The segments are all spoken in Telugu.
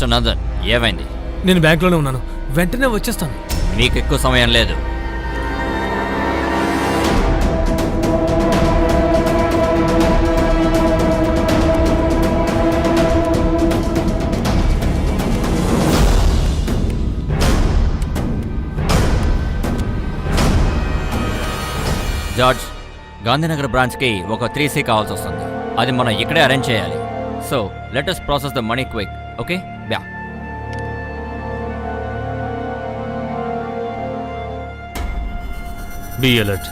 మిస్టర్ నందన్, ఏమైంది? నేను బ్యాంక్లోనే ఉన్నాను, వెంటనే వచ్చేస్తాను. మీకు ఎక్కువ సమయం లేదు. జార్జ్, గాంధీనగర్ బ్రాంచ్కి ఒక 3C కావాల్సి వస్తుంది. అది మనం ఇక్కడే అరేంజ్ చేయాలి. So let us process the money quick. Okay, బ్యా. Be alert.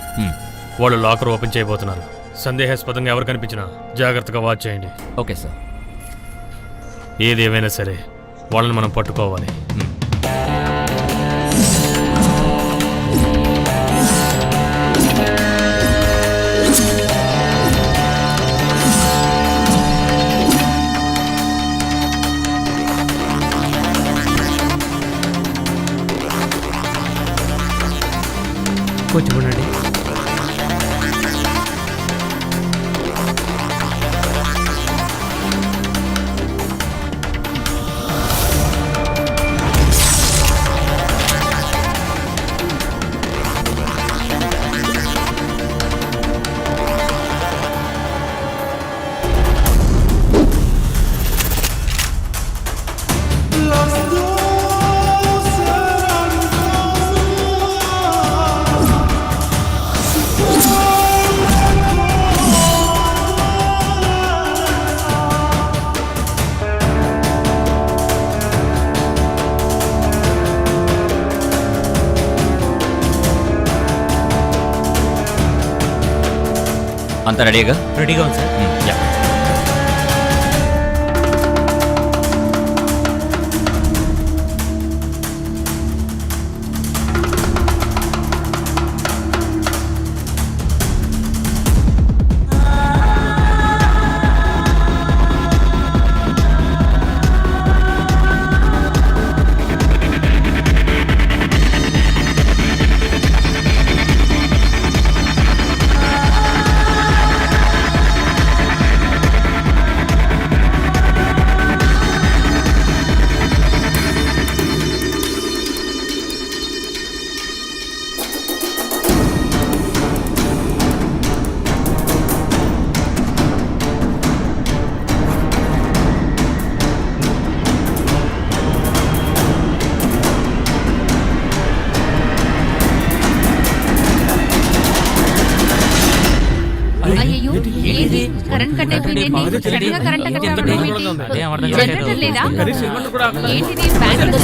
వాళ్ళు లాకర్ ఓపెన్ చేయబోతున్నారు. సందేహాస్పదంగా ఎవరు కనిపించినా జాగ్రత్తగా వాచ్ చేయండి. Okay sir. ఏది ఏమైనా సరే వాళ్ళని మనం పట్టుకోవాలి. కొంచెం ఉండండి. అంతా రెడీగా ఉంది సార్. యా. అయ్యో, ఏంటి కరెంట్ కట్ అయిపోయింది? సడన్ గా కరెంట్ కట్ అవ్వడం ఏంటి? జనరేటర్ లేదా? ఏంటిది? బ్యాంకులో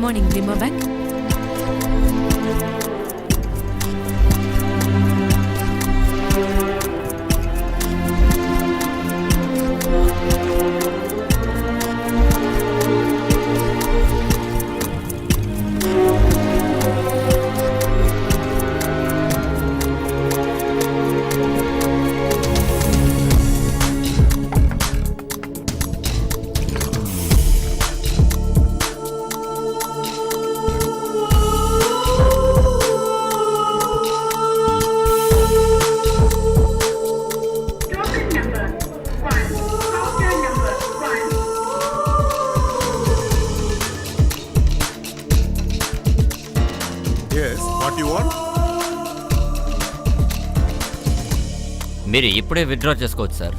morning, Limber Bank. What you want? మీరు ఇప్పుడే విత్డ్రా చేసుకోవచ్చు sir.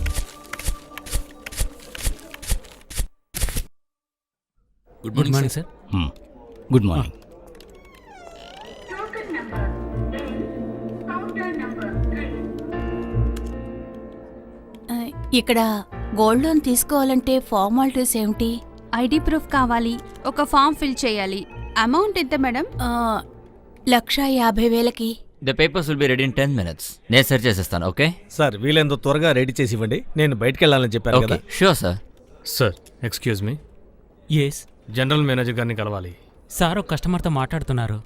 Good morning sir. Good morning. ఇక్కడ గోల్డ్ లోన్ తీసుకోవాలంటే ఫార్మాలిటీస్ ఏమిటి? ఐడి ప్రూఫ్ కావాలి, ఒక ఫామ్ ఫిల్ చేయాలి. అమౌంట్ ఎంత మేడం? 1,50,000కి. The papers will be ready in 10 minutes. నేను సెర్చ్ చేసేస్తాను. ఓకే సార్ వీలైనంత త్వరగా రెడీ చేసి ఇవ్వండి. నేను బయటికి వెళ్ళాలని చెప్పాను ఓకే కదా. Sure sir. Sir excuse me, yes general manager గారిని కలవాలి. సార్ ఒక కస్టమర్తో మాట్లాడుతున్నారు.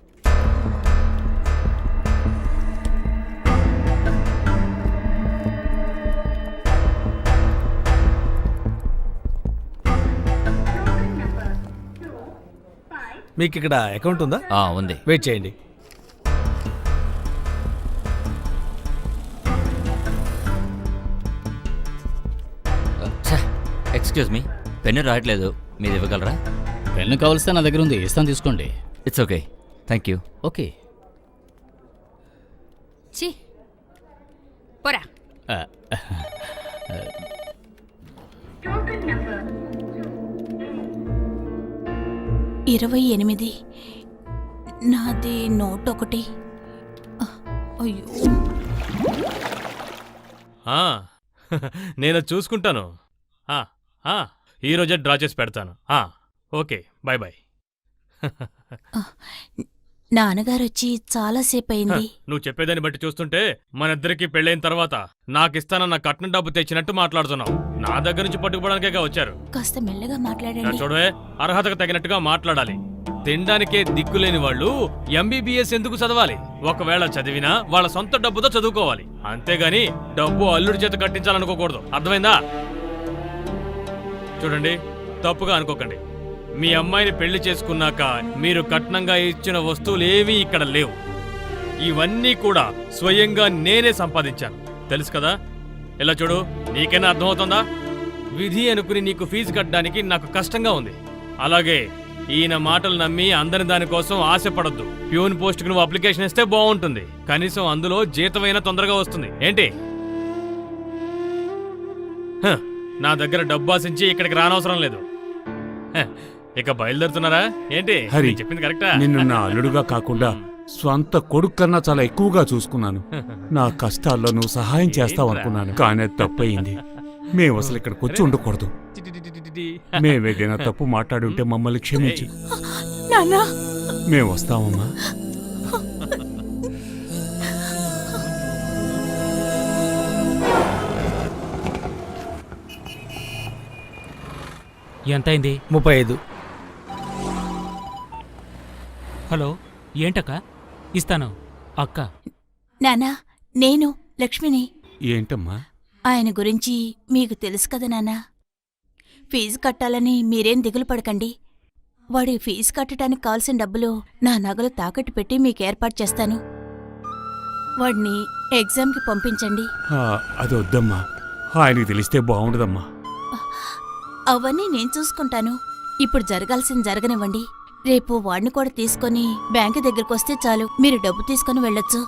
మీకు ఇక్కడ అకౌంట్ ఉందా? ఉంది. వెయిట్ చేయండి. ఎక్స్క్యూజ్ మీ, పెన్ను రావట్లేదు, మీరు ఇవ్వగలరా? పెన్ను కావలిస్తే నా దగ్గర ఉంది, ఇస్తాను తీసుకోండి. It's okay, thank you. Okay. చి పోరా. 28. నాది నోట్ 1. అయ్యో, నేను అది చూసుకుంటాను. ఈరోజే డ్రా చేసి పెడతాను. Okay, bye bye. నాన్నగారు వచ్చి చాలాసేపు అయింది. నువ్వు చెప్పేదాన్ని బట్టి చూస్తుంటే మనిద్దరికి పెళ్ళైన తర్వాత నాకిస్తానన్న కట్నం డబ్బు తెచ్చినట్టు మాట్లాడుతున్నావు. నా దగ్గర నుంచి పట్టుకుపోవడానికే వచ్చారు. కాస్త మెల్లగా ఇలా మాట్లాడండి. చూడవే, అర్హతకు తగినట్టుగా మాట్లాడాలి. తినడానికే దిక్కులేని వాళ్ళు ఎంబీబీఎస్ ఎందుకు చదవాలి? ఒకవేళ చదివినా వాళ్ళ సొంత డబ్బుతో చదువుకోవాలి, అంతేగాని డబ్బు అల్లుడి చేత కట్టించాలనుకోకూడదు. అర్థమైందా? చూడండి, తప్పుగా అనుకోకండి. మీ అమ్మాయిని పెళ్లి చేసుకున్నాక మీరు కట్నంగా ఇచ్చిన వస్తువులేవీ ఇక్కడ లేవు. ఇవన్నీ కూడా స్వయంగా నేనే సంపాదించాను, తెలుసు కదా. ఇలా చూడు, నీకైనా అర్థమవుతుందా? విధి అనుకుని నీకు ఫీజు కట్టడానికి నాకు కష్టంగా ఉంది. అలాగే ఈయన మాటలు నమ్మి అందరి దానికోసం ఆశపడొద్దు. ప్యూన్ పోస్ట్కి నువ్వు అప్లికేషన్ ఇస్తే బాగుంటుంది. కనీసం అందులో జీతమైనా తొందరగా వస్తుంది. ఏంటి? నా దగ్గర డబ్బు ఆశించి ఇక్కడికి రానవసరం లేదు. ఇక బయలుదేరుతున్నారా ఏంటి? హరి, నేను చెప్పింది కరెక్టా? నిన్ను నా అల్లుడుగా కాకుండా స్వంత కొడుకు కన్నా చాలా ఎక్కువగా చూసుకున్నాను. నా కష్టాల్లో నువ్వు సహాయం చేస్తావు అనుకున్నాను, కానీ అది తప్పయింది. మేము అసలు ఇక్కడికి వచ్చి ఉండకూడదు. మేమేదైనా తప్పు మాట్లాడి ఉంటే మమ్మల్ని క్షమించు. నాన్నా, మేము వస్తామమ్మా. ఎంతైంది? 35. హలో, ఏంటక్క? ఇస్తాను అక్క. నాన్నా, నేను లక్ష్మిని. ఏంటమ్మా? ఆయన గురించి మీకు తెలుసు కదా నాన్నా. ఫీజు కట్టాలని మీరేం దిగులు పడకండి. వాడి ఫీజు కట్టడానికి కావాల్సిన డబ్బులు నా నగలు తాకట్టు పెట్టి మీకు ఏర్పాటు చేస్తాను. వాడిని ఎగ్జామ్కి పంపించండి. అది వద్దమ్మా, ఆయనకి తెలిస్తే బాగుండదమ్మా. అవన్నీ నేను చూసుకుంటాను. ఇప్పుడు జరగాల్సింది జరగనివ్వండి. రేపు వాడిని కూడా తీసుకొని బ్యాంకు దగ్గరికి వస్తే చాలు, మీరు డబ్బు తీసుకొని వెళ్ళొచ్చు.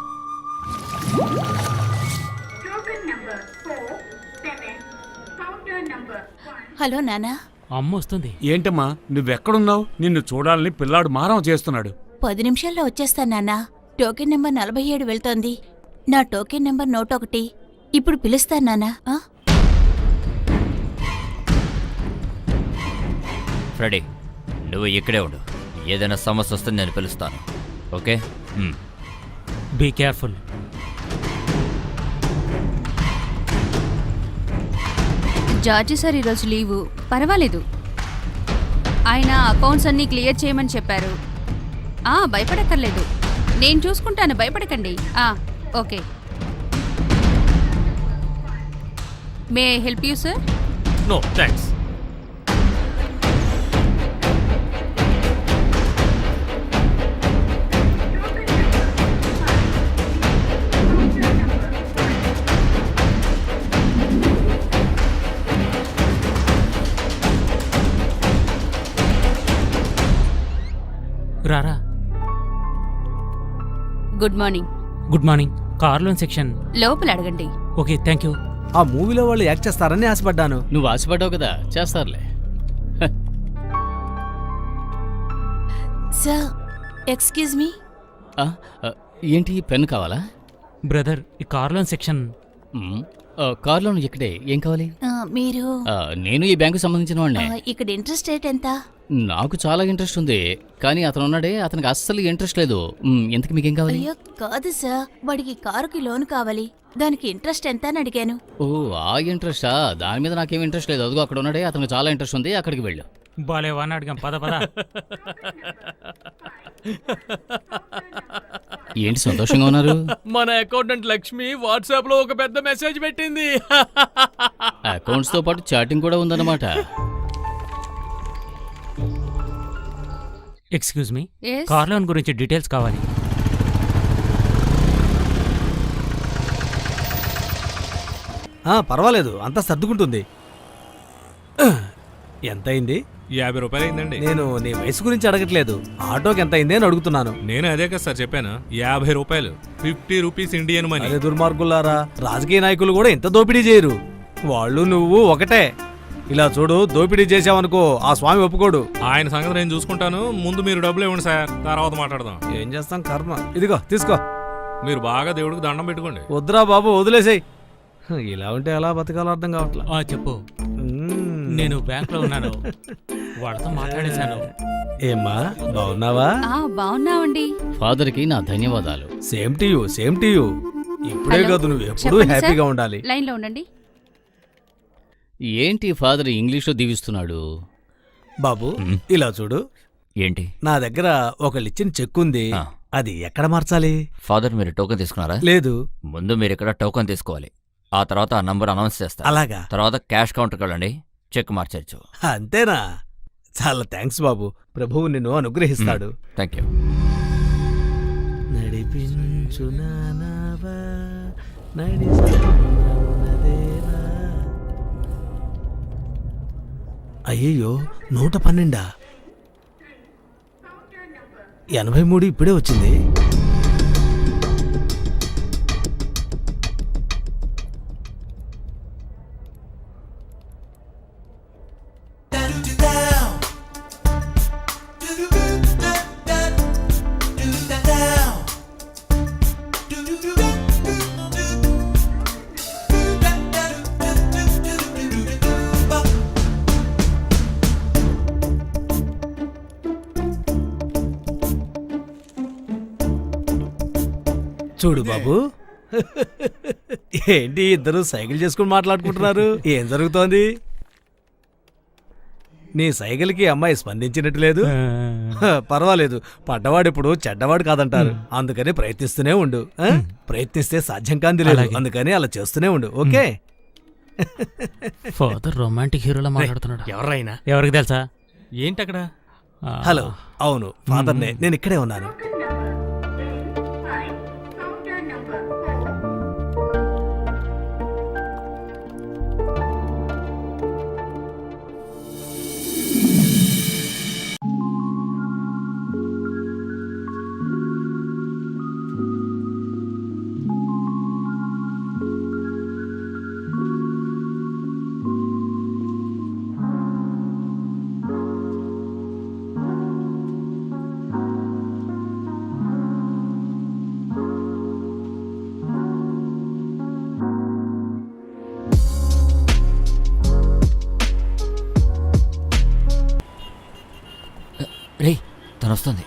హలో నానా. అమ్మ వస్తుంది. ఏంటమ్మా, నువ్వెక్కడున్నావు? నిన్ను చూడాలని పిల్లాడు మారం చేస్తున్నాడు. 10 నిమిషాల్లో వచ్చేస్తాను నాన్నా. టోకెన్ నెంబర్ 47 వెళ్తోంది. నా టోకెన్ నెంబర్ 101. ఇప్పుడు పిలుస్తాను నాన్నా. ఫ్రెడీ, నువ్వు ఇక్కడే ఉండు. ఏదైనా సమస్య వస్తే నేను పిలుస్తాను. Okay? Be careful. George sir ఈరోజు లీవు. పర్వాలేదు, ఆయన అకౌంట్స్ అన్నీ క్లియర్ చేయమని చెప్పారు. భయపడక్కర్లేదు, నేను చూసుకుంటాను, భయపడకండి. Okay. May I help you sir? No thanks. రారా. Good morning. Good morning. Car loan section. లోపల అడగండి. Okay, thank you. ఆ మూవీలో వాళ్ళు యాక్ట్ చేస్తారని ఆశపడ్డాను. నువ్వు ఆశపడ్డావు కదా, చేస్తారులే. Sir, excuse me. ఆ, ఆ, ఏంటి పెన్ కావాలా? బ్రదర్, ఈ కార్ లోన్ సెక్షన్. కార్లోన్ ఇక్కడే. ఏం కావాలి? మీరు నేను ఈ బ్యాంకు సంబంధించిన వాడినే. ఇక్కడ ఇంట్రెస్ట్ రేట్ ఎంత? నాకు చాలా ఇంట్రెస్ట్ ఉంది, కానీ అతను ఉన్నాడే, అతనికి అస్సలు ఇంట్రెస్ట్ లేదు. ఎందుకు మీకేం కావాలి? అయ్యో కాదు సార్, వాడికి కారుకి లోన్ కావాలి. దానికి ఇంట్రెస్ట్ ఎంత అని అడిగాను. ఓ, ఆ ఇంట్రెస్టా? దాని మీద నాకేం ఇంట్రెస్ట్ లేదు. అదిగో అక్కడ ఉన్నాడే, అతనికి చాలా ఇంట్రెస్ట్ ఉంది, అక్కడికి వెళ్ళు. బాలేవాన్ని అడిగాం, పద పద. ఏంటి సంతోషంగా ఉన్నారు? మన అకౌంటెంట్ లక్ష్మి వాట్సాప్ లో ఒక పెద్ద మెసేజ్ పెట్టింది. అకౌంట్స్ తో పాటు చాటింగ్ కూడా ఉందన్నమాట. Excuse me, Yes? Car loan గురించి డీటెయిల్స్ కావాలి. పర్వాలేదు, అంతా సర్దుకుంటుంది. ఎంత అయింది? 50 రూపాయలు అయిందండి. నేను నీ వయసు గురించి అడగట్లేదు, ఆటోకి ఎంత అయింది అని అడుగుతున్నాను. నేను అదే కదా సార్ చెప్పాను, 50 రూపాయలు, 50 రూపీస్ ఇండియన్ మనీ. అరే దుర్మార్గులారా, రాజకీయ నాయకులు కూడా ఇంత దోపిడీ చేయరు. వాళ్ళు నువ్వు ఒకటే. ఇలా చూడు, దోపిడీ చేసావనుకో ఆ స్వామి ఒప్పుకోడు. ఆయన సంగతి నేను చూసుకుంటాను, ముందు మీరు డబ్బులు ఇవ్వండి సార్, తర్వాత మాట్లాడదాం. ఏం చేస్తాం, కర్మ. ఇదిగో తీసుకో. మీరు బాగా దేవుడికి దండం పెట్టుకోండి. వద్దురా బాబు, వదిలేసాయి. ఇలా ఉంటే ఎలా బతకాలో అర్థం కావట్లా. చెప్పు. నేను బ్యాంక్ లో ఉన్నాను, వాళ్ళతో మాట్లాడేశాను. ఏమ్మా, బాగున్నావా? బాగున్నావండి. ఫాదర్ కి నా ధన్యవాదాలు. Same to you, same to you. ఇప్పుడే హలో, కాదు, నువ్వు ఎప్పుడూ చెప్పండి హ్యాపీగా సార్. ఉండాలి. లైన్ లో ఉండండి. ఏంటి ఫాదర్ ఇంగ్లీష్లో దీవిస్తున్నాడు? బాబు ఇలా చూడు, ఏంటి? నా దగ్గర ఒకళ్ళిచ్చిన చెక్ ఉంది. ఆ. అది ఎక్కడ మార్చాలి? ఫాదర్, మీరు టోకెన్ తీసుకున్నారా? లేదు. ముందు మీరు ఇక్కడ టోకెన్ తీసుకోవాలి, ఆ తర్వాత ఆ నంబర్ అనౌన్స్ చేస్తారు. అలాగా? తర్వాత క్యాష్ కౌంటర్కి వెళ్ళండి, చెక్ మార్చచ్చు. అంతేనా? చాలా థ్యాంక్స్ బాబు, ప్రభువు నిన్ను అనుగ్రహిస్తాడు. Thank you. నడిపించు నానావా, నడిసానదేవా. అయ్యయ్యో, 112. 83 ఇప్పుడే వచ్చింది. చూడు బాబు, ఏంటి ఇద్దరు సైకిల్ చేసుకుని మాట్లాడుకుంటున్నారు? ఏం జరుగుతోంది? నీ సైకిల్కి అమ్మాయి స్పందించినట్టు లేదు. పర్వాలేదు, పడ్డవాడిప్పుడు చెడ్డవాడు కాదంటారు. అందుకని ప్రయత్నిస్తూనే ఉండు. ప్రయత్నిస్తే సాధ్యం కాంది లేదు, అందుకని అలా చేస్తూనే ఉండు. ఓకే? ఫాదర్ రొమాంటిక్ హీరోలా మాట్లాడుతున్నాడు. ఎవరైనా ఎవరికి తెలుసా? ఏంటి అక్కడ? హలో, అవును ఫాదర్నే, నేను ఇక్కడే ఉన్నాను. రే, తను వస్తుంది.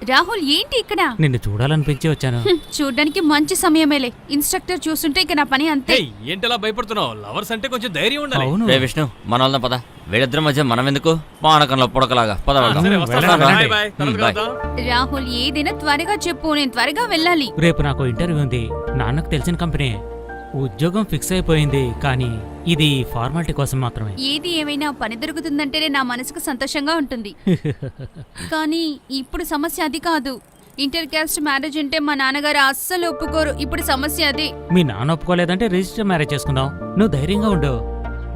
రాహుల్, ఏంటి ఇక్కడ? నిన్ను చూడాలనిపించి వచ్చాను. చూడ్డానికి మంచి సమయమేలే. ఇన్స్ట్రక్టర్ చూస్తుంటే ఇక నా పని అంతే. ఏంటలా భయపడుతున్నావు? లవర్స్ అంటే కొంచెం ధైర్యం ఉండాలి. అవును. రే విష్ణు, మన వాళ్ళం పద. వీళ్ళిద్దరి మధ్య మనం ఎందుకు? పానకంలో పుడకలాగా పద వెళ్దాం. సరే, వస్తాను. వెళ్ళండి, బాయ్, వెళ్ళండి. బాయ్. తర్వాత బాయ్. కలుద్దాం. రాహుల్, ఏదైనా త్వరగా చెప్పు, నేను త్వరగా వెళ్ళాలి. రేపు నాకు ఇంటర్వ్యూ ఉంది. నాన్నకు తెలిసిన కంపెనీ. ఉద్యోగం ఫిక్స్ అయిపోయింది, కానీ ఇది ఫార్మాలిటీ కోసం మాత్రమే. ఏది ఏమైనా పని దొరుకుతుందంటేనే నా మనసుకు సంతోషంగా ఉంటుంది. కానీ ఇప్పుడు సమస్య అది కాదు. ఇంటర్ క్యాస్ట్ మ్యారేజ్ అంటే మా నాన్నగారు అస్సలు ఒప్పుకోరు. ఇప్పుడు సమస్య అదే. మీ నాన్న ఒప్పుకోలేదంటే రిజిస్టర్ మ్యారేజ్ చేసుకుందాం. నువ్వు ధైర్యంగా ఉండు.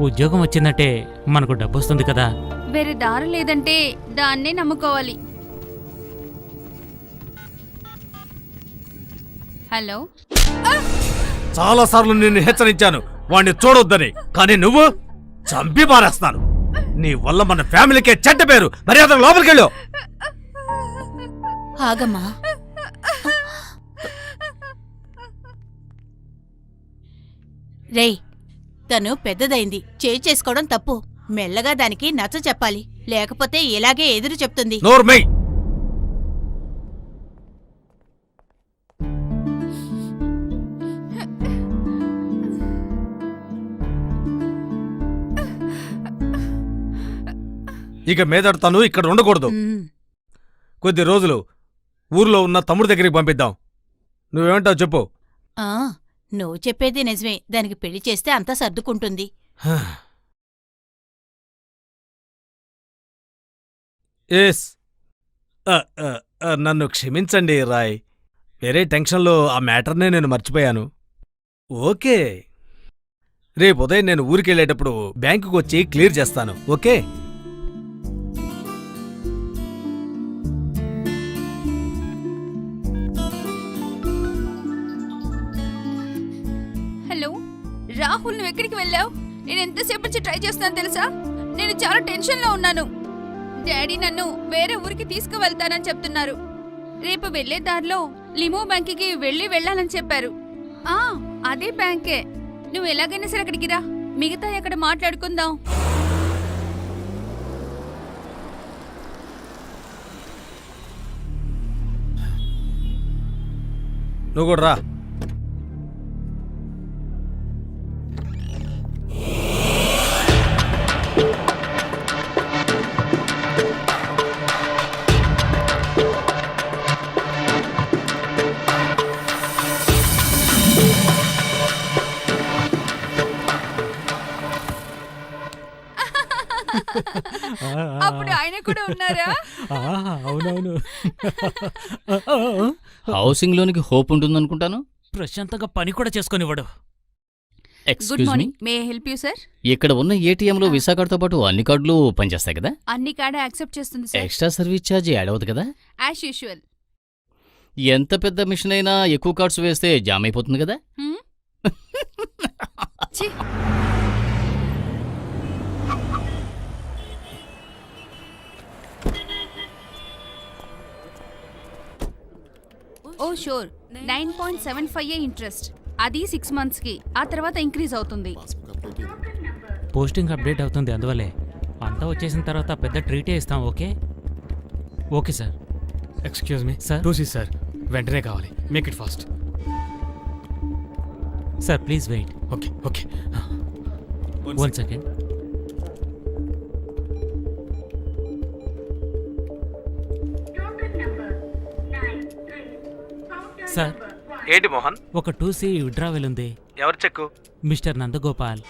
ఉద్యోగం వచ్చిందంటే మనకు డబ్బు వస్తుంది కదా. వేరే దారి లేదంటే దాన్నే నమ్ముకోవాలి. హలో. చాలా సార్లు నిన్ను హెచ్చరించాను వాణ్ణి చూడొద్దని, కానీ నువ్వు చంపి పారేస్తాను. నీ వల్ల మన ఫ్యామిలీకే చెడ్డ పేరు. మర్యాద లోపలికెళ్ళు. ఆగమ్మా. రేయ్, తను పెద్దదైంది, చేయి చేసుకోవడం తప్పు. మెల్లగా దానికి నచ్చ చెప్పాలి, లేకపోతే ఇలాగే ఎదురు చెప్తుంది. నోర్మై. ఇక మీదట తను ఇక్కడ ఉండకూడదు. కొద్ది రోజులు ఊర్లో ఉన్న తమ్ముడి దగ్గరికి పంపిద్దాం. నువ్వేమంటావు చెప్పు. ఆ, నువ్వు చెప్పేది నిజమే. దానికి పెళ్లి చేస్తే అంతా సర్దుకుంటుంది. ఎస్. నన్ను క్షమించండి రాయ్. వేరే టెన్షన్లో ఆ మ్యాటర్నే నేను మర్చిపోయాను. ఓకే, రేపు ఉదయం నేను ఊరికెళ్ళేటప్పుడు బ్యాంకుకు వచ్చి క్లియర్ చేస్తాను. ఓకే. హలో రాహుల్, నువ్వు ఎక్కడికి వెళ్ళావు? నేను ఎంతసేపు నుంచి ట్రై చేస్తాను తెలుసా? నేను చాలా టెన్షన్లో ఉన్నాను. డాడీ నన్ను వేరే ఊరికి తీసుకువెళ్తానని చెప్తున్నారు. రేపు వెళ్లే దారిలో లిమో బ్యాంక్కి వెళ్ళాలని చెప్పారు. అదే బ్యాంకే. నువ్వు ఎలాగైనా సరే అక్కడికి రా, మిగతా అక్కడ మాట్లాడుకుందాం. నువ్వు కూడా రా. అప్పుడు ఆయన కూడా ఉన్నారా? అవునవును. హౌసింగ్ లోనికి హోప్ ఉంటుందనుకుంటాను. ప్రశాంతంగా పని కూడా చేసుకొనివ్వడు. Good excuse me, morning, may help you sir? ఇక్కడ ఉన్న ఏటీఎంలో విసా కార్డుతో పాటు అన్ని కార్డులు పనిచేస్తాయి కదా? అన్ని కార్డు యాక్సెప్ట్ చేస్తుంది sir, extra service charge add అవుతుంది కదా? As usual. ఎంత పెద్ద మిషన్ అయినా ఎక్కువ కార్డ్స్ వేస్తే జామ్ అయిపోతుంది కదా? Oh sure, 9.75 interest. అది 6 months కి, ఆ తర్వాత ఇంక్రీజ్ అవుతుంది. పోస్టింగ్ అప్డేట్ అవుతుంది, అందువల్లే. అంతా వచ్చేసిన తర్వాత పెద్ద ట్రీటే ఇస్తాం. Okay okay sir. Excuse me sir. 2C sir, వెంటనే కావాలి. Make it fast. Sir please wait. Okay okay. 1 second. Sir, ఏంటి మోహన్? ఒక 2C విడ్రావెల్ ఉంది. ఎవరు చెక్కు? మిస్టర్ నందగోపాల్.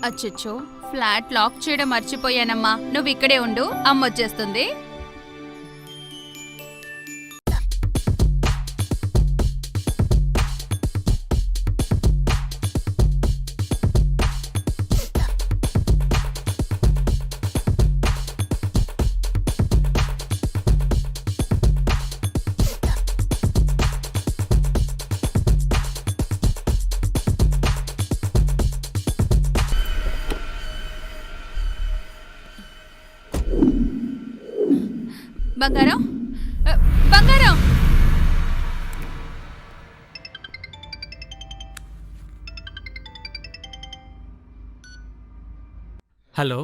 అచ్చచ్చో, ఫ్లాట్ లాక్ చేయడం మర్చిపోయానమ్మా. నువ్వు ఇక్కడే ఉండు, అమ్మ వచ్చేస్తుంది. బంగారం, బంగారం. హలో.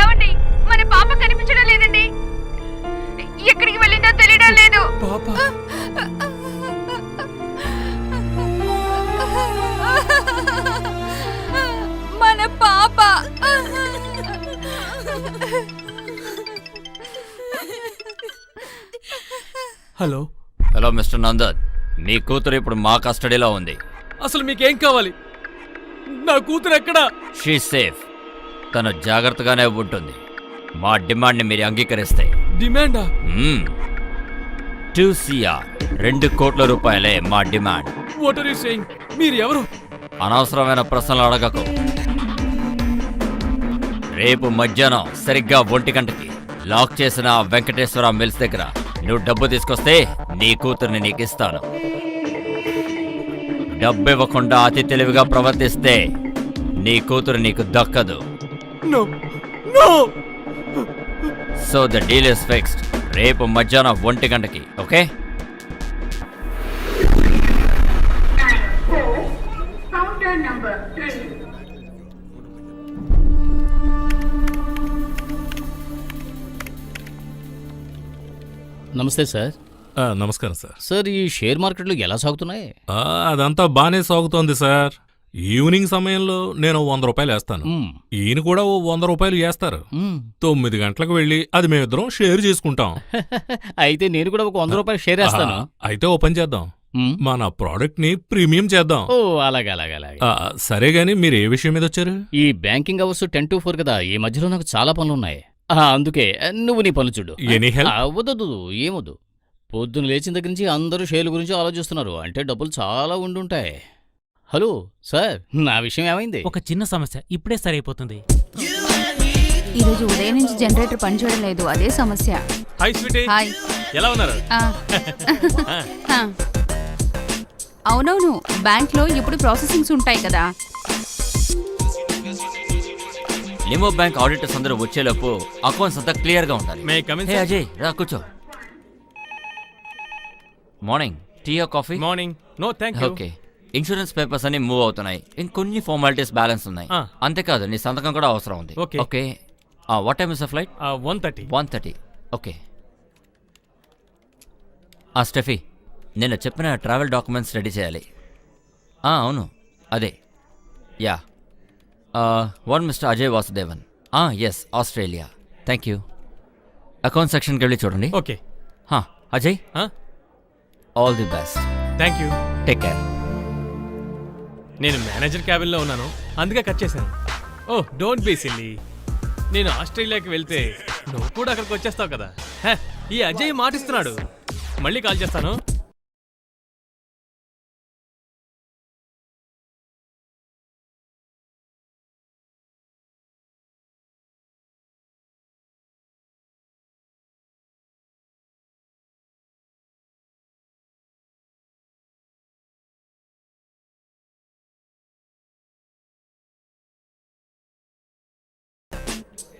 ఏమండి, మన పాప కనిపించడం లేదండి. ఎక్కడికి వెళ్ళిందో తెలియడం లేదు. పాప మన పాప. హలో. హలో మిస్టర్ నందన్, మీ కూతురు ఇప్పుడు మా కస్టడీలో ఉంది. అసలు మీకేం కావాలి? నా కూతురు ఎక్కడా? She safe. తను జాగ్రత్తగానే ఉంటుంది. మా డిమాండ్ని మీరు అంగీకరిస్తే డిమాండా? 2 CR 2 కోట్ల రూపాయలే మా demand. What are you saying? మీరు ఎవరు? అనవసరమైన ప్రశ్నలు అడగకు. రేపు మధ్యాహ్నం సరిగ్గా 1 గంటకి లాక్ చేసిన వెంకటేశ్వర మిల్స్ దగ్గర నువ్వు డబ్బు తీసుకొస్తే నీ కూతుర్ని నీకు ఇస్తాను. డబ్బు ఇవ్వకుండా అతి తెలివిగా ప్రవర్తిస్తే నీ కూతురు నీకు దక్కదు. No no. So the deal is fixed. రేపు మధ్యాహ్నం 1 గంటకి, ఓకే? నమస్తే సార్. నమస్కారం సార్. సార్ ఈ షేర్ మార్కెట్లు ఎలా సాగుతున్నాయి? అదంతా బానే సాగుతోంది సార్. ఈవినింగ్ సమయంలో నేను 100 రూపాయలు వేస్తాను. ఈయన కూడా ఓ 100 రూపాయలు వేస్తారు. 9 గంటలకు వెళ్ళి అది మేమిద్దరం షేర్ చేసుకుంటాం. అయితే నేను కూడా ఒక 100 రూపాయలు షేర్ వేస్తాను. అయితే ఓ పని చేద్దాం, మన ప్రోడక్ట్ ని ప్రీమియం చేద్దాం. ఓ అలాగే అలాగే అలాగే. సరే గాని మీరు ఏ విషయం మీద వచ్చారు? ఈ బ్యాంకింగ్ అవర్స్ 10 to 4 కదా, ఈ మధ్యలో నాకు చాలా పనులున్నాయి. అందుకే నువ్వు నీ పనులు చూడు. Any help? వద్దు, ఏమొద్దు. పొద్దున్న లేచిన దగ్గర నుంచి అందరూ షేర్ల గురించి ఆలోచిస్తున్నారు. అంటే డబ్బులు చాలా ఉండుంటాయి. హలో సార్, నా విషయం ఏమైంది? ఒక చిన్న సమస్య, ఇప్పుడే సరైపోతుంది. ఈరోజు ఉదయం నుంచి జనరేటర్ పనిచేయడం లేదు, అదే సమస్య. Hi sweetie. హాయ్. ఎలా ఉన్నారు? అవునవును, బ్యాంక్లో ఇప్పుడు ప్రాసెసింగ్స్ ఉంటాయి కదా. లిమో బ్యాంక్ ఆడిటర్స్ అందరూ వచ్చేలోపు అకౌంట్స్ అంతా క్లియర్గా ఉండాలి. May come in? Hey Ajay, రా కూర్చో. Morning tea or coffee? Morning. No thank you. Okay. Insurance papers అన్ని మూవ్ అవుతున్నాయి. ఇంకొన్ని ఫార్మాలిటీస్ బ్యాలెన్స్ ఉన్నాయి. అంతేకాదు నీ సంతకం కూడా అవసరం ఉంది. Okay. What time is the flight? 1:30. 1:30. Okay. Steffi, నేను చెప్పిన ట్రావెల్ డాక్యుమెంట్స్ రెడీ చేయాలి. అవును, అదే. Yeah. One mister Ajay Vasudevan. Yes, Australia. Thank you. Account సెక్షన్కి వెళ్ళి చూడండి. Okay. Ajay, all the best. Thank you. Take care. నేను మేనేజర్ క్యాబిన్లో ఉన్నాను, అందుకే కట్ చేశాను. Oh don't be silly. నేను ఆస్ట్రేలియాకి వెళ్తే నువ్వు కూడా అక్కడికి వచ్చేస్తావు కదా. ఈ అజయ్ మాటిస్తున్నాడు. మళ్ళీ కాల్ చేస్తాను.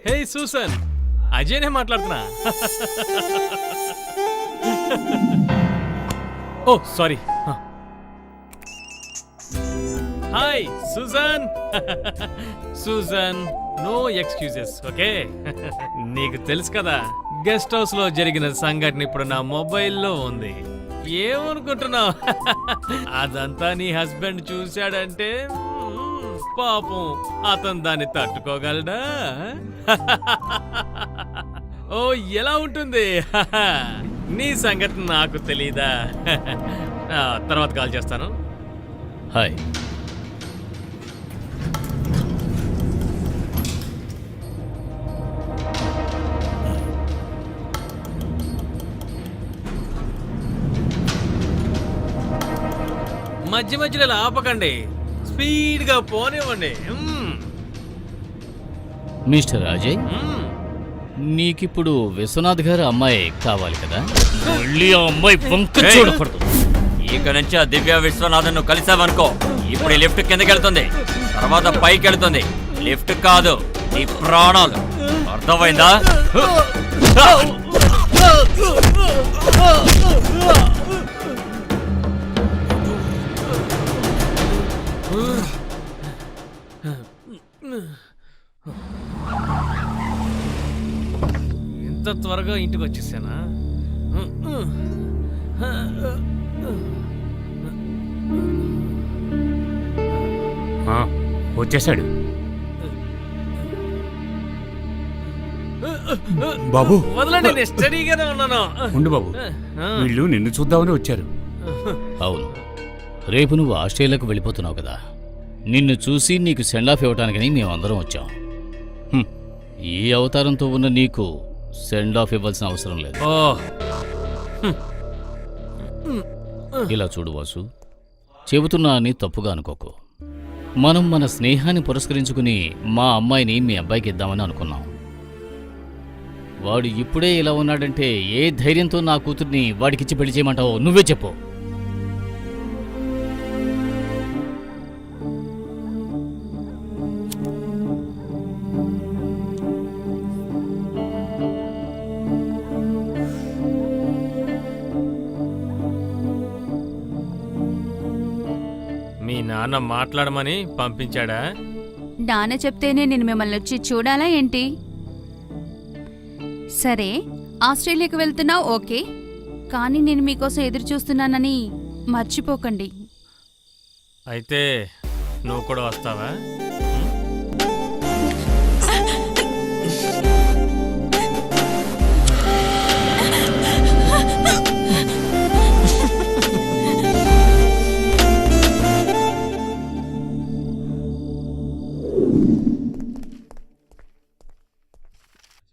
హే సూసన్, అజయ్నే మాట్లాడుతున్నా. Oh sorry. Hi Susan. Susan, no excuses, okay? నీకు తెలుసు కదా, గెస్ట్ హౌస్ లో జరిగిన సంఘటన ఇప్పుడు నా మొబైల్లో ఉంది. ఏమనుకుంటున్నావు? అదంతా నీ హస్బెండ్ చూశాడంటే పాపం అతను దాన్ని తట్టుకోగలడా? ఓ ఎలా ఉంటుంది? నీ సంగతి నాకు తెలీదా? తర్వాత కాల్ చేస్తాను. హాయ్. మధ్య మధ్యలో ఇలా ఆపకండి, స్పీడ్గా పోనివ్వండి. మిస్టర్ అజయ్, నీకిప్పుడు విశ్వనాథ్ గారు అమ్మాయి కావాలి కదా? మళ్ళీ ఆ అమ్మాయి వంక చూడకూడదు. ఇక నుంచి ఆ దివ్య విశ్వనాథన్ నువ్వు కలిసావనుకో, ఇప్పుడు ఈ లిఫ్ట్ కిందకి వెళ్తుంది, తర్వాత పైకి వెళ్తుంది. లిఫ్ట్ కాదు, నీ ప్రాణాలు. అర్థమైందా? ఇంత త్వరగా ఇంటికి వచ్చేసానా? వచ్చేసాడు. బాబు వదలండి, నేను స్టడీగానే ఉన్నాను. ఉండు బాబు, వీళ్ళు నిన్ను చూద్దామని వచ్చారు. అవును, రేపు నువ్వు ఆస్ట్రేలియాకు వెళ్ళిపోతున్నావు కదా, నిన్ను చూసి నీకు సెండ్ ఆఫ్ ఇవ్వటానికని మేమందరం వచ్చాం. హ్మ్. ఈ అవతారంతో ఉన్న నీకు సెండ్ ఆఫ్ ఇవ్వాల్సిన అవసరం లేదు. ఓ ఇలా చూడు వాసు, చెబుతున్నా అని తప్పుగా అనుకోకు. మనం మన స్నేహాన్ని పురస్కరించుకుని మా అమ్మాయిని మీ అబ్బాయికి ఇద్దామని అనుకున్నాం. వాడు ఇప్పుడే ఇలా ఉన్నాడంటే ఏ ధైర్యంతో నా కూతుర్ని వాడికిచ్చి పెళ్లి చేయమంటావో నువ్వే చెప్పు. మీ నాన్న మాట్లాడమని పంపించాడా? నాన్న చెప్తేనే నేను మిమ్మల్ని వచ్చి చూడాలా ఏంటి? సరే, ఆస్ట్రేలియాకి వెళ్తున్నావు ఓకే, కానీ నేను మీకోసం ఎదురు చూస్తున్నానని మర్చిపోకండి. అయితే నువ్వు కూడా వస్తావా?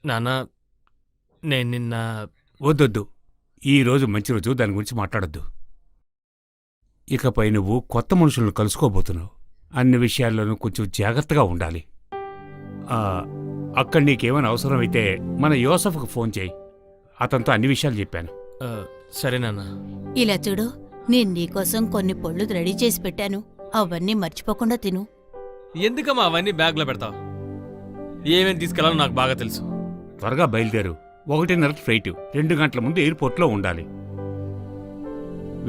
నాన్న, నేను నిన్న వద్దొద్దు, ఈరోజు మంచి రోజు, దాని గురించి మాట్లాడొద్దు. ఇకపై నువ్వు కొత్త మనుషులను కలుసుకోబోతున్నావు. అన్ని విషయాల్లోనూ కొంచెం జాగ్రత్తగా ఉండాలి. అక్కడ నీకేమైనా అవసరమైతే మన యోసఫ్కు ఫోన్ చేయి. అతనితో అన్ని విషయాలు చెప్పాను. సరే నాన్న. ఇలా చూడు, నేను నీకోసం కొన్ని పళ్ళు రెడీ చేసి పెట్టాను, అవన్నీ మర్చిపోకుండా తిను. ఎందుకమ్మా అవన్నీ బ్యాగ్లో పెడతావు? ఏమేమి తీసుకెళ్లాలో నాకు బాగా తెలుసు. త్వరగా బయలుదేరు. 1:30 ఫ్లైట్, 2 గంటల ముందు ఎయిర్పోర్ట్లో ఉండాలి.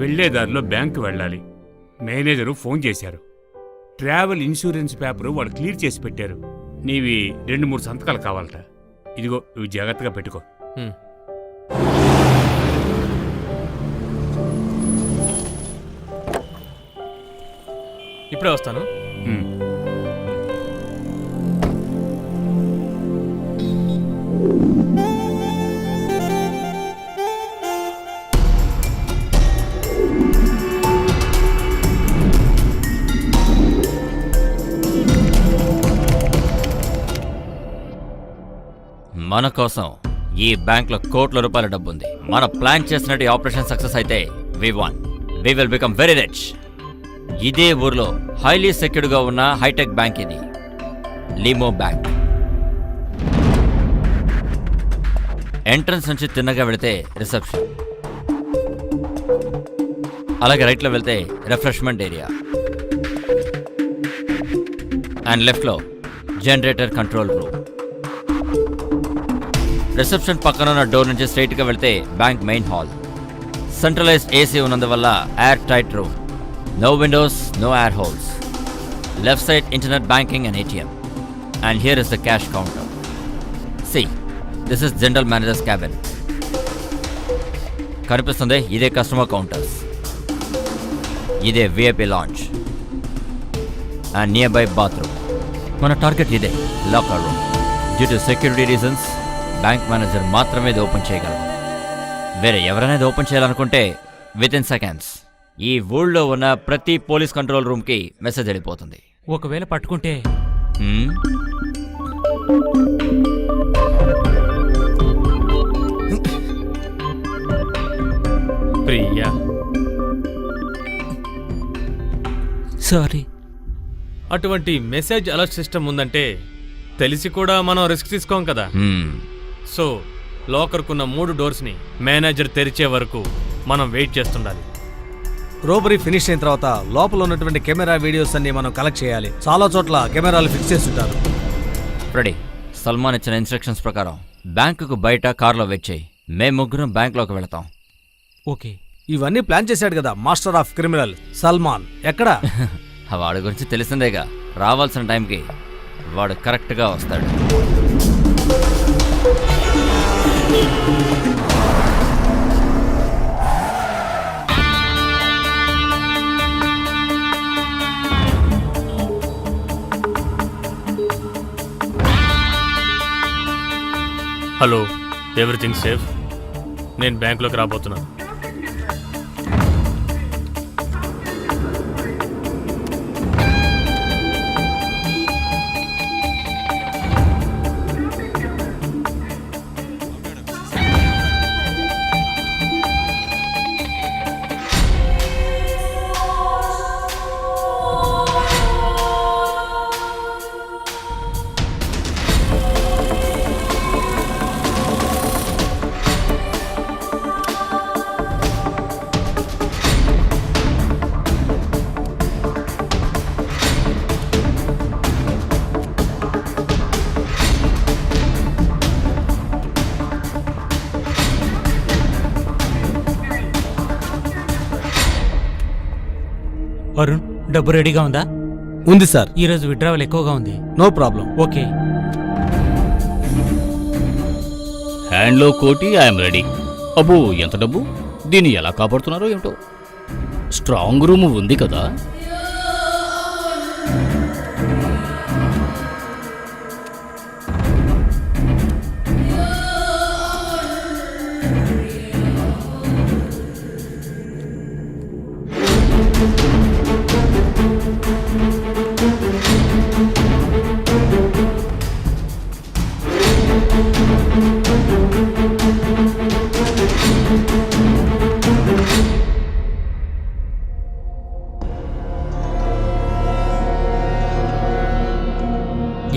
వెళ్లేదారిలో బ్యాంకు వెళ్ళాలి. మేనేజరు ఫోన్ చేశారు. ట్రావెల్ ఇన్సూరెన్స్ పేపరు వాళ్ళు క్లియర్ చేసి పెట్టారు. నీవి 2-3 సంతకాలు కావాలట. ఇదిగో, ఇవి జాగ్రత్తగా పెట్టుకో. ఇప్పుడే వస్తాను. మన కోసం ఈ బ్యాంక్లో కోట్ల రూపాయల డబ్బుంది. మన ప్లాన్ చేసినట్టు ఆపరేషన్ సక్సెస్ అయితే we will become very rich. ఇదే ఊర్లో హైలీ సెక్యూర్డ్గా ఉన్న హైటెక్ బ్యాంక్ ఇది, లిమో బ్యాంక్. ఎంట్రన్స్ నుంచి తిన్నగా వెళితే రిసెప్షన్, అలాగే రైట్లో వెళ్తే రిఫ్రెష్మెంట్ ఏరియా, అండ్ లెఫ్ట్లో జనరేటర్ కంట్రోల్ రూమ్. రిసెప్షన్ పక్కన ఉన్న డోర్ నుంచి స్ట్రైట్గా వెళ్తే bank main hall. Centralised AC ఉన్నందువల్ల air tight room, no windows, no air holes. Left side internet banking and ATM. And here is the cash counter. See, this is general managers cabin. కనిపిస్తుంది, ఇదే కస్టమర్ కౌంటర్స్, ఇదే VIP launch and near by bathroom. మన టార్గెట్ ఇదే, locker room. Due to security reasons bank manager మాత్రమే ఇది ఓపెన్ చేయగలరు. వేరే ఎవరైనా ఇది ఓపెన్ చేయాలనుకుంటే వితిన్ సెకండ్స్ ఈ ఊళ్ళో ఉన్న ప్రతి పోలీస్ కంట్రోల్ రూమ్కి మెసేజ్ వెళ్ళిపోతుంది. ఒకవేళ పట్టుకుంటే ప్రియా, సారీ. అటువంటి మెసేజ్ అలర్ట్ సిస్టమ్ ఉందంటే తెలిసి కూడా మనం రిస్క్ తీసుకోం కదా. సో లోకర్కున్న 3 డోర్స్ని మేనేజర్ తెరిచే వరకు మనం వెయిట్ చేస్తుండాలి. రోబరీ ఫినిష్ అయిన తర్వాత లోపల ఉన్నటువంటి కెమెరా వీడియోస్ అన్ని మనం కలెక్ట్ చేయాలి. చాలా చోట్ల కెమెరాలు ఫిక్స్ చేస్తుంటారు. రెడీ. సల్మాన్ ఇచ్చిన ఇన్స్ట్రక్షన్స్ ప్రకారం బ్యాంకుకు బయట కార్లో వెయిట్ చేయి. మేము ముగ్గురం బ్యాంక్లోకి వెళతాం. ఓకే. ఇవన్నీ ప్లాన్ చేశాడు కదా మాస్టర్ ఆఫ్ క్రిమినల్ సల్మాన్. ఎక్కడా? వాడి గురించి తెలిసిందేగా, రావాల్సిన టైంకి వాడు కరెక్ట్గా వస్తాడు. Hello, everything safe? నేను బ్యాంకులోకి రాబోతున్నాను. అరుణ్, డబ్బు రెడీగా ఉందా? ఉంది సార్. ఈరోజు విడ్రావల్ ఎక్కువగా ఉంది. No problem. ఓకే. హ్యాండ్లో కోటి, ఐఎమ్ రెడీ. అబ్బో, ఎంత డబ్బు! దీన్ని ఎలా కాపాడుతున్నారో ఏమిటో. స్ట్రాంగ్ రూమ్ ఉంది కదా.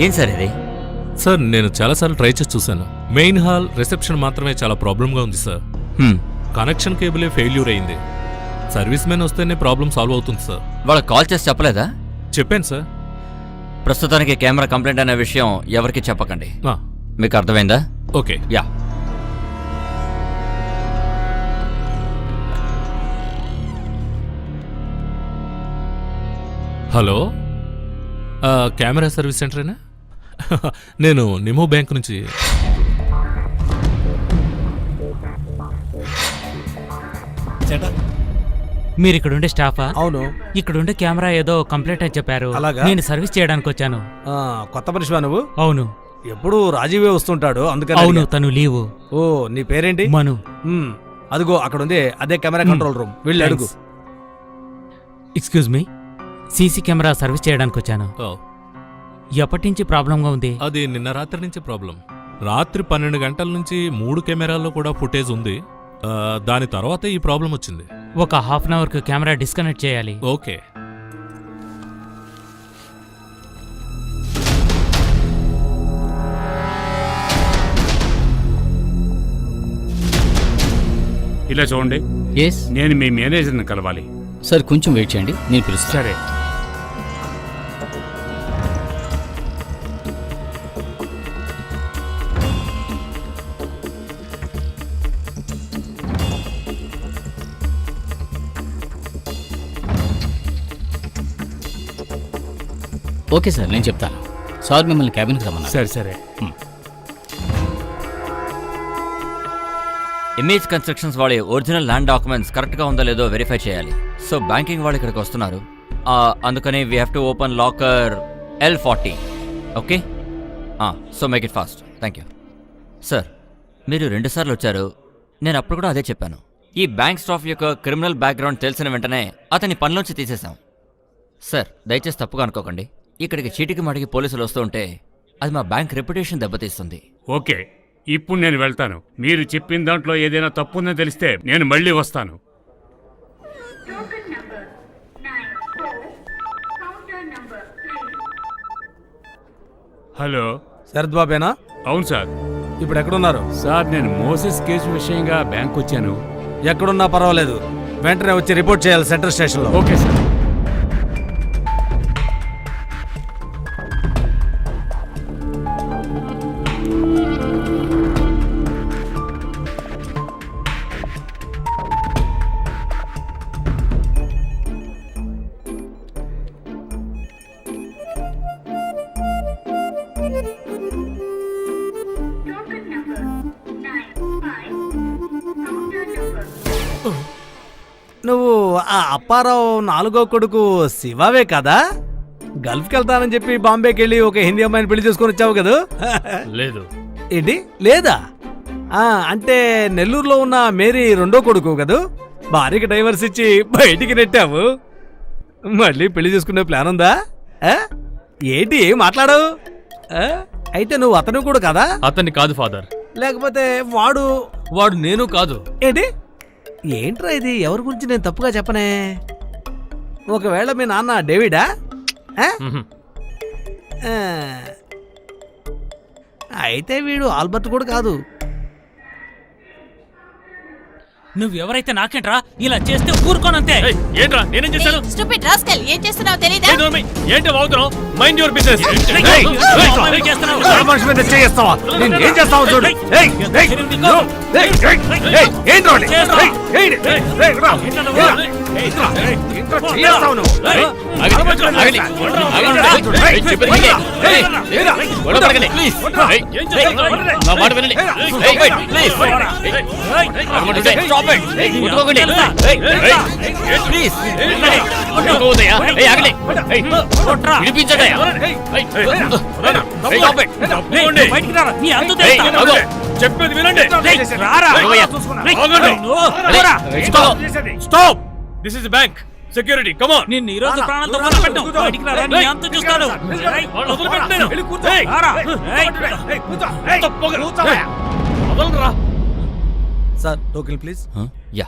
ఏం సార్ ఇది? సార్ నేను చాలాసార్లు ట్రై చేసి చూశాను. మెయిన్ హాల్ రిసెప్షన్ మాత్రమే చాలా ప్రాబ్లంగా ఉంది సార్. కనెక్షన్ కేబులే ఫెయిల్యూర్ అయింది. సర్వీస్ మెన్ వస్తేనే ప్రాబ్లం సాల్వ్ అవుతుంది సార్. వాళ్ళకి కాల్ చేసి చెప్పలేదా? చెప్పాను సార్. ప్రస్తుతానికి కెమెరా కంప్లైంట్ అనే విషయం ఎవరికి చెప్పకండి. మీకు అర్థమైందా? Okay. Yeah. Hello, camera service సెంటరేనా? నేను నిమో బ్యాంక్ నుంచి. మీరు ఇక్కడ ఉండే స్టాఫా? అవును. ఇక్కడ ఉండే కెమెరా ఏదో కంప్లైంట్ అని చెప్పారు. అలాగా? నేను సర్వీస్ చేయడానికి వచ్చాను. కొత్త మనిషివా నువ్వు? అవును. ఎప్పుడు రాజీవే వస్తుంటాడు, అందుకని. అవును, తను లీవు. ఓ, నీ పేరేంటి? మను. అదిగో అక్కడ ఉంది, అదే కెమెరా కంట్రోల్ రూమ్. వెళ్ళి అడుగు. Excuse me, CC camera service చేయడానికి వచ్చాను. ఎప్పటి నుంచి ప్రాబ్లంగా ఉంది? అది నిన్న రాత్రి నుంచి ప్రాబ్లం. రాత్రి 12 గంటల నుంచి 3 కెమెరాల్లో కూడా ఫుటేజ్ ఉంది. దాని తర్వాత ఈ ప్రాబ్లం వచ్చింది. ఒక హాఫ్ అన్ అవర్కి కెమెరా డిస్కనెక్ట్ చేయాలి. ఓకే. ఇలా చూడండి, ఎస్ నేను మీ మేనేజర్ని కలవాలి. సార్, కొంచెం వెయిట్ చేయండి, నేను పిలుస్తాను. సరే. ఓకే సార్, నేను చెప్తాను. సార్ మిమ్మల్ని క్యాబిన్కి రమ్మన్నారు. సరే సరే. ఇమేజ్ కన్స్ట్రక్షన్స్ వాళ్ళ ఒరిజినల్ ల్యాండ్ డాక్యుమెంట్స్ కరెక్ట్గా ఉందో లేదో వెరిఫై చేయాలి. సో బ్యాంకింగ్ వాళ్ళు ఇక్కడికి వస్తున్నారు. అందుకని we have to open locker L40. Okay, so make it fast. Thank you sir. మీరు 2 సార్లు వచ్చారు. నేను అప్పుడు కూడా అదే చెప్పాను. ఈ బ్యాంక్ స్టాఫ్ యొక్క క్రిమినల్ బ్యాక్గ్రౌండ్ తెలిసిన వెంటనే అతన్ని పనిలోంచి తీసేశాం. సార్, దయచేసి తప్పుగా అనుకోకండి. ఇక్కడికి చీటికి మాటికి పోలీసులు వస్తూ ఉంటే అది మా బ్యాంక్ రెప్యుటేషన్ దెబ్బతీస్తుంది. ఓకే, ఇప్పుడు నేను వెళ్తాను. మీరు చెప్పిన దాంట్లో ఏదైనా తప్పుందని తెలిస్తే నేను మళ్ళీ వస్తాను. హలో, శరత్ బాబేనా? అవును సార్. ఇప్పుడు ఎక్కడున్నారు? సార్, నేను మోసెస్ కేసు విషయంగా బ్యాంక్ వచ్చాను. ఎక్కడున్నా పర్వాలేదు, వెంటనే వచ్చి రిపోర్ట్ చేయాలి సెంట్రల్ స్టేషన్లో. Okay sir. నువ్వు ఆ అప్పారావు 4వ కొడుకు శివవే కదా? గల్ఫ్కి వెళ్తానని చెప్పి బాంబేకి వెళ్ళి ఒక హిందీ అమ్మాయిని పెళ్లి చేసుకొని వచ్చావు కదా? లేదు. ఏంటి లేదా? అంటే నెల్లూరులో ఉన్న మేరీ 2వ కొడుకు కదూ? భార్యకి డైవర్స్ ఇచ్చి బయటికి నెట్టావు. మళ్ళీ పెళ్లి చేసుకునే ప్లాన్ ఉందా? ఏంటి ఏం మాట్లాడవు? అయితే నువ్వు అతను కూడా కదా? అతన్ని కాదు ఫాదర్. లేకపోతే వాడు నేను కాదు. ఏంటి? ఏంట్రా ఇది? ఎవరి గురించి నేను తప్పుగా చెప్పనే? ఒకవేళ మీ నాన్న డేవిడా? అయితే వీడు ఆల్బర్ట్ కూడా కాదు. నువ్వెవరైతే నాకేంట్రా, ఇలా చేస్తే ఊరుకోనంతే. ఏంట్రా నేనేం చేశాను? స్టూపిడ్ రాస్కల్, ఏం చేస్తున్నావు తెలీదా? ఏంటి వాగుతున్నావు? Mind your business. మనిషి మీద చేస్తావా? నేను ఏం చేస్తావు చూడు. చెప్పేది వినండి. Stop. This is bank security. Come on. నిన్ను ఈ రోజు ప్రాణాలతో వదిలిపెట్టను. బయటికి రారా, నీ అంతు చూస్తాను. Sir token please. యా,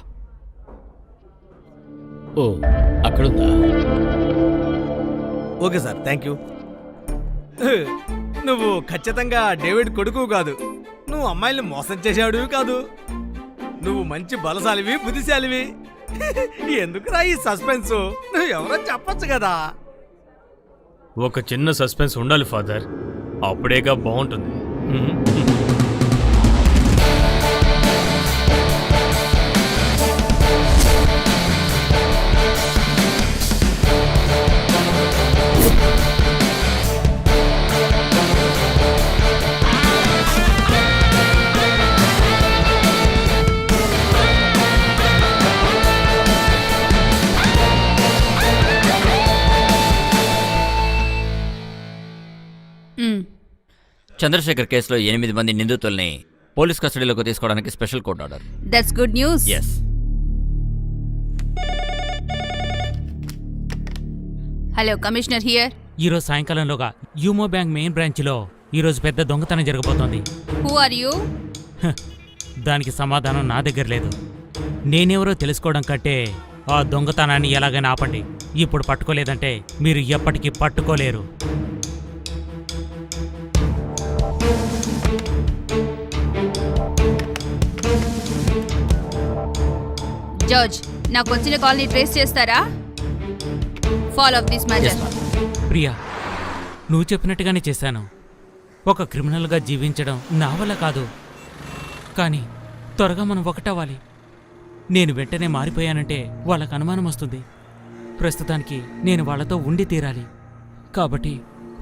ఓ అక్కడుందా? Okay sir, thank you. నువ్వు ఖచ్చితంగా డేవిడ్ కొడుకు కాదు. నువ్వు అమ్మాయిల్ని మోసం చేసేవాడివి కాదు. నువ్వు మంచి బలశాలివి, బుద్ధిశాలివి. ఎందుకురా ఈ సస్పెన్స్? నువ్వు ఎవరో చెప్పొచ్చు కదా. ఒక చిన్న సస్పెన్స్ ఉండాలి ఫాదర్, అప్పుడేగా బాగుంటుంది. చంద్రశేఖర్ కేసులో 8 మంది నిందితుల్ని పోలీస్ కస్టడీలోకి తీసుకోవడానికి special court order. That's good news. Yes. Hello commissioner here. ఈరోజు సాయంకాలంలోగా యూమో బ్యాంక్ మెయిన్ బ్రాంచ్లో ఈరోజు పెద్ద దొంగతనం జరగబోతోంది. Who are you? దానికి సమాధానం నా దగ్గర లేదు. నేనెవరో తెలుసుకోవడం కంటే ఆ దొంగతనాన్ని ఎలాగైనా ఆపండి. ఇప్పుడు పట్టుకోలేదంటే మీరు ఎప్పటికీ పట్టుకోలేరు. జడ్జ్, నాకు వచ్చిన కాల్ని ట్రేస్ చేస్తారా? Follow up this matter. Priya, నువ్వు చెప్పినట్టుగానే చేశాను. ఒక క్రిమినల్గా జీవించడం నా వల్ల కాదు, కానీ త్వరగా మనం ఒకటవ్వాలి. నేను వెంటనే మారిపోయానంటే వాళ్ళకు అనుమానం వస్తుంది. ప్రస్తుతానికి నేను వాళ్ళతో ఉండి తీరాలి. కాబట్టి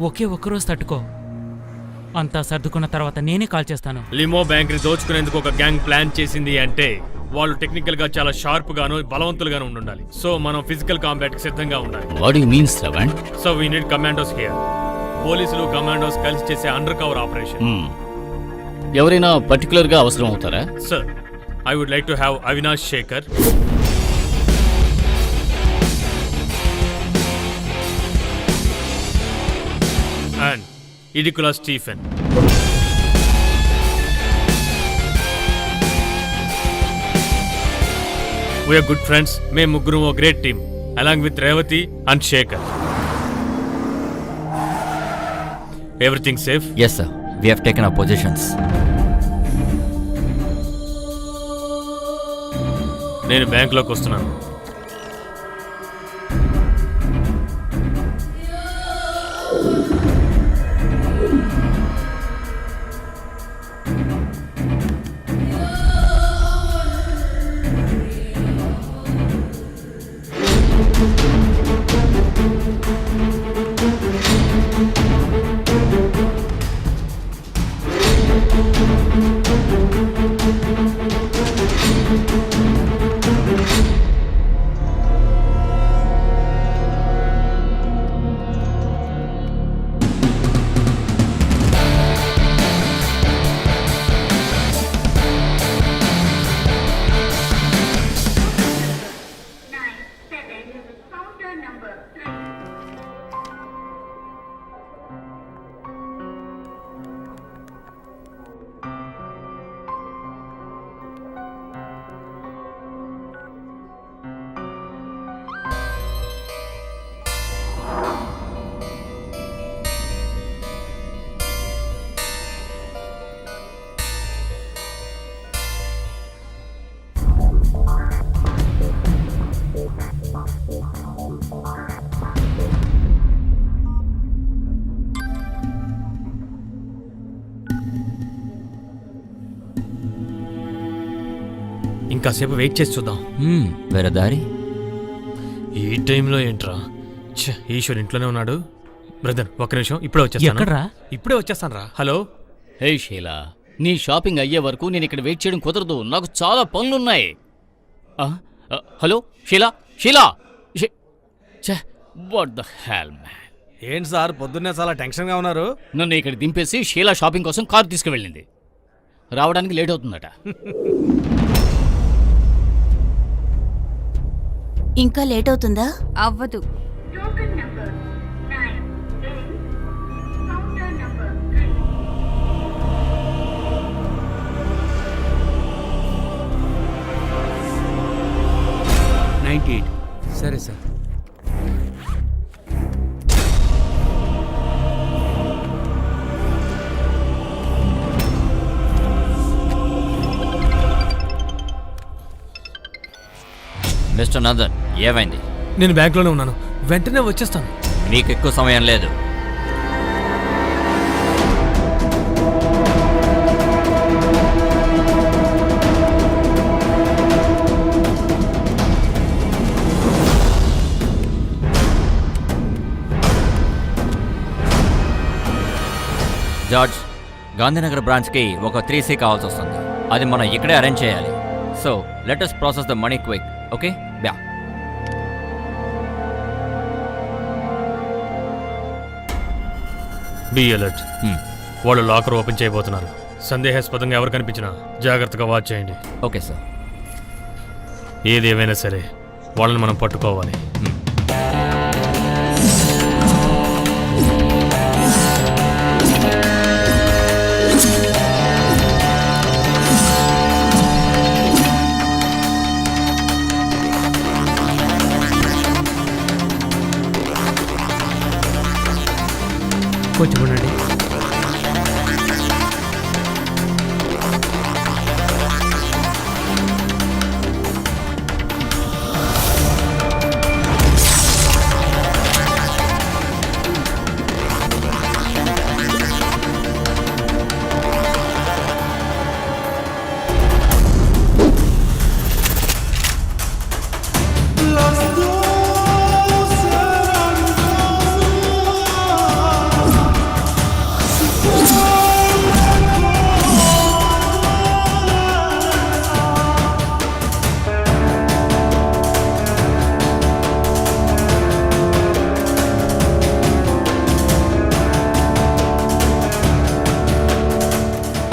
ఒకే ఒక్కరోజు తట్టుకో. అంతా సర్దుకున్న తర్వాత నేనే కాల్ చేస్తాను. లిమో బ్యాంక్ ని దోచుకునేందుకు ఒక గ్యాంగ్ ప్లాన్ చేసింది అంటే వాళ్ళు టెక్నికల్ గా చాలా షార్ప్ గాను బలవంతులుగాను ఉండాలి. సో మనం ఫిజికల్ కాంబాట్ కి సిద్ధంగా ఉండాలి. What you mean Shravan? So we need commandos here. పోలీసులు కమాండోస్ కలిసి చేసే అండర్ కవర్ ఆపరేషన్. ఎవరైనా పర్టికులర్ గా అవసరం అవుతారా? Sir, I would like to have Avinash Shekhar, and Idiculla Stephen. We are good friends. మేము ముగ్గురు ఓ great team along with Revathi and Shekhar. Everything safe? Yes, sir. We have taken our positions. నేను బ్యాంక్లోకి వస్తున్నాను. ఇంకాసేపు వెయిట్ చేసి చూద్దాం. వేరే దారి? ఈ టైంలో ఏంట్రా? ఛ, ఈశ్వర్ ఇంట్లోనే ఉన్నాడు. బ్రదర్ ఒక్క నిమిషం, ఇప్పుడే వచ్చేస్తాను. ఎక్కడ్రా? ఇప్పుడే వచ్చేస్తాను రా. హలో. హే షీలా, నీ షాపింగ్ అయ్యే వరకు నేను ఇక్కడ వెయిట్ చేయడం కుదరదు. నాకు చాలా పనులున్నాయి. Hello Sheela, Sheela, what the hell man. ఏంటి సార్ పొద్దున్నే చాలా టెన్షన్గా ఉన్నారు? నన్ను ఇక్కడ దింపేసి షీలా షాపింగ్ కోసం కారు తీసుకువెళ్ళింది. రావడానికి లేట్ అవుతుందట. ఇంకా లేట్ అవుతుందా? అవ్వదు. సరే సార్. మిస్టర్ నందన్, ఏమైంది? నేను బ్యాంక్లోనే ఉన్నాను, వెంటనే వచ్చేస్తాను. నీకు ఎక్కువ సమయం లేదు. జార్జ్, గాంధీనగర్ బ్రాంచ్కి ఒక 3C కావాల్సి వస్తుంది. అది మనం ఇక్కడే అరేంజ్ చేయాలి. So let us process the money quick. Okay బ్యా. Be alert. వాళ్ళు లాకర్ ఓపెన్ చేయబోతున్నారు. సందేహాస్పదంగా ఎవరు కనిపించినా జాగ్రత్తగా వాచ్ చేయండి. Okay sir. ఏది ఏమైనా సరే వాళ్ళని మనం పట్టుకోవాలి. కొంచెం ఉండండి.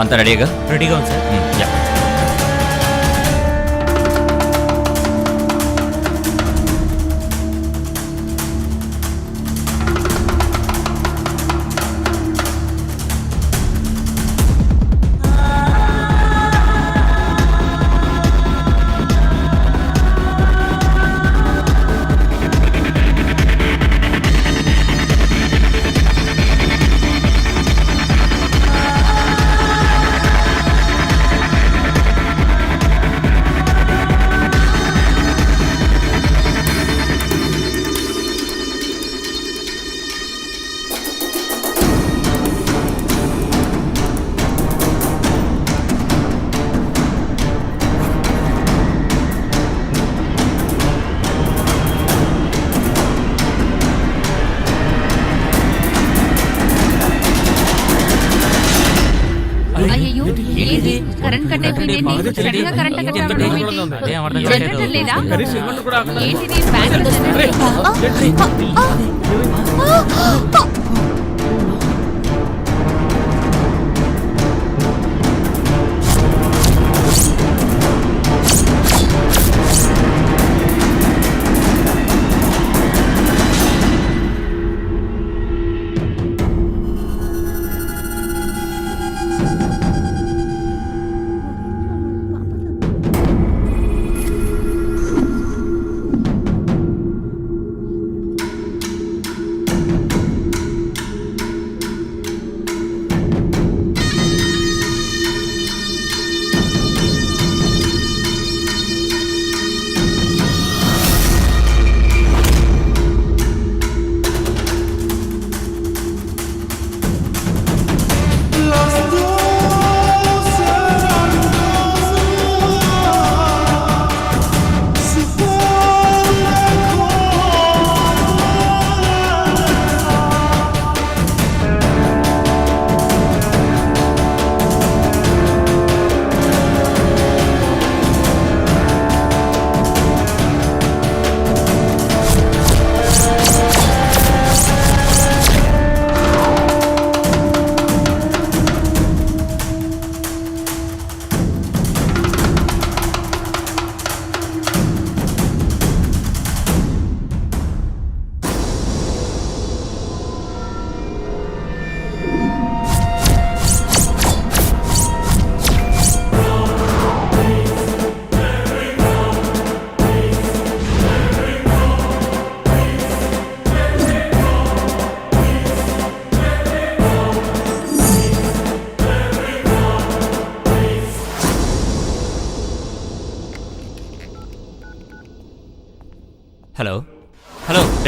అంత రెడీగా? రెడీగా ఉంది సార్. యా. అయ్యో, ఏంటి కరెంట్ కట్ అయిపోయింది? సడన్ గా కరెంట్ కట్ అవ్వడం ఏంటి? అదేం అర్థం జనరేటర్ కాలేదు. లేదా? కనీసం ఇన్వర్టర్ కూడా ఆగకుండా. ఏంటిది? బ్యాంకులో జనరేటర్.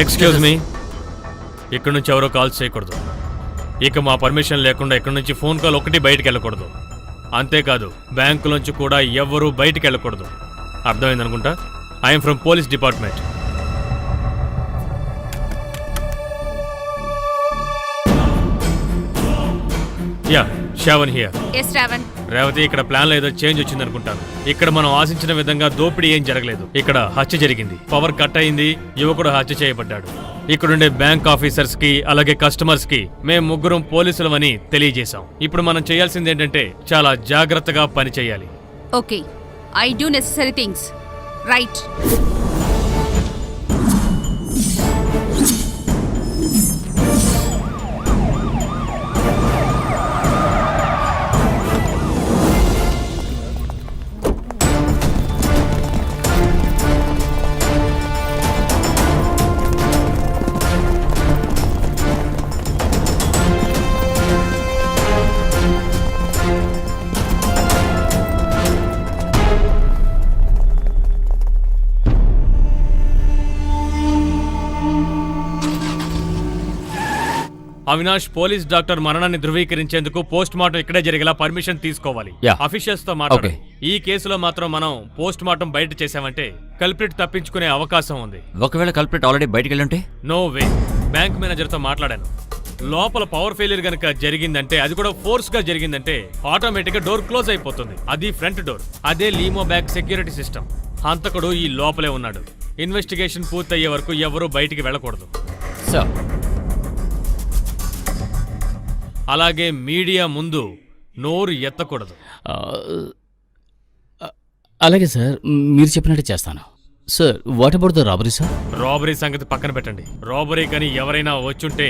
ఎక్స్క్యూజ్ మీ, ఇక్కడ నుంచి ఎవరో కాల్స్ చేయకూడదు. ఇక మా పర్మిషన్ లేకుండా ఇక్కడ నుంచి ఫోన్ కాల్ ఒకటి బయటికి వెళ్ళకూడదు. అంతేకాదు బ్యాంకులోంచి కూడా ఎవ్వరూ బయటికి వెళ్ళకూడదు. అర్థమైందనుకుంటా. I'm from police department. Yeah, Shravan here. Yes Shravan. Revathi, ఇక్కడ ప్లాన్ లో ఏదో చేంజ్ వచ్చిందనుకుంటాను. ఇక్కడ మనం ఆశించిన విధంగా దోపిడీ ఏం జరగలేదు. ఇక్కడ హత్య జరిగింది, పవర్ కట్ అయింది, యువకుడు హత్య చేయబడ్డాడు. ఇక్కడుండే బ్యాంక్ ఆఫీసర్స్ కి అలాగే కస్టమర్స్ కి మేము ముగ్గురం పోలీసులమని తెలియజేశాం. ఇప్పుడు మనం చేయాల్సింది ఏంటంటే చాలా జాగ్రత్తగా పని చేయాలి. Okay, I do necessary things. Right. Avinash, police doctor మరణాన్ని ధృవీకరించేందుకు పోస్ట్ మార్టం ఇక్కడే జరిగేలా పర్మిషన్ తీసుకోవాలి. Yeah. అఫీషియల్స్ తో మాట్లాడాలి. Okay. ఈ కేసులో మాత్రం మనం పోస్ట్ మార్టం బయట చేసామంటే కల్ప్రిట్ తప్పించుకునే అవకాశం ఉంది. ఒకవేళ కల్ప్రిట్ ఆల్రెడీ బయటికి వెళ్ళుంటే? No way. బ్యాంక్ మేనేజర్ తో మాట్లాడాను. లోపల పవర్ ఫెయిలియర్ గనక జరిగిందంటే, అది కూడా ఫోర్స్ గా జరిగిందంటే ఆటోమేటిక్ గా డోర్ క్లోజ్ అయిపోతుంది. అది ఫ్రంట్ డోర్. అదే లీమో బ్యాక్ సెక్యూరిటీ సిస్టమ్. హంతకుడు ఈ లోపలే ఉన్నాడు. ఇన్వెస్టిగేషన్ పూర్తయ్యే వరకు ఎవరూ బయటికి వెళ్ళకూడదు. సార్, అలాగే మీడియా ముందు నోరు ఎత్తకూడదు. అలాగే సార్, మీరు చెప్పినట్టు చేస్తాను. Sir, what about the robbery sir? Robbery సంగతి పక్కన పెట్టండి. రాబరీ కానీ ఎవరైనా వచ్చుంటే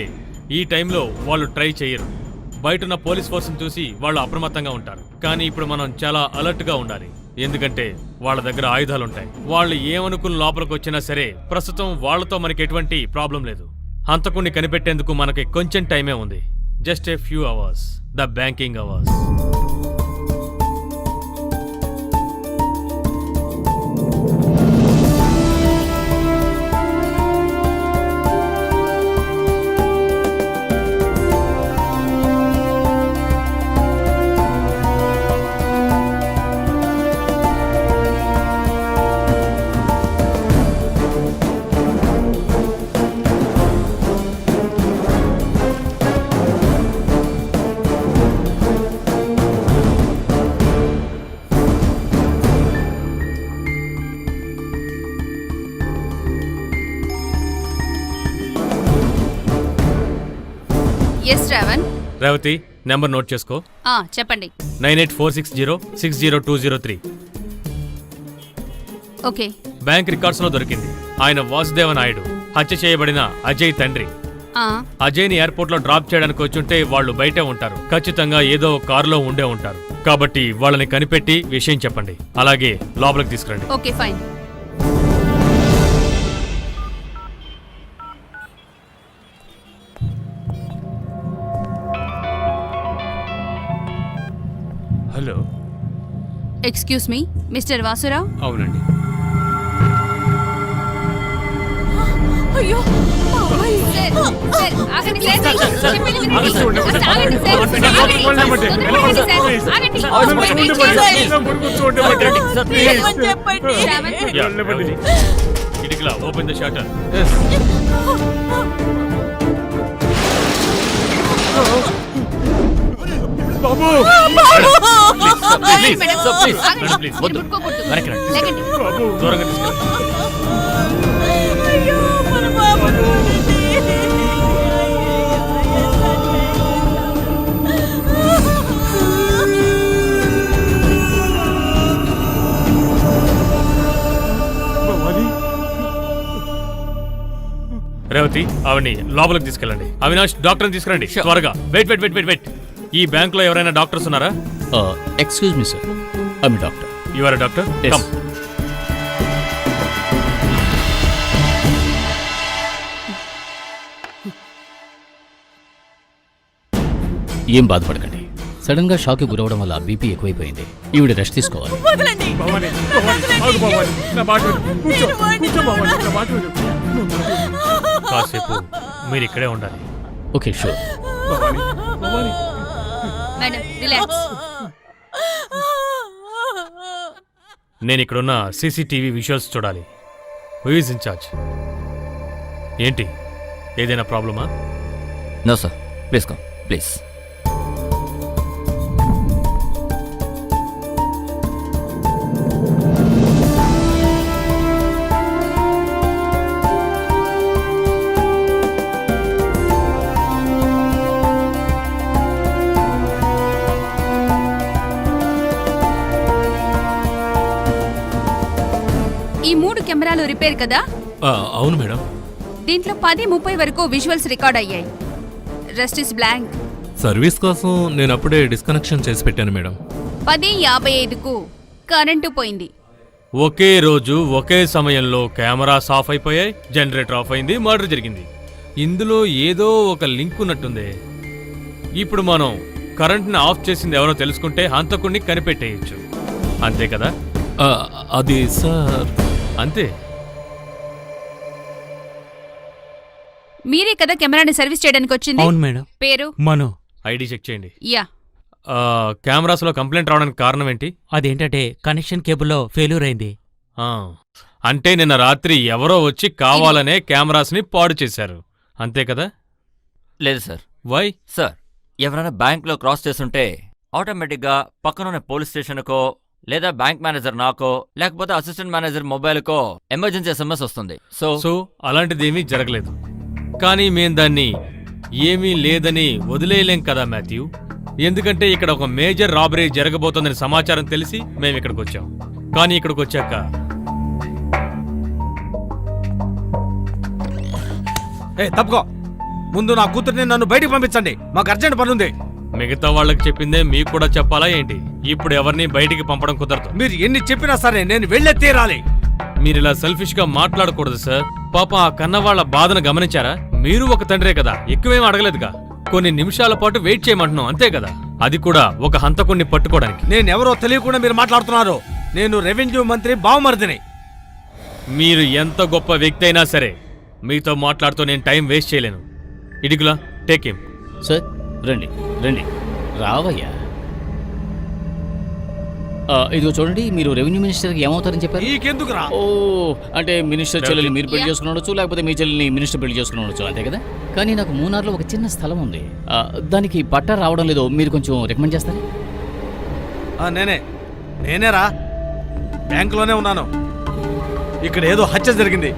ఈ టైంలో వాళ్ళు ట్రై చేయరు. బయటున్న పోలీస్ ఫోర్స్ని చూసి వాళ్ళు అప్రమత్తంగా ఉంటారు. కానీ ఇప్పుడు మనం చాలా అలర్ట్గా ఉండాలి. ఎందుకంటే వాళ్ళ దగ్గర ఆయుధాలు ఉంటాయి. వాళ్ళు ఏమనుకుని లోపలికి వచ్చినా సరే ప్రస్తుతం వాళ్ళతో మనకి ఎటువంటి ప్రాబ్లం లేదు. హంతకుణ్ణి కనిపెట్టేందుకు మనకి కొంచెం టైమే ఉంది. Just a few hours. The banking hours. Yes Shravan. Revathi, number note చేసుకో. చెప్పండి. 9846060203. ఓకే. బ్యాంక్ రికార్డ్స్ లో దొరికింది. ఆయన వాసుదేవ నాయుడు, హత్య చేయబడిన అజయ్ తండ్రి. అజయ్ని ఎయిర్పోర్ట్ లో డ్రాప్ చేయడానికి వచ్చుంటే వాళ్ళు బయటే ఉంటారు. ఖచ్చితంగా ఏదో కారులో ఉండే ఉంటారు. కాబట్టి వాళ్ళని కనిపెట్టి విషయం చెప్పండి. అలాగే లోపలికి తీసుకురండి. Okay, fine. Hello. Excuse me, mister Vasurao? అవునండి. అయ్యో ఇటుకలా ఓపెన్ ద షటర్. బాబు, దూరంగా తీసుకెళ్ళండి. రేవతి, ఆవిడ్ని లోపలికి తీసుకెళ్ళండి. అవినాష్, డాక్టర్ని తీసుకురండి త్వరగా. Wait wait wait wait wait ఈ బ్యాంక్ లో ఎవరైనా డాక్టర్స్ ఉన్నారా? Excuse me sir, I'm doctor. You are doctor? Come. ఏం బాధపడకండి. సడన్ గా షాక్ గురవడం వల్ల బీపీ ఎక్కువైపోయింది. ఈవిడ రెస్ట్ తీసుకోవాలి. వదలండి. భవాని, భవాని, ఆగు భవాని, నా మాట విను. కూర్చో, కూర్చో భవాని, నా మాట విను. కాసేపు మీరు ఇక్కడే ఉండాలి. Okay sure. Madam relax. నేను ఇక్కడున్న సీసీటీవీ విజువల్స్ చూడాలి. Who is in charge? ఏంటి, ఏదైనా ప్రాబ్లమా? No sir, please come please. ఈ 3 కెమెరాలు రిపేర్ కదా? అవును మేడం. దీంట్లో 10:30 వరకు విజువల్స్ రికార్డ్ అయ్యాయి. Rest is blank. సర్వీస్ కోసం నేను అప్పుడే డిస్కనెక్షన్ చేసి పెట్టాను మేడం. 10:55కు కరెంటు పోయింది. ఒకే రోజు ఒకే సమయంలో కెమెరాస్ ఆఫ్ అయిపోయాయి, జనరేటర్ ఆఫ్ అయింది, మర్డర్ జరిగింది. ఇందులో ఏదో ఒక లింక్ ఉన్నట్టుంది. ఇప్పుడు మనం కరెంట్ని ఆఫ్ చేసింది ఎవరో తెలుసుకుంటే హంతకుణ్ణి కనిపెట్టేయచ్చు. అంతే కదా? అది సార్. అంతే. మీరే కదా కెమెరాని సర్వీస్ చేయడానికి వచ్చింది? అవును మేడం. పేరు? మను. ఐడి చెక్ చేయండి. యా. కెమెరాస్లో కంప్లైంట్ రావడానికి కారణం ఏంటి? అదేంటంటే కనెక్షన్ కేబుల్లో ఫెయిల్యూర్ అయింది. అంటే నిన్న రాత్రి ఎవరో వచ్చి కావాలనే కెమెరాస్ని పాడు చేశారు. అంతే కదా? లేదు సార్. వై? సార్, ఎవరైనా బ్యాంక్లో క్రాస్ చేస్తుంటే ఆటోమేటిక్గా పక్కనున్న పోలీస్ స్టేషన్కో లేదా బ్యాంక్ మేనేజర్ నాకో లేకపోతే అసిస్టెంట్ మేనేజర్ మొబైల్కో ఎమర్జెన్సీ SMS వస్తుంది. సో అలాంటిదేమీ జరగలేదు. కానీ మేం దాన్ని ఏమీ లేదని వదిలేయలేం కదా మాథ్యూ. ఎందుకంటే ఇక్కడ ఒక మేజర్ రాబరీ జరగబోతోందని సమాచారం తెలిసి మేము ఇక్కడికి వచ్చాం. కానీ ఇక్కడికి వచ్చాక తప్పుకో. ముందు నా కూతుర్ని నన్ను బయటికి పంపించండి, మాకు అర్జెంట్ పనుంది. మిగతా వాళ్ళకి చెప్పిందే మీకు కూడా చెప్పాలా ఏంటి? ఇప్పుడు ఎవరిని బయటికి పంపడం కుదరదు. మీరు ఎన్ని చెప్పినా సరే నేను వెళ్ళే తీరాలి. మీరు ఇలా సెల్ఫిష్ గా మాట్లాడకూడదు సార్. పాప ఆ కన్నవాళ్ల బాధను గమనించారా? మీరు ఒక తండ్రే కదా, ఎక్కువేం అడగలేదుగా. కొన్ని నిమిషాల పాటు వెయిట్ చేయమంటున్నాం, అంతే కదా. అది కూడా ఒక హంతకుణ్ణి పట్టుకోవడానికి. నేనెవరో తెలియకుండా మీరు మాట్లాడుతున్నారు. నేను రెవెన్యూ మంత్రి బావమరిదిని. మీరు ఎంత గొప్ప వ్యక్తి అయినా సరే మీతో మాట్లాడుతూ నేను టైం వేస్ట్ చేయలేను. ఇడిగులా, టేక్ హిమ్. సార్ రండి రండి, రావయ్యా. ఇదిగో చూడండి, మీరు రెవెన్యూ మినిస్టర్కి ఏమవుతారని చెప్పారు? నీకెందుకు రా? ఓ, అంటే మినిస్టర్ చెల్లెల్ని మీరు పెళ్లి చేసుకుని ఉండొచ్చు, లేకపోతే మీ చెల్లెల్ని మినిస్టర్ పెళ్లి చేసుకుని ఉండొచ్చు, అంతే కదా. కానీ నాకు మూనార్లో ఒక చిన్న స్థలం ఉంది, దానికి పట్టా రావడం లేదో, మీరు కొంచెం రికమెండ్ చేస్తారా? నేనేరా, బ్యాంకులోనే ఉన్నాను. ఇక్కడ ఏదో హత్య జరిగింది.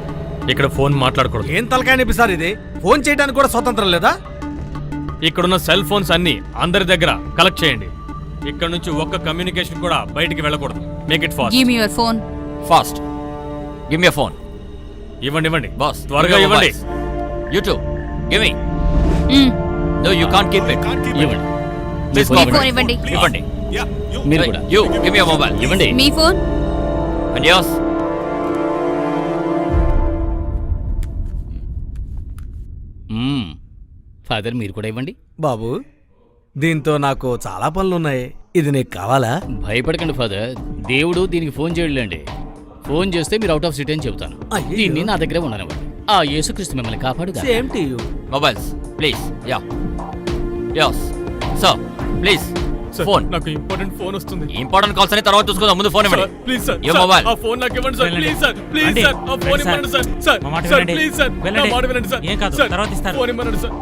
ఇక్కడ ఫోన్ మాట్లాడకూడదు. ఏం తలకాయ నొప్పి సార్ ఇది? ఫోన్ చేయడానికి కూడా స్వతంత్రం లేదా? ఇక్కడున్న సెల్ ఫోన్స్ అన్ని అందరి దగ్గర కలెక్ట్ చేయండి. ఇక్కడ నుంచి ఒక్క కమ్యూనికేషన్ కూడా బయటికి వెళ్ళకూడదు. Make it fast. Give me your phone. Fast. Give me phone. ఇవ్వండి బాస్, త్వరగా ఇవ్వండి. You too give me. No you can't keep it. ఇవ్వండి. ప్లీజ్ మీ ఫోన్ ఇవ్వండి. ఇవ్వండి. మీరు కూడా you give me your mobile. ఇవ్వండి. మీ ఫోన్. And yours. ఫాదర్, మీరు కూడా ఇవ్వండి. బాబు, దీంతో నాకు చాలా పనులున్నాయి. ఇది నీకు కావాలా? భయపడకండి ఫాదర్, దేవుడు దీనికి ఫోన్ చేయలేండి. ఫోన్ చేస్తే మీరు అవుట్ ఆఫ్ సిటీ అని చెబుతాను. అయ్యయ్యో. దీన్ని నా దగ్గరే ఉండనివ్వండి. ఆ యేసుక్రీస్తు మిమ్మల్ని కాపాడుగా. Same to you. Mobiles please. Yeah. Yours. So please phone. నాకు ఇంపార్టెంట్ ఫోన్ వస్తుంది. ఇంపార్టెంట్ కాల్స్ అని తర్వాత చూసుకుందాం, ముందు ఫోన్ ఇవ్వండి. Please sir, Your mobile. ఆ ఫోన్ నాకు ఇవ్వండి సార్. ప్లీజ్ సార్, ప్లీజ్ రండి. సార్, ఆ ఫోన్ రండి ఇవ్వండి సార్. సార్. సార్, మా మాట సార్, వినండి. ప్లీజ్ సార్, నా వెళ్ళండి. మాట వినండి సార్. ఏం కాదు, సార్, తర్వాత ఇస్తారు. ఫోన్ ఇవ్వండి సార్.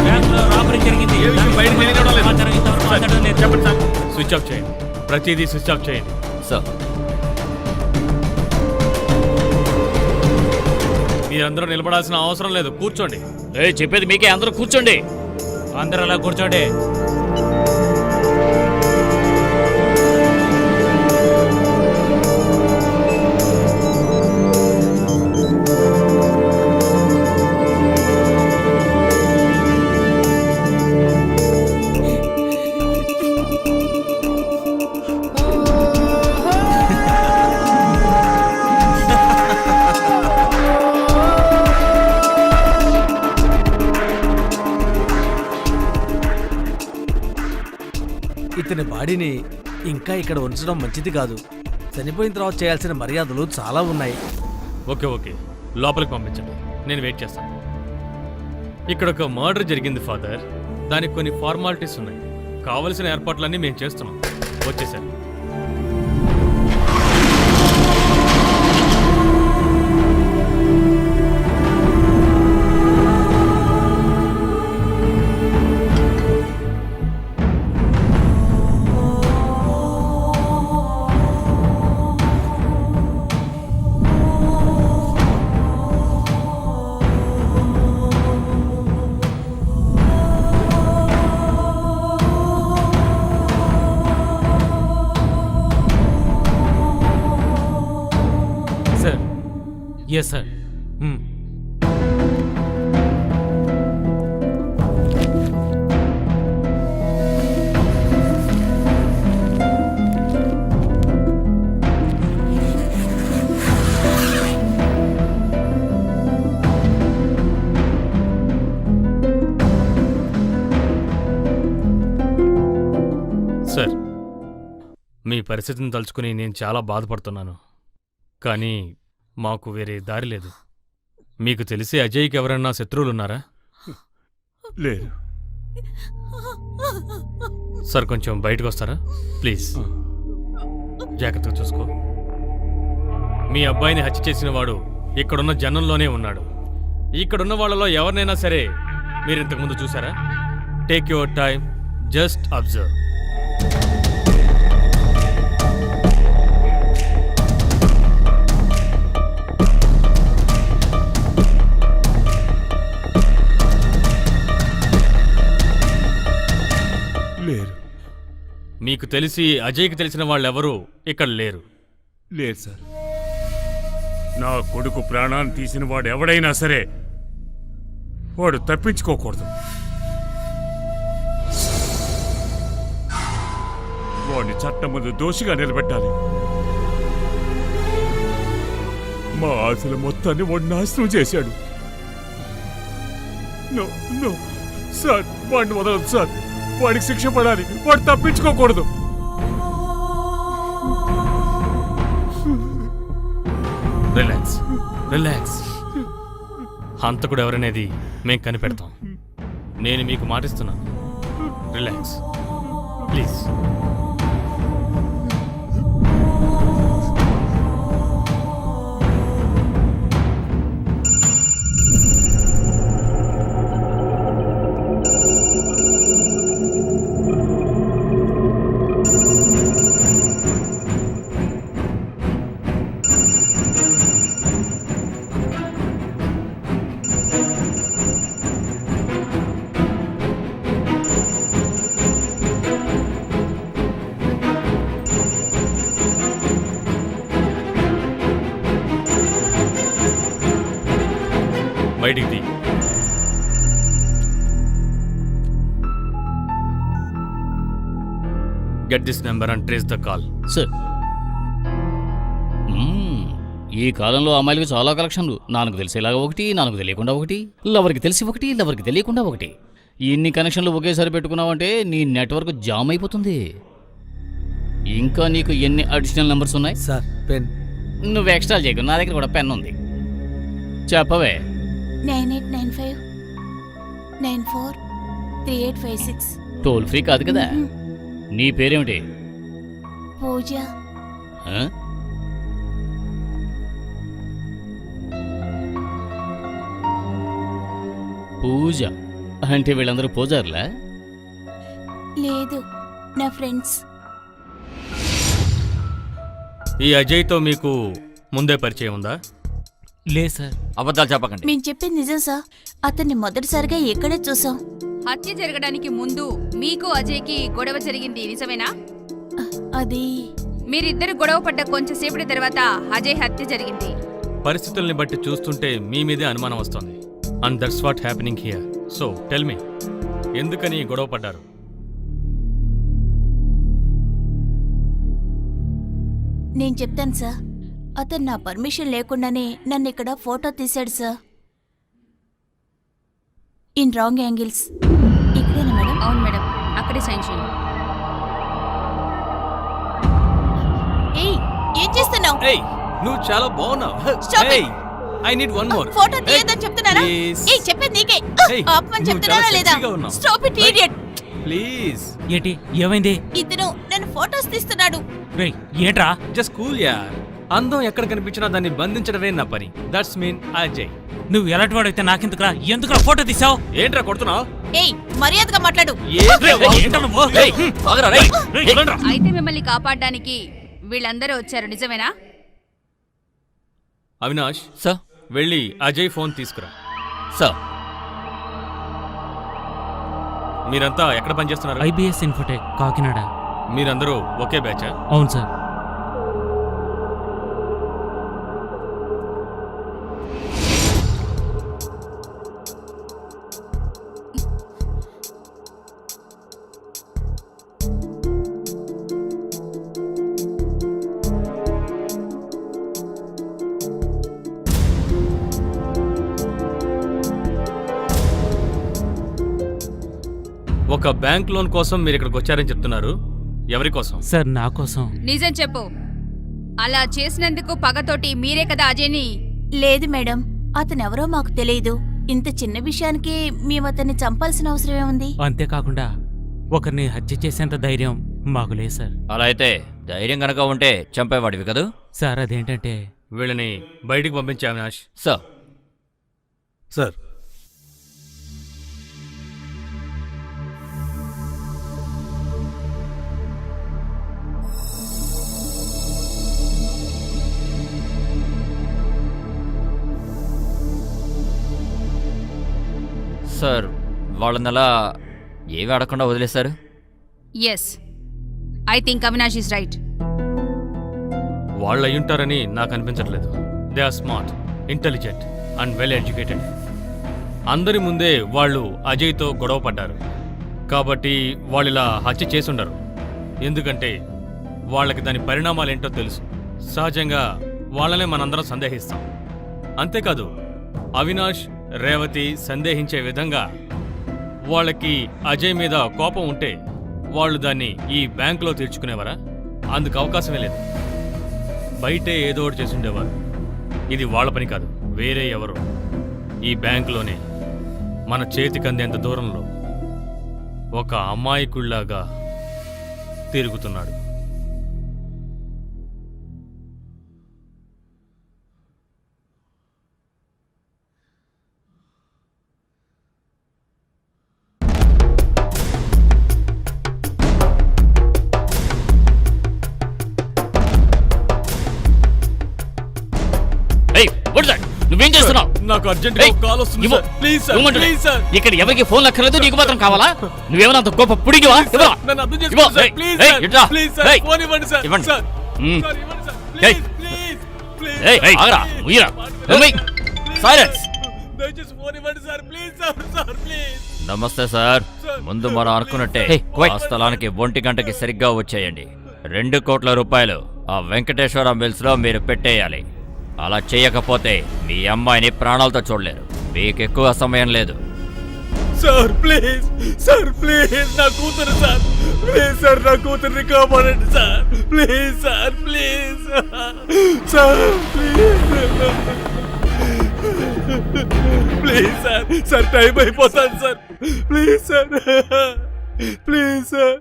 బ్యాంకులో రాబరీ జరిగింది. సమాచారం ఇంతవరకు అందడం లేదు. చెప్పండి సార్. స్విచ్ ఆఫ్ చేయండి, ప్రతిదీ స్విచ్ ఆఫ్ చేయండి. సో మీరందరూ నిలబడాల్సిన అవసరం లేదు, కూర్చోండి. చెప్పేది మీకే, అందరూ కూర్చోండి. అందరూ అలా కూర్చోండి. ఇతని బాడీని ఇంకా ఇక్కడ ఉంచడం మంచిది కాదు. చనిపోయిన తర్వాత చేయాల్సిన మర్యాదలు చాలా ఉన్నాయి. ఓకే ఓకే, లోపలికి పంపించండి, నేను వెయిట్ చేస్తాను. ఇక్కడ ఒక మర్డర్ జరిగింది ఫాదర్, దానికి కొన్ని ఫార్మాలిటీస్ ఉన్నాయి. కావలసిన ఏర్పాట్లన్నీ మేము చేస్తున్నాం. వచ్చేసారు. సార్. Yes sir. సార్, మీ పరిస్థితిని తలుచుకుని నేను చాలా బాధపడుతున్నాను. కానీ మాకు వేరే దారి లేదు. మీకు తెలిసి అజయ్కి ఎవరన్నా శత్రువులున్నారా? లేదు. సార్, కొంచెం బయటకు వస్తారా ప్లీజ్? జాగ్రత్తగా చూసుకో. మీ అబ్బాయిని హత్య చేసిన వాడు ఇక్కడున్న జనంలోనే ఉన్నాడు. ఇక్కడున్న వాళ్ళలో ఎవరినైనా సరే మీరు ఇంతకుముందు చూసారా? Take your time, just observe. లేరు. మీకు తెలిసి అజయ్కి తెలిసిన వాళ్ళెవరూ ఇక్కడ లేరు. లేదు సార్. నా కొడుకు ప్రాణాన్ని తీసిన వాడు ఎవడైనా సరే వాడు తప్పించుకోకూడదు. వాడిని చట్టం ముందు దోషిగా నిలబెట్టాలి. మా ఆశల మొత్తాన్ని వాడు నాశనం చేశాడు. నో నో సార్, వాడిని వదలదు సార్. వాడికి శిక్ష పడాలి. వాడు తప్పించుకోకూడదు. Relax relax. హంతకుడు ఎవరనేది మేం కనిపెడతాం. నేను మీకు మాటిస్తున్నాను. Relax please. బయటికి తీ. Get this number and trace the call. Sir. ఈ కాలంలో అమ్మాయిలకు చాలా కలెక్షన్లు. నాకు తెలిసేలాగా ఒకటి, నాకు తెలియకుండా ఒకటి, లవర్కి తెలిసి ఒకటి, లవర్కి తెలియకుండా ఒకటి. ఇన్ని కనెక్షన్లు ఒకేసారి పెట్టుకున్నావంటే నీ నెట్వర్క్ జామ్ అయిపోతుంది. ఇంకా నీకు ఎన్ని అడిషనల్ నెంబర్స్ ఉన్నాయి? Sir, pen. నువ్వు ఎక్స్ట్రా చేయకు, నా దగ్గర కూడా పెన్ ఉంది. చెప్పవే. 9895 943856. టోల్ ఫ్రీ కాదు కదా. నీ పేరేమిటి? పూజ. ఆ? పూజ అంటే వీళ్ళందరూ పూజారులా? లేదు, నా ఫ్రెండ్స్. ఈ అజయ్తో మీకు ముందే పరిచయం ఉందా? లేదు సార్. అబద్ధాలు చెప్పకండి. మేము చెప్పింది నిజం సార్. అతన్ని మొదటిసారిగా ఇక్కడే చూసాం. హత్య జరగడానికి ముందు మీకు అజయ్కి గొడవ జరిగింది నిజమేనా? అది మీరిద్దరు గొడవ పడ్డ కొంచెంసేపటి తర్వాత అజయ్ హత్య జరిగింది. పరిస్థితుల్ని బట్టి చూస్తుంటే మీ మీదే అనుమానం వస్తుంది. And that's what happening here. So tell me, ఎందుకని గొడవ పడ్డారు? నేను చెప్తాను సార్. అతను నా పర్మిషన్ లేకుండానే నన్ను ఇక్కడ ఫోటో తీశాడు సార్. In wrong angles. ఇక్కడేనా మేడం? అవును మేడం, అక్కడే సైన్ చేయండి. చెప్తున్నావు ఏయ్ నువ్వు చాలా బాగున్నావు. Stop it. ఏయ్ I need one more. Photo తీయదని చెప్తున్నారా Please. ఏయ్ చెప్పేది నీకే Hey, ఆపమని నువ్వు చెప్తున్నారా చాలా లేదా sexy గా ఉన్నావు. స్టాప్ ఇట్ ఇడియట్ ప్లీజ్ ఏంటి ఏమైంది? ఇతను నన్ను ఫోటోస్ తీస్తున్నాడు రేయ్ ఏంట్రా? జస్ట్ కూల్ యార్. అందం ఎక్కడ కనిపించినా దాన్ని బంధించడమే నా పని. That's mean Ajay. నువ్వు ఎలాంటి వాడైతే నాకెందుకురా? ఎందుకురా ఫోటో తీసావు? ఏంట్రా కొడుతున్నావు? ఏయ్ మర్యాదగా మాట్లాడు అయితే మిమ్మల్ని కాపాడడానికి వీళ్ళందరూ వచ్చారు నిజమేనా? అవినాష్ సార్ వెళ్ళి అజయ్ ఫోన్ తీసుకురా. సార్ మీరంతా ఎక్కడ పనిచేస్తున్నారు? IBS Infotech Kakinada. మీరందరూ ఒకే బ్యాచా? అవును సార్. ఒక బ్యాంక్ లోన్ కోసం మీరు ఇక్కడికి వచ్చారని చెప్తున్నారు. ఎవరి కోసం? సార్ నా కోసం. నిజం చెప్పు. అలా చేసినందుకు పగతోటి మీరే కదా అజయ్ని? లేదు మేడం అతనెవరో మాకు తెలియదు. ఇంత చిన్న విషయానికి మేము అతన్ని చంపాల్సిన అవసరమే ఉంది. అంతేకాకుండా ఒకరిని హత్య చేసేంత ధైర్యం మాకు లేదు సార్. అలా అయితే ధైర్యం గనక ఉంటే చంపేవాడివి కదూ? సార్ అదేంటంటే వీళ్ళని బయటికి పంపించే అవినాష్. సార్ సార్ సార్ వాళ్ళని అలా ఏమీ అడగకుండా వదిలేశారు? Yes, I think Avinash is right. వాళ్ళు అయ్యుంటారని నాకు అనిపించట్లేదు. They are smart, intelligent and well educated. అందరి ముందే వాళ్ళు అజయ్తో గొడవ పడ్డారు కాబట్టి వాళ్ళు ఇలా హత్య చేసుండరు. ఎందుకంటే వాళ్ళకి దాని పరిణామాలేంటో తెలుసు. సహజంగా వాళ్ళనే మనందరం సందేహిస్తాం. అంతేకాదు అవినాష్, రేవతి సందేహించే విధంగా వాళ్ళకి అజయ్ మీద కోపం ఉంటే వాళ్ళు దాన్ని ఈ బ్యాంకులో తీర్చుకునేవారా? అందుకు అవకాశమే లేదు. బయటే ఏదో ఒకటి చేసి ఉండేవారు. ఇది వాళ్ళ పని కాదు, వేరే ఎవరు. ఈ బ్యాంకులోనే మన చేతికి అందేంత దూరంలో ఒక అమాయకుళ్లాగా తిరుగుతున్నాడు. నువ్వేం చేస్తున్నావు? నాకు అర్జెంట్ ఏయ్, కాల్ వస్తుంది ఇవ్వు. సార్. ప్లీజ్ సార్, ఇవ్వమంటున్నా. Please sir. ఇక్కడ ఎవరికి ఫోన్ అక్కర్లేదు, నీకు మాత్రం కావాలా? నువ్వేమన్నా అంత గొప్ప పుడిగివా? ఇవ్వరా? నన్ను అర్థం ఇవ్వు. చేసుకోండి సార్. ఏయ్, ప్లీజ్ ఏయ్, సార్. ఇట్రా. ప్లీజ్ సార్, ఏయ్, ఫోన్ ఇవ్వండి సార్. ఇవ్వండి. సార్, మ్మ్. సార్, ఇవ్వండి సార్. ఏయ్. ప్లీజ్, ప్లీజ్, ఏయ్, ప్లీజ్. ఆగరా, ఉయ్యరా. ఉమ్మి. సైలెన్స్. దయచేసి ఫోన్ ఇవ్వండి sir. Please sir, sir please. నమస్తే సార్. ముందు మనం అనుకున్నట్టే ఆ స్థలానికి 1 గంటకి సరిగ్గా వచ్చేయండి. 2 కోట్ల రూపాయలు ఆ వెంకటేశ్వర మిల్స్ లో మీరు పెట్టేయాలి. అలా చేయకపోతే మీ అమ్మాయిని ప్రాణాలతో చూడలేరు. మీకు ఎక్కువ సమయం లేదు. సార్ ప్లీజ్, సార్ ప్లీజ్, నా కూతురు సార్. ప్లీజ్ సార్, నా కూతుర్ని కాపాడండి sir. Please sir, please sir, please, please sir. Sir time అయిపోతాను sir. Please sir, please sir.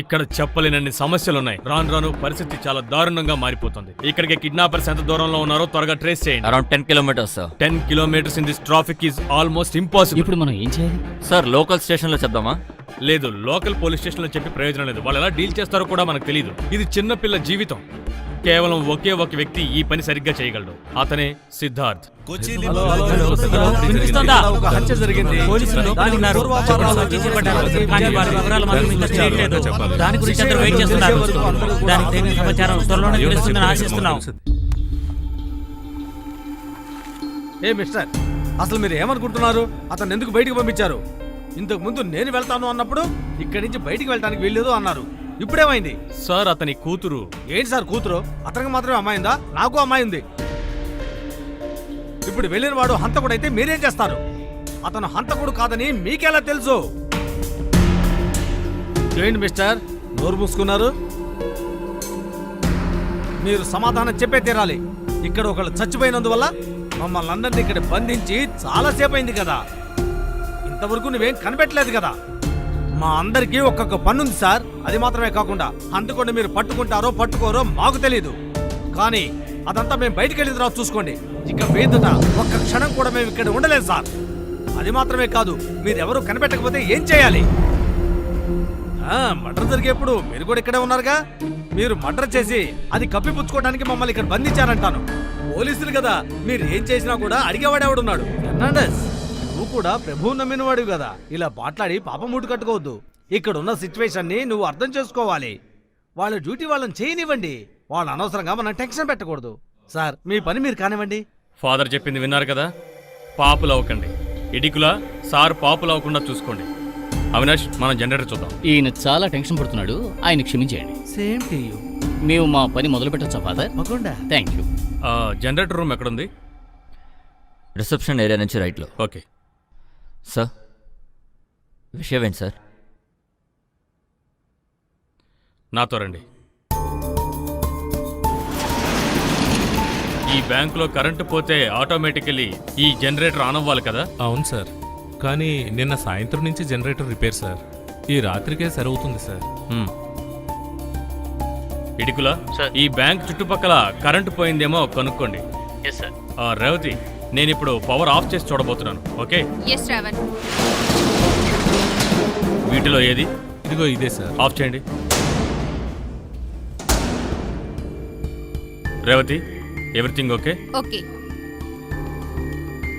ఇక్కడ చెప్పలేనన్ని సమస్యలున్నాయి. రాను రాను పరిస్థితి చాలా దారుణంగా మారిపోతుంది. ఇక్కడికి కిడ్నాపర్స్ ఎంత దూరంలో ఉన్నారో త్వరగా ట్రేస్ చేయండి. Around 10 kilometres sir. 10 kilometers in this traffic is almost impossible. ఇప్పుడు మనం ఏం చేయాలి? సార్ లోకల్ స్టేషన్లో చెప్దామా? లేదు, లోకల్ పోలీస్ స్టేషన్ లో చెప్పి ప్రయోజనం లేదు. వాళ్ళు ఎలా డీల్ చేస్తారో కూడా మనకు తెలియదు. ఇది చిన్న పిల్ల జీవితం. కేవలం ఒకే ఒక వ్యక్తి ఈ పని సరిగ్గా చేయగలడు. అతనే సిద్ధార్థ్. వినిపిస్తోందా? ఒక హత్య జరిగింది. పోలీసులు లోపల ఉన్నారు. హత్య చేయబడ్డారు. కానీ వారి వివరాలు మాత్రం ఇంకా తెలియట్లేదు. దాని గురించి అందరూ వెయిట్ చేస్తున్నారు. దానికి తగిన సమాచారం త్వరలోనే తెలుస్తుందని ఆశిస్తున్నాం. ఏ మిస్టర్, అసలు మీరు ఏమనుకుంటున్నారు? అతను ఎందుకు బయటికి పంపించారు? ఇంతకు ముందు నేను వెళ్తాను అన్నప్పుడు ఇక్కడి నుంచి బయటికి వెళ్ళడానికి వీల్లేదు అన్నారు. ఇప్పుడేమైంది? సార్ అతని కూతురు. ఏంటి సార్ కూతురు? అతనికి మాత్రమే అమ్మాయి ఉందా? నాకు అమ్మాయి ఉంది. ఇప్పుడు వెళ్ళిన వాడు హంతకుడైతే మీరేం చేస్తారు? అతను హంతకుడు కాదని మీకెలా తెలుసు? ఏంటి మిస్టర్, నోరు మూసుకున్నారు? మీరు సమాధానం చెప్పే తీరాలి. ఇక్కడ ఒకళ్ళు చచ్చిపోయినందువల్ల మమ్మల్ని అందరినీ ఇక్కడ బంధించి చాలాసేపు అయింది కదా. ఇంతవరకు నువ్వేం కనిపెట్టలేదు కదా. మా అందరికీ ఒక్కొక్క పన్నుంది సార్. అది మాత్రమే కాకుండా అందుకొని మీరు పట్టుకుంటారో పట్టుకోరో మాకు తెలీదు. కానీ అదంతా మేము బయటికి వెళ్ళిన తర్వాత చూసుకోండి. ఇక వేదట ఒక్క క్షణం కూడా మేము ఇక్కడ ఉండలేదు సార్. అది మాత్రమే కాదు, మీరెవరూ కనిపెట్టకపోతే ఏం చేయాలి? మర్డర్ జరిగేప్పుడు మీరు కూడా ఇక్కడే ఉన్నారుగా. మీరు మర్డర్ చేసి అది కప్పిపుచ్చుకోవడానికి మమ్మల్ని ఇక్కడ బంధించారంటాను. పోలీసులు కదా, మీరు ఏం చేసినా కూడా అడిగేవాడెవడున్నాడు. ఫెర్నాండెస్, నువ్వు కూడా ప్రభువు నమ్మినవాడు కదా. ఇలా మాట్లాడి పాపం మూట కట్టుకోవద్దు. ఇక్కడ ఉన్న సిచ్యువేషన్ ని నువ్వు అర్థం చేసుకోవాలి. వాళ్ళ డ్యూటీ వాళ్ళని చేయనివ్వండి. వాళ్ళు అనవసరంగా మనం టెన్షన్ పెట్టకూడదు. సార్, మీ పని మీరు కానివ్వండి. ఫాదర్ చెప్పింది విన్నారు కదా, పాపులవ్వకండి. ఇడికులా సార్ పాపులవ్వకుండా చూసుకోండి. అవినాష్, మనం జనరేటర్ చూద్దాం. ఈయన చాలా టెన్షన్ పడుతున్నాడు, ఆయన క్షమించేయండి. Same to you. మేము మా పని మొదలు పెట్టొచ్చా father? Thank you. Generator room ఎక్కడుంది? రిసెప్షన్ ఏరియా నుంచి రైట్లో. ఓకే సార్, విషయం ఏంటి సార్? నాతో రండి. ఈ బ్యాంకులో కరెంటు పోతే ఆటోమేటికలీ ఈ జనరేటర్ ఆన్ అవ్వాలి కదా? అవును సార్, కానీ నిన్న సాయంత్రం నుంచి జనరేటర్ రిపేర్ సార్. ఈ రాత్రికే సరవుతుంది సార్. ఇడికులా, ఈ బ్యాంక్ చుట్టుపక్కల కరెంటు పోయిందేమో కనుక్కోండి. రేవతి, నేను ఇప్పుడు పవర్ ఆఫ్ చేసి చూడబోతున్నాను. ఓకే? ఎస్ శ్రావణ్. వీటిలో ఏది? ఇదిగో ఇదే సార్. ఆఫ్ చేయండి. Revathi, everything okay? ఓకే.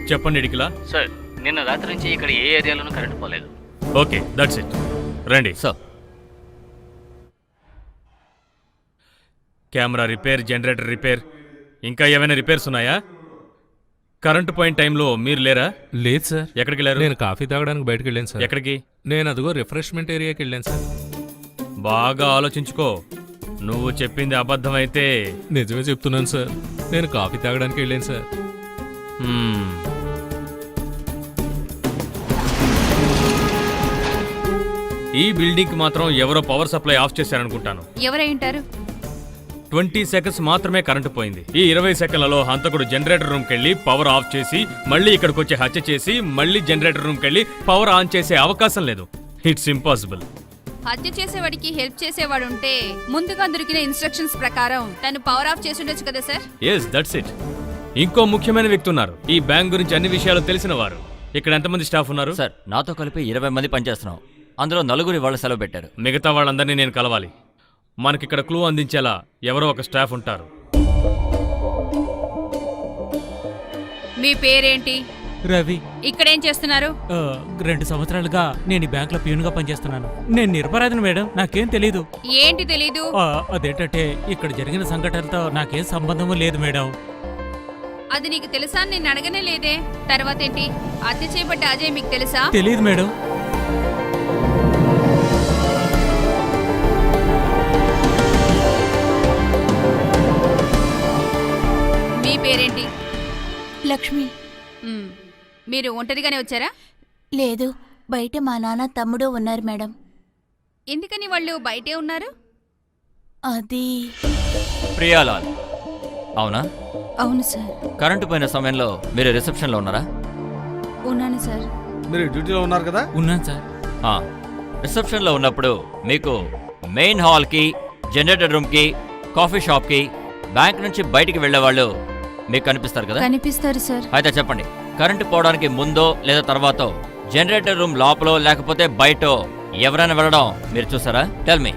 చెప్పండి ఇడికిలా. సార్, నిన్న రాత్రి నుంచి ఇక్కడ ఏ ఏరియాలోనూ కరెంట్ పోలేదు. Okay, that's it. రండి. Sir, camera repair, generator repair, ఇంకా ఏమైనా రిపేర్స్ ఉన్నాయా? కరెంటు పోయిన టైంలో మీరు లేరా? లేదు సార్. ఎక్కడికి వెళ్ళారు? నేను కాఫీ తాగడానికి బయటకు వెళ్ళాను సార్. ఎక్కడికి? నేను అదిగో రిఫ్రెష్మెంట్ ఏరియాకి వెళ్ళాను సార్. బాగా ఆలోచించుకో. నువ్వు చెప్పింది అబద్ధమైతే నిజమే చెప్తున్నాను సార్. నేను కాఫీ తాగడానికి వెళ్ళాను సార్. ఈ బిల్డింగ్ కి మాత్రం ఎవరో పవర్ సప్లై ఆఫ్ చేశారనుకుంటాను. ఎవరై ఉంటారు? 20 సెకండ్స్ మాత్రమే కరెంటు పోయింది. ఈ 20 సెకండ్లలో హంతకుడు జనరేటర్ రూమ్కి వెళ్ళి పవర్ ఆఫ్ చేసి మళ్ళీ ఇక్కడికి వచ్చి హత్య చేసి మళ్ళీ జనరేటర్ రూమ్కి వెళ్ళి పవర్ ఆన్ చేసే అవకాశం లేదు. It's impossible. హత్య చేసేవాడికి హెల్ప్ చేసేవాడు ఉంటే ముందుగా దొరికిన ఇన్స్ట్రక్షన్స్ ప్రకారం తను పవర్ ఆఫ్ చేసి ఉండొచ్చు కదా సార్? Yes, that's it. ఇంకో ముఖ్యమైన వ్యక్తి ఉన్నారు. ఈ బ్యాంక్ గురించి అన్ని విషయాలు తెలిసిన వారు. ఇక్కడ ఎంతమంది స్టాఫ్ ఉన్నారు? సార్, నాతో కలిపి 20 మంది పనిచేస్తున్నాం. అందులో 4 వాళ్ళ సెలవు పెట్టారు. మిగతా వాళ్ళందరినీ నేను కలవాలి. మనకిక్కడ క్లూ అందించేలా ఎవరో ఒక స్టాఫ్ ఉంటారు. మీ పేరేంటి? రవి. ఇక్కడేం చేస్తున్నారు? 2 సంవత్సరాలుగా నేను ఈ బ్యాంకులో ప్యూన్గా పనిచేస్తున్నాను. నేను నిరపరాధిని మేడం, నాకేం తెలీదు. ఏంటి తెలీదు? అదేంటంటే ఇక్కడ జరిగిన సంఘటనతో నాకేం సంబంధము లేదు మేడం. అది నీకు తెలుసా? నేను అడగనే లేదే. తర్వాత ఏంటి? హత్య చేయబడ్డ అజయ్ మీకు తెలుసా? తెలీదు మేడం. మీ పేరేంటి? లక్ష్మి. మీరు ఒంటరిగానే వచ్చారా? లేదు, బయట మా నాన్న తమ్ముడు ఉన్నారు మేడం. ఎందుకని వాళ్ళు బయటే ఉన్నారు? అది ప్రియాలాల్, అవునా? అవును సార్. కరెంటు పోయిన సమయంలో మీరు రిసెప్షన్లో ఉన్నారా? ఉన్నాను సార్. మీరు డ్యూటీలో ఉన్నారు కదా? ఉన్నాను సార్. రిసెప్షన్లో ఉన్నప్పుడు మీకు మెయిన్ హాల్కి, జనరేటర్ రూమ్కి, కాఫీ షాప్కి, బ్యాంక్ నుంచి బయటికి వెళ్ళేవాళ్ళు మీకు కనిపిస్తారు కదా? కనిపిస్తారు సార్. అయితే చెప్పండి, కరెంటు పోవడానికి ముందో లేదా తర్వాతో జనరేటర్ రూమ్ లోపల లేకపోతే బయటో ఎవరైనా వెళ్ళడం మీరు చూసారా? Tell me.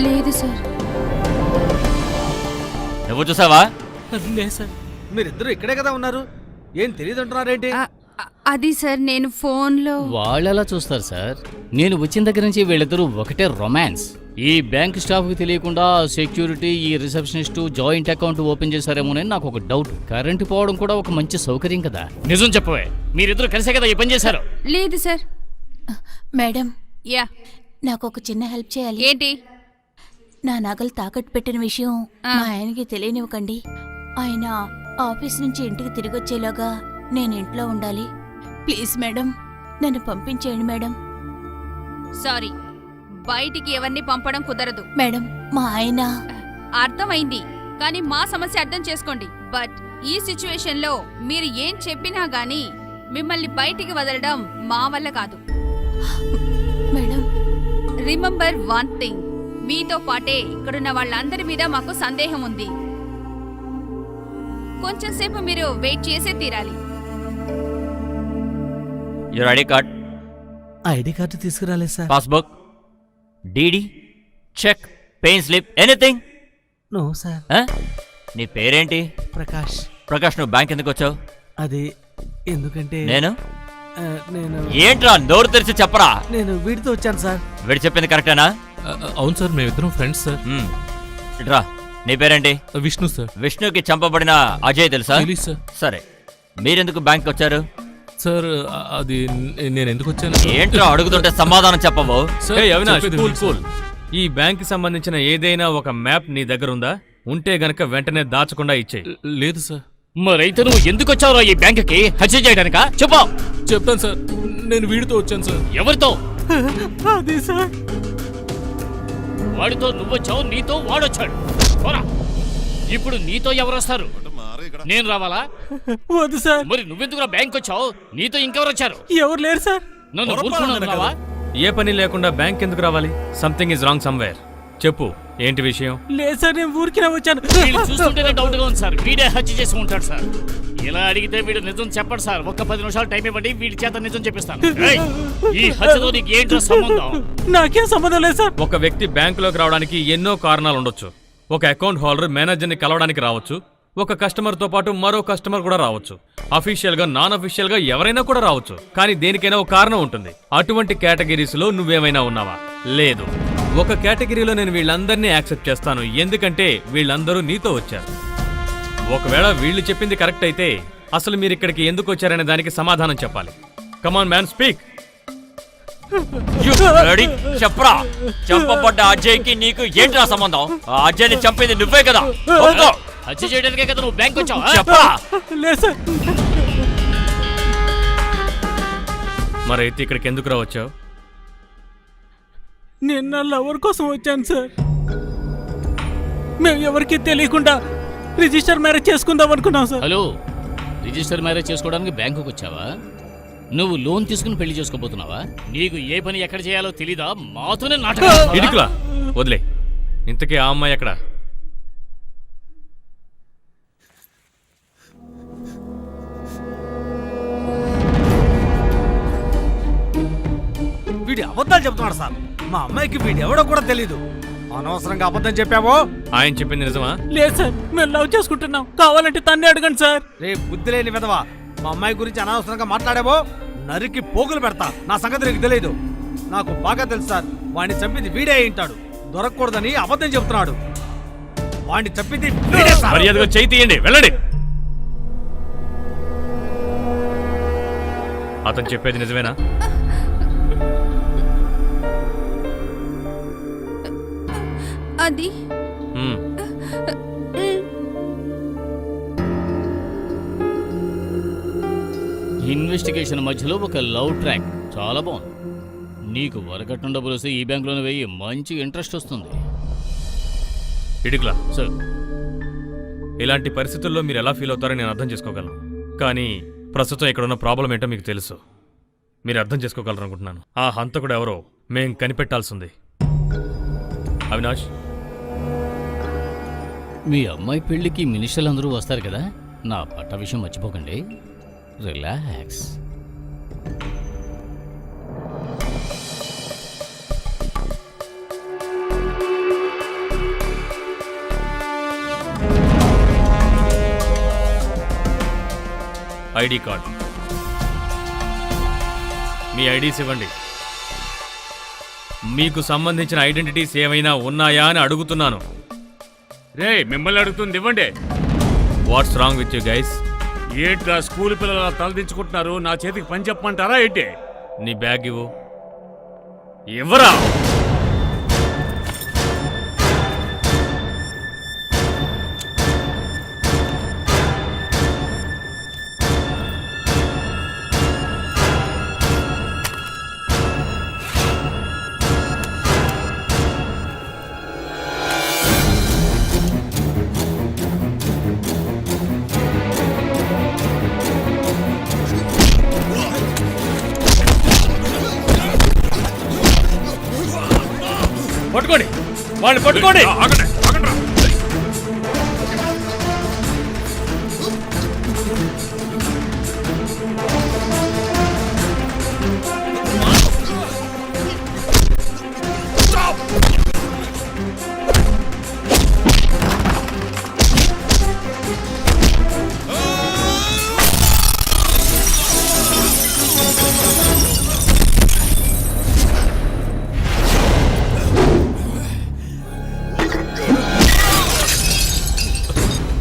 లేదు సార్. నువ్వు చూసావా? లేదు సార్. మీరిద్దరు ఇక్కడే కదా ఉన్నారు, ఏం తెలియదు అంటున్నారేంటి? అది సార్, నేను ఫోన్లో. వాళ్ళెలా చూస్తారు సార్? నేను వచ్చిన దగ్గర నుంచి వీళ్ళిద్దరూ ఒకటే రొమాన్స్. ఈ బ్యాంక్ స్టాఫ్కి తెలియకుండా సెక్యూరిటీ, ఈ రిసెప్షనిస్ట్ జాయింట్ అకౌంట్ ఓపెన్ చేశారేమోనని నాకు ఒక డౌట్. కరెంటు పోవడం కూడా ఒక మంచి సౌకర్యం కదా. నిజం చెప్పవే, మీరిద్దరు కలిసే కదా ఈ పని చేశారు? లేదు సార్. మేడం, యా, నాకు ఒక చిన్న హెల్ప్ చేయాలి. ఏంటి? నా నగలు తాకట్టు పెట్టిన విషయం మా ఆయనకి తెలియనివ్వకండి. ఆయన ఆఫీస్ నుంచి ఇంటికి తిరిగి వచ్చేలోగా నేను ఇంట్లో ఉండాలి. ప్లీజ్ మేడం, నన్ను పంపించేయండి మేడం. సారీ, బయటికి ఎవరిని పంపడం కుదరదు. మేడం, మా ఆయన అర్థమైంది, కానీ మా సమస్య అర్థం చేసుకోండి. బట్ ఈ సిచ్యువేషన్ లో మీరు ఏం చెప్పినా గానీ మిమ్మల్ని బయటికి వదలడం మా వల్ల కాదు. మేడం, రిమెంబర్ వన్ థింగ్, మీతో పాటే ఇక్కడున్న వాళ్ళందరి మీద మాకు సందేహం ఉంది. కొంచెం సేపు మీరు వెయిట్ చేసే తీరాలి. Your ID card, ID card తీసుకురాలేదు sir. Passbook, DD, cheque, pay in slip, anything. No sir. నీ పేరేంటి? ప్రకాష్. ప్రకాష్, నువ్వు బ్యాంక్ ఎందుకు వచ్చావు? అది ఎందుకంటే నేను నేను ఏంట్రా నోరు తెరిచి చెప్పరా? నేను వీడితో వచ్చాను సార్. వీడు చెప్పింది కరెక్టేనా? అవును సార్, మేమిద్దరం ఫ్రెండ్స్ సార్. ఇట్రా, నీ పేరేంటి? విష్ణు సార్. విష్ణుకి చంపబడిన అజయ్ తెలుసా? తెలీదు సార్. సరే, మీరెందుకు బ్యాంక్ వచ్చారు? సార్ అది నేను ఎందుకు వచ్చాను? ఏంట్రా అడుగుతుంటే సమాధానం చెప్పవు? సార్, ఏయ్ అవినాష్, చెప్పేది కూల్ విను కూల్. ఈ బ్యాంక్ కి సంబంధించిన ఏదైనా ఒక మ్యాప్ నీ దగ్గర ఉందా? ఉంటే గనక వెంటనే దాచకుండా ఇచ్చేయి. లేదు సార్. మరైతే నువ్వు ఎందుకు వచ్చావురా ఈ బ్యాంకుకి? హత్య చేయడానికా? చెప్పు. చెప్తాను సార్, నేను వీడితో వచ్చాను సార్. ఎవరితో? అది సార్. వాడితో నువ్వొచ్చావు, నీతో వాడొచ్చాడు. పోరా. ఇప్పుడు నీతో ఎవరు వస్తారు? నేను రావాలా? వద్దు సార్. మరి నువ్వెందుకురా బ్యాంక్ వచ్చావు? నీతో ఇంకెవరు వచ్చారు? ఎవరు లేరు సార్. నన్ను ఊరుకున్నావా? ఏ పని లేకుండా బ్యాంక్ ఎందుకు రావాలి? Something is wrong somewhere. చెప్పు, ఏంటి విషయం? లేదు సార్, నేను ఊరికినే వచ్చాను. వీళ్ళు చూస్తుంటేనే డౌట్ గా ఉంది సార్. వీడే హత్య చేసి ఉంటాడు సార్. ఇలా అడిగితే వీడు నిజం చెప్పడు సార్. ఒక్క 10 నిమిషాలు టైం ఇవ్వండి, వీడి చేత నిజం చెప్పిస్తాను. ఏయ్, ఈ హత్యతో నీకు ఏంటో సంబంధం? నాకేం సంబంధం లేదు సార్. ఒక వ్యక్తి బ్యాంకులోకి రావడానికి ఎన్నో కారణాలు ఉండొచ్చు. ఒక అకౌంట్ హోల్డర్ మేనేజర్ని కలవడానికి రావచ్చు. ఒక కస్టమర్ తో పాటు మరో కస్టమర్ కూడా రావచ్చు. అఫీషియల్ గా, నాన్ అఫీషియల్ గా ఎవరైనా కూడా రావచ్చు. కానీ దేనికైనా ఒక కారణం ఉంటుంది. అటువంటి కేటగిరీస్ లో నువ్వేమైనా ఉన్నావా? లేదు. ఒక కేటగిరీలో నేను వీళ్ళందరినీ యాక్సెప్ట్ చేస్తాను, ఎందుకంటే వీళ్ళందరూ నీతో వచ్చారు. ఒకవేళ వీళ్ళు చెప్పింది కరెక్ట్ అయితే అసలు మీరు ఇక్కడికి ఎందుకు వచ్చారనే దానికి సమాధానం చెప్పాలి. Come on man, speak. చెప్పరా, చంపబడ్డ అజయ్కి నీకు ఏంట్రా సంబంధం? ఆ అజయ్ని చంపింది నువ్వే కదా? ఒప్పుకో. హత్య చేయడానికే కదా నువ్వు బ్యాంక్ వచ్చావు? చెప్పరా? లేదు సార్. మరైతే ఇక్కడికి ఎందుకు రావచ్చావు? నేను నా లవర్ కోసం వచ్చాను సార్. మేము ఎవరికి తెలియకుండా రిజిస్టర్ మ్యారేజ్ చేసుకుందాం అనుకున్నాం సార్. హలో, రిజిస్టర్ మ్యారేజ్ చేసుకోవడానికి బ్యాంకుకి వచ్చావా? నువ్వు లోన్ తీసుకుని పెళ్లి చేసుకోబోతున్నావా? నీకు ఏ పని ఎక్కడ చేయాలో తెలీదా? మాతోనే నాటకం. ఇడికులా వదిలే. ఇంతకీ ఆ అమ్మాయి ఎక్కడ? వీడి అబద్ధాలు చెప్తున్నాడు సార్. మా అమ్మాయికి వీడు ఎవడో కూడా తెలీదు. అనవసరంగా అబద్ధం చెప్పావో. ఆయన చెప్పింది నిజమా? లేదు సార్, మేము లవ్ చేసుకుంటున్నాం. కావాలంటే తన్నే అడగండి సార్. రే బుద్ధి లేని విధవా, మా అమ్మాయి గురించి అనవసరంగా మాట్లాడావో నరికి పోగులు పెడతా. నా సంగతి నీకు తెలియదు. నాకు బాగా తెలుసు సార్. వాడిని చంపింది వీడే అయి ఉంటాడు. దొరకకూడదని అబద్ధం చెప్తున్నాడు. వాడిని చంపింది వీడే సార్. మర్యాదగా చేయి తీయండి, వెళ్ళండి. అతను చెప్పేది నిజమేనా? అది ఇన్వెస్టిగేషన్ మధ్యలో ఒక లవ్ ట్రాక్ చాలా బాగుంది. నీకు వరకట్నం డబ్బులు వస్తే ఈ బ్యాంకులోనే వెయ్యి, మంచి ఇంట్రెస్ట్ వస్తుంది. ఇడికులా సార్, ఇలాంటి పరిస్థితుల్లో మీరు ఎలా ఫీల్ అవుతారో నేను అర్థం చేసుకోగలను. కానీ ప్రస్తుతం ఇక్కడున్న ప్రాబ్లం ఏంటో మీకు తెలుసు. మీరు అర్థం చేసుకోగలరు అనుకుంటున్నాను. ఆ హంతకుడు ఎవరో మేం కనిపెట్టాల్సింది. అవినాష్, మీ అమ్మాయి పెళ్లికి మినిస్టర్లు అందరూ వస్తారు కదా, నా పట్ట విషయం మర్చిపోకండి. రిలాక్స్. ఐడి కార్డ్, మీ ఐడీస్ ఇవ్వండి. మీకు సంబంధించిన ఐడెంటిటీస్ ఏమైనా ఉన్నాయా అని అడుగుతున్నాను. రే, మిమ్మల్ని అడుగుతుంది ఇవ్వండి. What's wrong with you guys? ఏంట్రా స్కూల్ పిల్లల తలదించుకుంటున్నారు? నా చేతికి పని చెప్పమంటారా ఏంటి? నీ బ్యాగ్ ఇవ్వు. ఇవ్వరా? పట్టుకోండి, వాళ్ళని పట్టుకోండి. ఆగండి, ఆగండి రా.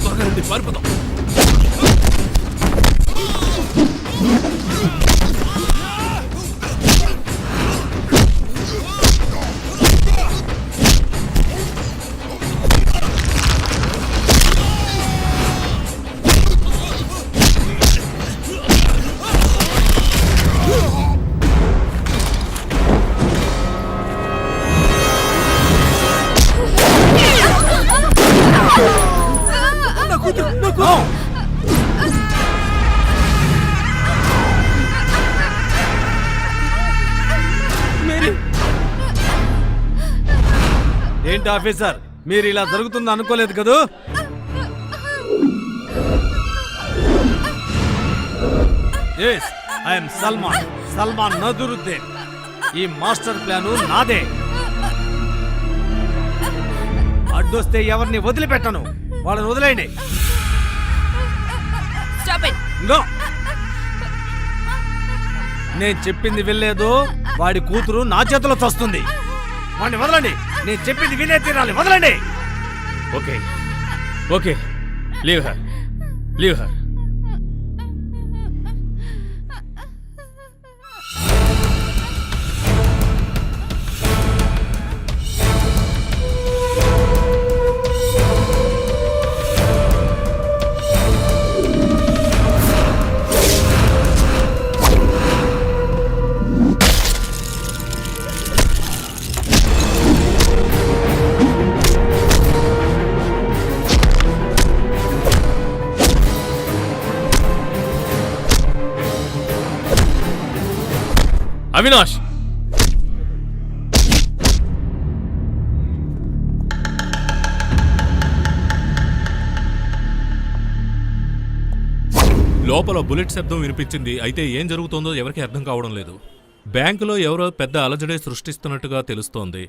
త్వరగా రండి, పారిపోదాం. ఏంటి ఆఫీసర్, మీరు ఇలా జరుగుతుంది అనుకోలేదు కదూ? Yes, I'm Salman Nazaruddin. ఈ మాస్టర్ ప్లాను నాదే. అడ్డొస్తే ఎవరిని వదిలిపెట్టను. వాళ్ళని వదిలేయండి. Stop it. నో, నేను చెప్పింది వినలేదు. వాడి కూతురు నా చేతిలో చస్తుంది. వాడిని వదలండి. నేను చెప్పింది వినే తీరాలి. వదలండి. Okay okay, leave her, leave her. Avinash, లోపల బుల్లెట్ శబ్దం వినిపించింది. అయితే ఏం జరుగుతుందో ఎవరికి అర్థం కావడం లేదు. బ్యాంకులో ఎవరో పెద్ద అలజడే సృష్టిస్తున్నట్టుగా తెలుస్తోంది.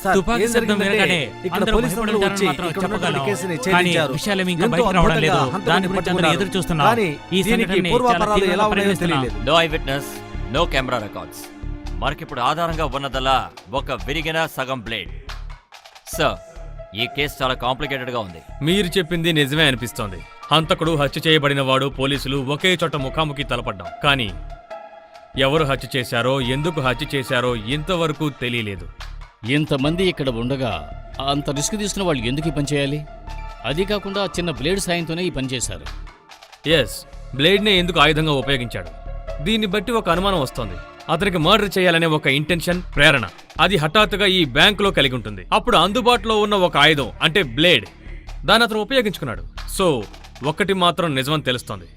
సార్, తుపాకీ ఏం శబ్దం జరిగిందంటే, వినగానే ఇక్కడ అందరూ పోలీసులు భయపడి వచ్చి మాత్రం ఇక్కడ చెప్పగలం. ఉన్నటువంటి కేసుని కానీ ఛేదించారు. విషయాలు ఇంకా ఎంతో బయటకు రావడం లేదు. అద్భుతంగా హంతకుడిని దాని గురించి అందరూ పట్టుకున్నారు. ఎదురు చూస్తున్నాం. కానీ ఈ దీనికి సంఘటనని పూర్వాపరాలు చాలా ఎలా తీవ్రంగా ఉన్నాయో పరిగణిస్తున్నాం. తెలియలేదు. No eyewitness, no camera records. మనకిప్పుడు ఆధారంగా ఉన్నదల్లా ఒక విరిగిన సగం బ్లేడ్. సార్, ఈ కేసు చాలా కాంప్లికేటెడ్గా ఉంది. మీరు చెప్పింది నిజమే అనిపిస్తోంది. హంతకుడు హత్య చేయబడిన వాడు, పోలీసులు ఒకే చోట ముఖాముఖి తలపడ్డాం. కానీ ఎవరు హత్య చేశారో, ఎందుకు హత్య చేశారో ఇంతవరకు తెలియలేదు. ఇంతమంది ఇక్కడ ఉండగా అంత రిస్క్ తీసుకున్న వాళ్ళు ఎందుకు ఈ పని చేయాలి? అది కాకుండా చిన్న బ్లేడ్ సాయంతోనే ఈ పని చేశారు. ఎస్, బ్లేడ్నే ఎందుకు ఆయుధంగా ఉపయోగించాడు? దీన్ని బట్టి ఒక అనుమానం వస్తోంది. అతనికి మర్డర్ చేయాలనే ఒక ఇంటెన్షన్, ప్రేరణ, అది హఠాత్తుగా ఈ బ్యాంకులో కలిగి ఉంటుంది. అప్పుడు అందుబాటులో ఉన్న ఒక ఆయుధం అంటే బ్లేడ్, దాన్ని అతను ఉపయోగించుకున్నాడు. సో ఒకటి మాత్రం నిజమని తెలుస్తోంది,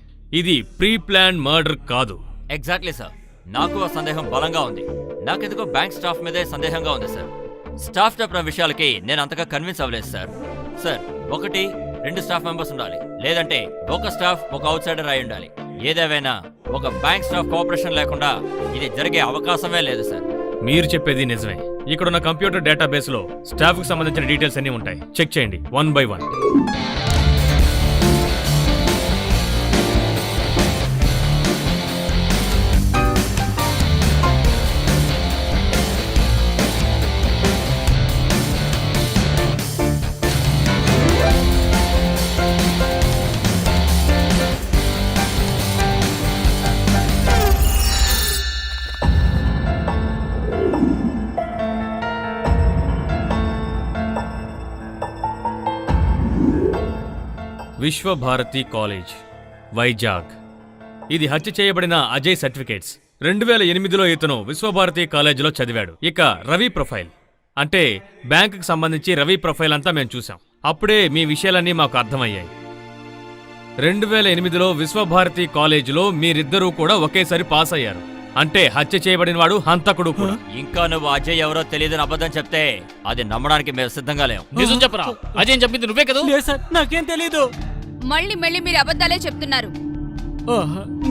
ఇది ప్రీ ప్లాన్ మర్డర్ కాదు. ఎగ్జాక్ట్లీ సార్, నాకు ఆ సందేహం బలంగా ఉంది. నాకెందుకో బ్యాంక్ స్టాఫ్ మీదే సందేహంగా ఉంది సార్. స్టాఫ్ చెప్పిన విషయాలకి నేను అంతగా కన్విన్స్ అవ్వలేదు సార్. సార్, 1-2 స్టాఫ్ మెంబర్స్ ఉండాలి, లేదంటే ఒక స్టాఫ్ ఒక అవుట్ సైడర్ అయి ఉండాలి. ఏదేవైనా ఒక బ్యాంక్ స్టాఫ్ కోఆపరేషన్ లేకుండా ఇది జరిగే అవకాశమే లేదు సార్. మీరు చెప్పేది నిజమే. ఇక్కడున్న కంప్యూటర్ డేటాబేస్ లో స్టాఫ్ కు సంబంధించిన డీటెయిల్స్ అన్ని ఉంటాయి. చెక్ చేయండి 1 by 1. విశ్వభారతి కాలేజ్, వైజాగ్. ఇది హత్య చేయబడిన అజయ్ సర్టిఫికేట్స్. 2008లో ఇతను విశ్వభారతి కాలేజీలో చదివాడు. ఇక రవి ప్రొఫైల్ అంటే బ్యాంకుకి సంబంధించి రవి ప్రొఫైల్ అంతా మేము చూసాం. అప్పుడే మీ విషయాలన్నీ మాకు అర్థమయ్యాయి. 2008లో విశ్వభారతి కాలేజీలో మీరిద్దరూ కూడా ఒకేసారి పాస్ అయ్యారు. అంటే హత్య చేయబడిన వాడు హంతకుడు కూడా. ఇంకా నువ్వు అజయ్ ఎవరో తెలియదని అబద్ధం చెప్తే అది నమ్మడానికి మేము సిద్ధంగా లేం. నిజం చెప్పరా? అజయ్ చెప్పింది నువ్వే కదా? లేదు సార్, నాకేం తెలీదు. మళ్ళీ మళ్ళీ మీరు అబద్ధాలే చెప్తున్నారు.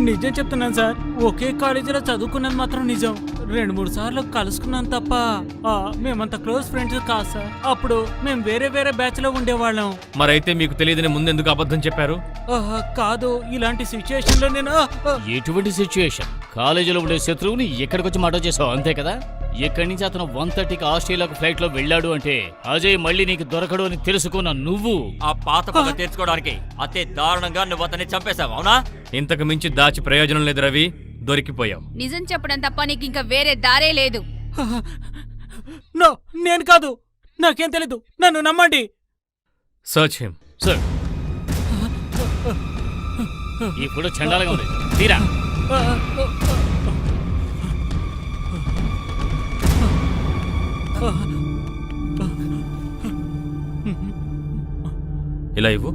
నిజం చెప్తున్నాను సార్. ఒకే కాలేజీలో చదువుకున్నది మాత్రం నిజం. 2-3 సార్లు కలుసుకున్నాను తప్ప మేమంత క్లోజ్ ఫ్రెండ్స్ కాదు సార్. అప్పుడు మేము వేరే వేరే బ్యాచ్ లో ఉండేవాళ్ళం. మరైతే మీకు తెలియదని ముందెందుకు అబద్ధం చెప్పారు? కాదు, ఇలాంటి సిచ్యుయేషన్ లో నేను ఎటువంటి సిచ్యుయేషన్? కాలేజీలో ఉండే శత్రువుని ఎక్కడికి వచ్చి మాట చేసావు అంతే కదా? ఇక్కడి నుంచి అతను 1:30కి ఆస్ట్రేలియాకు ఫ్లైట్ లో వెళ్ళాడు అంటే అజయ్ మళ్ళీ నీకు దొరకడు అని తెలుసుకున్న నువ్వు ఆ పాత పగ తీర్చుకోవడానికి అతి దారుణంగా నువ్వు అతన్ని చంపేశావు, అవునా? ఇంతకు మించి దాచి ప్రయోజనం లేదు రవి, దొరికిపోయావు. నిజం చెప్పడం తప్ప నీకు ఇంకా వేరే దారే లేదు. నో, నేను కాదు, నాకేం తెలీదు, నన్ను నమ్మండి. Search him. సార్, ఈ ఫోటో చండాలంగా ఉంది, తీరా. ఇలా ఇవ్వు.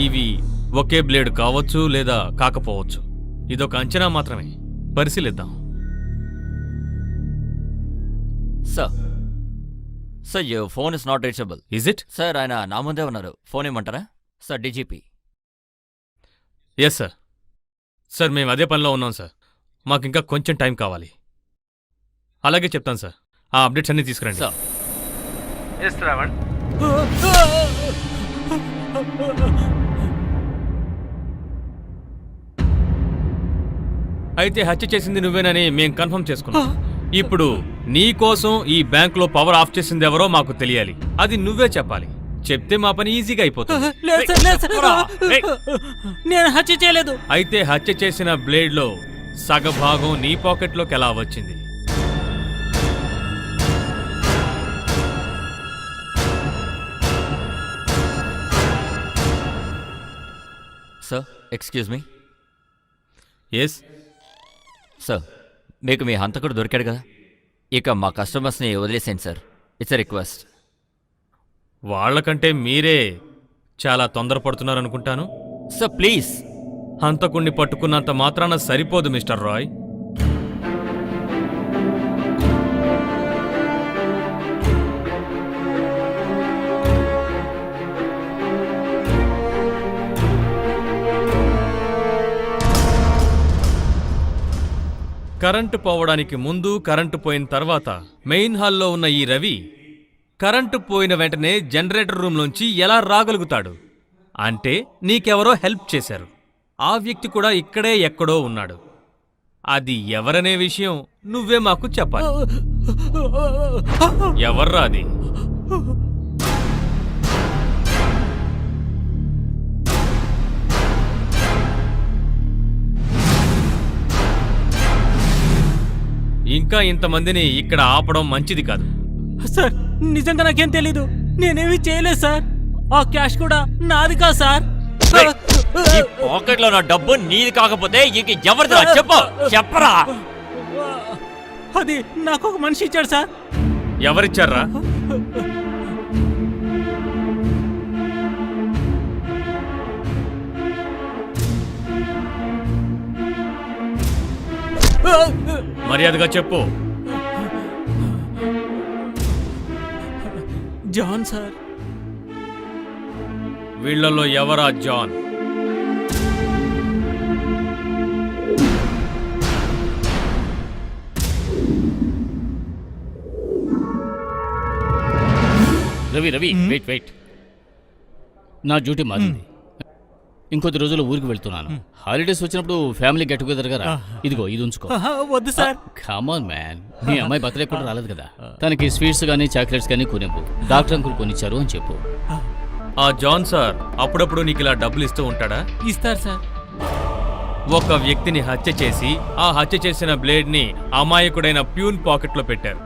ఇవి ఒకే బ్లేడ్ కావచ్చు లేదా కాకపోవచ్చు. ఇదొక అంచనా మాత్రమే. పరిశీలిద్దాం. Sir your phone is not reachable. Is it? Sir ఆయన నా ముందే ఉన్నారు. ఫోన్ ఇవ్వమంటారా? Sir DGP. Yes sir. Sir మేము అదే పనిలో ఉన్నాం సార్. మాకింకా కొంచెం టైం కావాలి. అలాగే చెప్తాను సార్. ఆ అప్డేట్స్ అన్నీ తీసుకురండి. సార్ అయితే హత్య చేసింది నువ్వేనని మేం కన్ఫర్మ్ చేసుకున్నాం. ఇప్పుడు నీ కోసం ఈ బ్యాంకులో పవర్ ఆఫ్ చేసింది ఎవరో మాకు తెలియాలి. అది నువ్వే చెప్పాలి. చెప్తే మా పని ఈజీగా అయిపోతుంది. నేను హత్య చేయలేదు. అయితే హత్య చేసిన బ్లేడ్లో సగభాగం నీ పాకెట్లోకి ఎలా వచ్చింది? Sir excuse me. Yes sir, మీకు మీ హంతకుడు దొరికాడు కదా, ఇక మా కస్టమర్స్ని వదిలేసేయండి సార్. It's a request. వాళ్ళకంటే మీరే చాలా తొందరపడుతున్నారనుకుంటాను. Sir please. హంతకుణ్ణి పట్టుకున్నంత మాత్రాన సరిపోదు మిస్టర్ రాయ్. కరెంటు పోవడానికి ముందు, కరెంటు పోయిన తర్వాత మెయిన్ హాల్లో ఉన్న ఈ రవి కరెంటు పోయిన వెంటనే జనరేటర్ రూమ్లోంచి ఎలా రాగలుగుతాడు? అంటే నీకెవరో హెల్ప్ చేశారు. ఆ వ్యక్తి కూడా ఇక్కడే ఎక్కడో ఉన్నాడు. అది ఎవరనే విషయం నువ్వే మాకు చెప్పాలి. ఎవర్రా అది? ఇంకా ఇంతమందిని ఇక్కడ ఆపడం మంచిది కాదు. సార్ నిజంగా నాకేం తెలీదు. నేనేమి చేయలేదు సార్. ఆ క్యాష్ కూడా నాది కాదు సార్. ఈ పాకెట్లో నా డబ్బు నీది కాకపోతే ఇంక ఎవరిదా చెప్పు, చెప్పరా. అది నాకు ఒక మనిషి ఇచ్చాడు సార్. ఎవరిచ్చారా? మర్యాదగా చెప్పు. John sir. వీళ్లలో ఎవరా John? Ravi Ravi wait wait. నా డ్యూటీ మారింది. ఇంకొద్ది రోజుల్లో ఊరికి వెళ్తున్నాను. హాలిడేస్ వచ్చినప్పుడు ఫ్యామిలీ గెట్ టుగెదర్ గా రా. ఇదిగో ఇది ఉంచుకో. వద్దు సార్. కమాన్ మ్యాన్, మీ అమ్మాయి బర్త్డే కూడా రాలేదు కదా, తనకి స్వీట్స్ కానీ చాక్లెట్స్ కానీ కొనివ్వు. డాక్టర్ అంకుల్ కొనిచ్చారు అని చెప్పు. ఆ జాన్ సార్ అప్పుడప్పుడు నీకు ఇలా డబ్బులు ఇస్తూ ఉంటాడా? ఇస్తారు సార్. ఒక వ్యక్తిని హత్య చేసి ఆ హత్య చేసిన బ్లేడ్ ని అమాయకుడైన ప్యూన్ పాకెట్ లో పెట్టారు.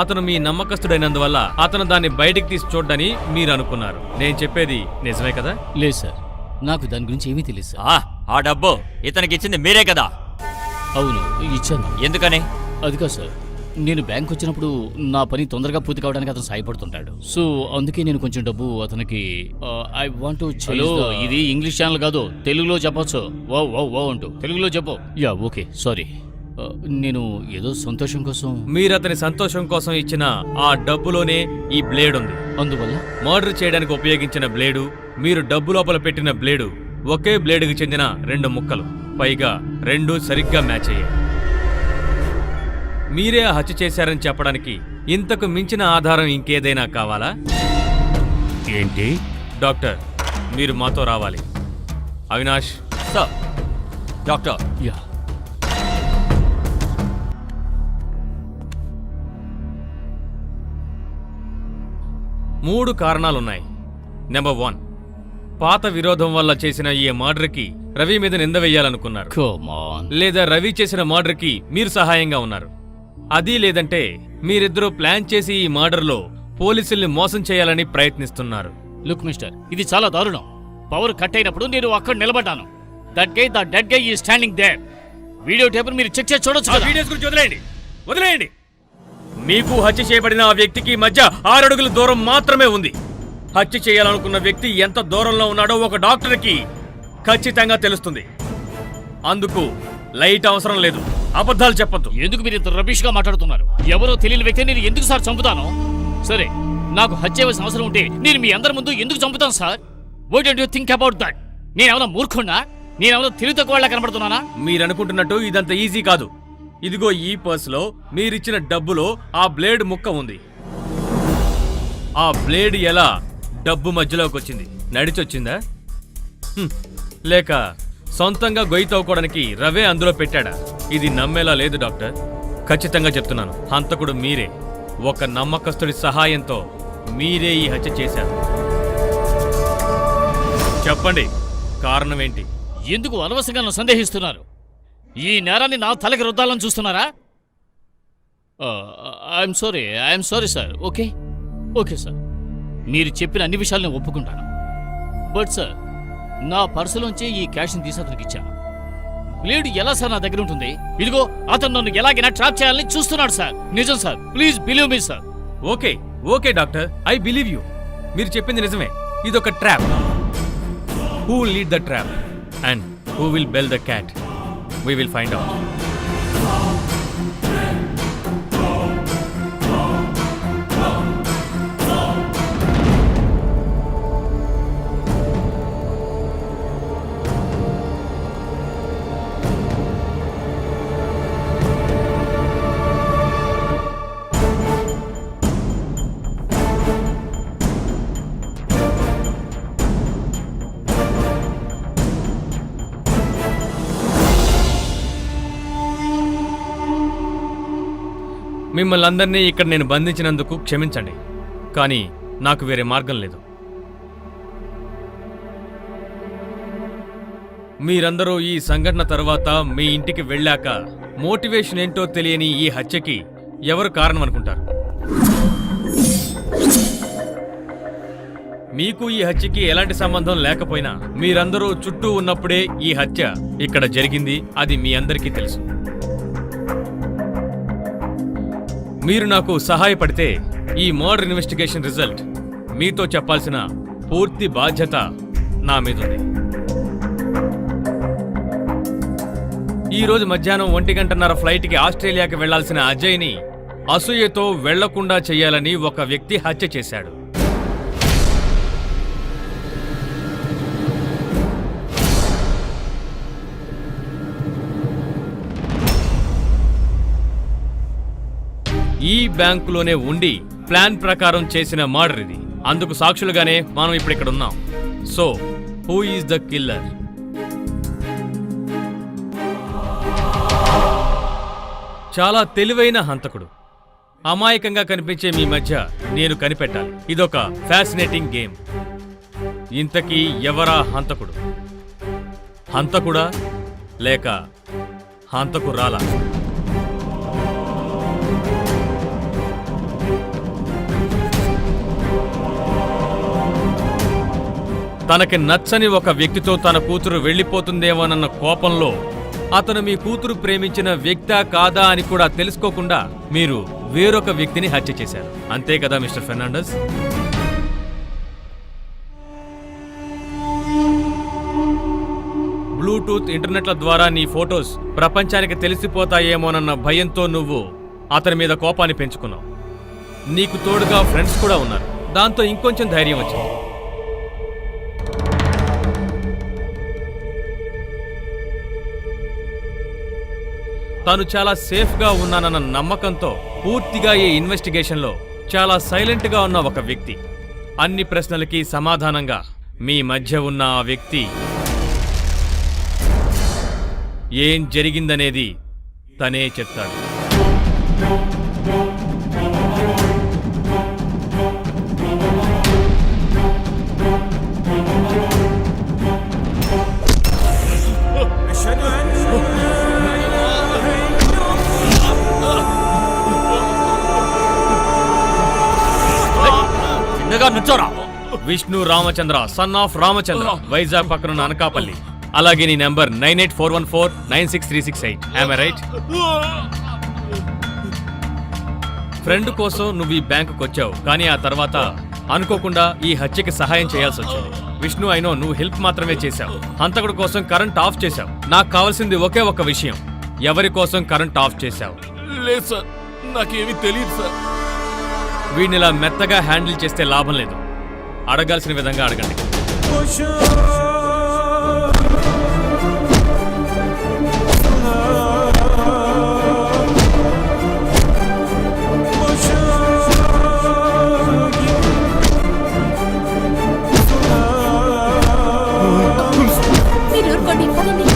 అతను మీ నమ్మకస్తుడైనందువల్ల అతను దాన్ని బయటికి తీసి చూడని మీరు అనుకున్నారు. నేను చెప్పేది నిజమే కదా? లేదు సార్, నాకు దాని గురించి ఏమీ తెలియదు సార్. ఆ డబ్బు ఇతనికి ఇచ్చింది మీరే కదా? అవును, ఇచ్చాను. ఎందుకని? అది కాదు సార్, నేను బ్యాంక్ వచ్చినప్పుడు నా పని తొందరగా పూర్తి కావడానికి అతను సాయపడుతుంటాడు. సో అందుకే నేను కొంచెం డబ్బు అతనికి ఐ వాంట్ టు. ఇది ఇంగ్లీష్ ఛానల్ కాదు, తెలుగులో చెప్పొచ్చు. వో వో వో అంటూ తెలుగులో చెప్పు. Yeah okay, sorry. నేను ఏదో సంతోషం కోసం. మీరు అతని సంతోషం కోసం ఇచ్చిన ఆ డబ్బులోనే ఈ బ్లేడ్ ఉంది. అందువల్ల మర్డర్ చేయడానికి ఉపయోగించిన బ్లేడు, మీరు డబ్బు లోపల పెట్టిన బ్లేడు ఒకే బ్లేడుకి చెందిన 2 ముక్కలు. పైగా 2 సరిగ్గా మ్యాచ్ అయ్యాయి. మీరే ఆ హత్య చేశారని చెప్పడానికి ఇంతకు మించిన ఆధారం ఇంకేదైనా కావాలా? ఏంటి? డాక్టర్, మీరు మాతో రావాలి. అవినాష్. సార్. డాక్టర్. యా. మూడు కారణాలున్నాయి. నెంబర్ 1, పాత విరోధం వల్ల చేసిన ఈ మర్డర్కి రవి మీద నింద వెయ్యాలనుకున్నారు. Come on. లేదా రవి చేసిన మర్డర్కి మీరు సహాయంగా ఉన్నారు. అది లేదంటే మీరిద్దరూ ప్లాన్ చేసి ఈ మర్డర్లో పోలీసుల్ని మోసం చేయాలని ప్రయత్నిస్తున్నారు. లుక్ మిస్టర్, ఇది చాలా దారుణం. పవర్ కట్ అయినప్పుడు నేను అక్కడ నిలబడ్డాను. That guy, the dead guy is standing there. Video tape మీరు చెక్ చేసి చూడొచ్చు. వీడియోస్ గురించి వదిలేయండి. మీకు హత్య చేయబడిన ఆ వ్యక్తికి మధ్య 6 అడుగుల దూరం మాత్రమే ఉంది. హత్య చేయాలనుకున్న వ్యక్తి ఎంత దూరంలో ఉన్నాడో ఒక డాక్టర్కి ఖచ్చితంగా తెలుస్తుంది. అందుకు లైట్ అవసరం లేదు. అబద్ధాలు చెప్పొద్దు. ఎందుకు మీరు ఇంత రబిష్ గా మాట్లాడుతున్నారు? ఎవరో తెలియని వ్యక్తిని నేను ఎందుకు సార్ చంపుతాను? సరే, నాకు హత్య చేయవలసిన అవసరం ఉంటే నేను మీ అందరి ముందు ఎందుకు చంపుతాను sir? Why don't you think about that? నేనేమైనా మూర్ఖున్నా? నేనేమైనా తెలివి తక్కువ వాళ్ళ కనబడుతున్నానా? మీరనుకుంటున్నట్టు ఇదంత ఈజీ కాదు. ఇదిగో ఈ పర్సులో మీరిచ్చిన డబ్బులో ఆ బ్లేడ్ ముక్క ఉంది. ఆ బ్లేడ్ ఎలా డబ్బు మధ్యలోకి వచ్చింది? నడిచొచ్చిందా? లేక సొంతంగా గొయ్యి తవ్వుకోవడానికి రవే అందులో పెట్టాడా? ఇది నమ్మేలా లేదు డాక్టర్. ఖచ్చితంగా చెప్తున్నాను, హంతకుడు మీరే. ఒక నమ్మకస్తుడి సహాయంతో మీరే ఈ హత్య చేశారు. చెప్పండి, కారణం ఏంటి? ఎందుకు అనవసరంగా నన్ను సందేహిస్తున్నారు? ఈ నేరాన్ని నా తలకి రుద్దాలని చూస్తున్నారా? I'm sorry sir. Okay sir, మీరు చెప్పిన అన్ని విషయాలు నేను ఒప్పుకుంటాను. బట్ సార్, నా పర్సులోంచి ఈ క్యాష్ని తీసి అతనికి ఇచ్చాను. బ్లేడ్ ఎలా సార్ నా దగ్గర ఉంటుంది? ఇదిగో అతను నన్ను ఎలాగైనా ట్రాప్ చేయాలని చూస్తున్నాడు సార్. నిజం sir, please believe me sir. Okay doctor, I believe you. మీరు చెప్పింది నిజమే. ఇదొక trap. Who will lead the trap and who will bell the cat? We will find out. మిమ్మల్ని అందరినీ ఇక్కడ నేను బంధించినందుకు క్షమించండి, కానీ నాకు వేరే మార్గం లేదు. మీరందరూ ఈ సంఘటన తర్వాత మీ ఇంటికి వెళ్ళాక మోటివేషన్ ఏంటో తెలియని ఈ హత్యకి ఎవరు కారణం అనుకుంటారు? మీకు ఈ హత్యకి ఎలాంటి సంబంధం లేకపోయినా మీరందరూ చుట్టూ ఉన్నప్పుడే ఈ హత్య ఇక్కడ జరిగింది. అది మీ అందరికీ తెలుసు. మీరు నాకు సహాయపడితే ఈ మర్డర్ ఇన్వెస్టిగేషన్ రిజల్ట్ మీతో చెప్పాల్సిన పూర్తి బాధ్యత నా మీద ఉంది. ఈరోజు మధ్యాహ్నం 1:30 ఫ్లైట్కి ఆస్ట్రేలియాకి వెళ్లాల్సిన అజయ్ని అసూయతో వెళ్లకుండా చేయాలని ఒక వ్యక్తి హత్య చేశాడు. ఈ బ్యాంకులోనే ఉండి ప్లాన్ ప్రకారం చేసిన మర్డర్ ఇది. అందుకు సాక్షులుగానే మనం ఇప్పుడు ఇక్కడ ఉన్నాం. So who is the killer? చాలా తెలివైన హంతకుడు. అమాయకంగా కనిపించే మీ మధ్య నేను కనిపెట్టాలి. ఇదొక ఫ్యాసినేటింగ్ గేమ్. ఇంతకీ ఎవరా హంతకుడు? హంతకుడా లేక హంతకురాలా? తనకి నచ్చని ఒక వ్యక్తితో తన కూతురు వెళ్ళిపోతుందేమోనన్న కోపంలో అతను మీ కూతురు ప్రేమించిన వ్యక్తా కాదా అని కూడా తెలుసుకోకుండా మీరు వేరొక వ్యక్తిని హత్య చేశారు. అంతే కదా మిస్టర్ ఫెర్నాండస్? బ్లూటూత్ ఇంటర్నెట్ల ద్వారా నీ ఫొటోస్ ప్రపంచానికి తెలిసిపోతాయేమోనన్న భయంతో నువ్వు అతని మీద కోపాన్ని పెంచుకున్నావు. నీకు తోడుగా ఫ్రెండ్స్ కూడా ఉన్నారు. దాంతో ఇంకొంచెం ధైర్యం వచ్చింది. తాను చాలా సేఫ్గా ఉన్నానన్న నమ్మకంతో పూర్తిగా ఈ ఇన్వెస్టిగేషన్లో చాలా సైలెంట్గా ఉన్న ఒక వ్యక్తి, అన్ని ప్రశ్నలకి సమాధానంగా మీ మధ్య ఉన్న ఆ వ్యక్తి ఏం జరిగిందనేది తనే చెప్తాడు. విష్ణు రామచంద్ర, సన్ ఆఫ్ రామచంద్ర, వైజాగ్ పక్కనున్న అనకాపల్లి. అలాగే నీ number 9841496368. Am I right? Friend కోసం నువ్వు ఈ బ్యాంకుకి వచ్చావు, కానీ ఆ తర్వాత అనుకోకుండా ఈ హత్యకి సహాయం చేయాల్సి వచ్చింది. విష్ణు, అయినో నువ్వు హెల్ప్ మాత్రమే చేశావు. హంతకుడి కోసం కరెంట్ ఆఫ్ చేశావు. నాకు కావాల్సింది ఒకే ఒక విషయం, ఎవరి కోసం కరెంట్ ఆఫ్ చేశావు? లేదు సార్, నాకేమీ తెలియదు సార్. వీడిని ఇలా మెత్తగా హ్యాండిల్ చేస్తే లాభం లేదు. అడగాల్సిన విధంగా అడగండి. మీరు ఊరుకోండి, పదండి.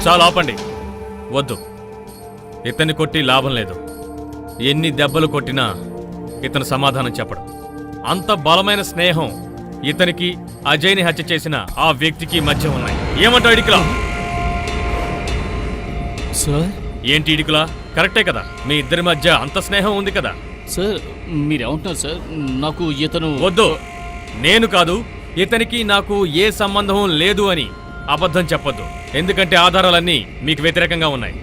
చాలా ఆపండి. వద్దు, ఇతన్ని కొట్టి లాభం లేదు. ఎన్ని దెబ్బలు కొట్టినా ఇతను సమాధానం చెప్పడు. అంత బలమైన స్నేహం ఇతనికి అజయ్ని హత్య చేసిన ఆ వ్యక్తికి మధ్య ఉన్నాయి. ఏమంటావు ఇడికలా? సార్ ఏంటి ఇడికలా? కరెక్టే కదా, మీ ఇద్దరి మధ్య అంత స్నేహం ఉంది కదా? సార్ మీరేమంటున్నారు సార్? నాకు ఇతను వద్దు, నేను కాదు, ఇతనికి నాకు ఏ సంబంధం లేదు అని అబద్ధం చెప్పొద్దు. ఎందుకంటే ఆధారాలన్నీ మీకు వ్యతిరేకంగా ఉన్నాయి.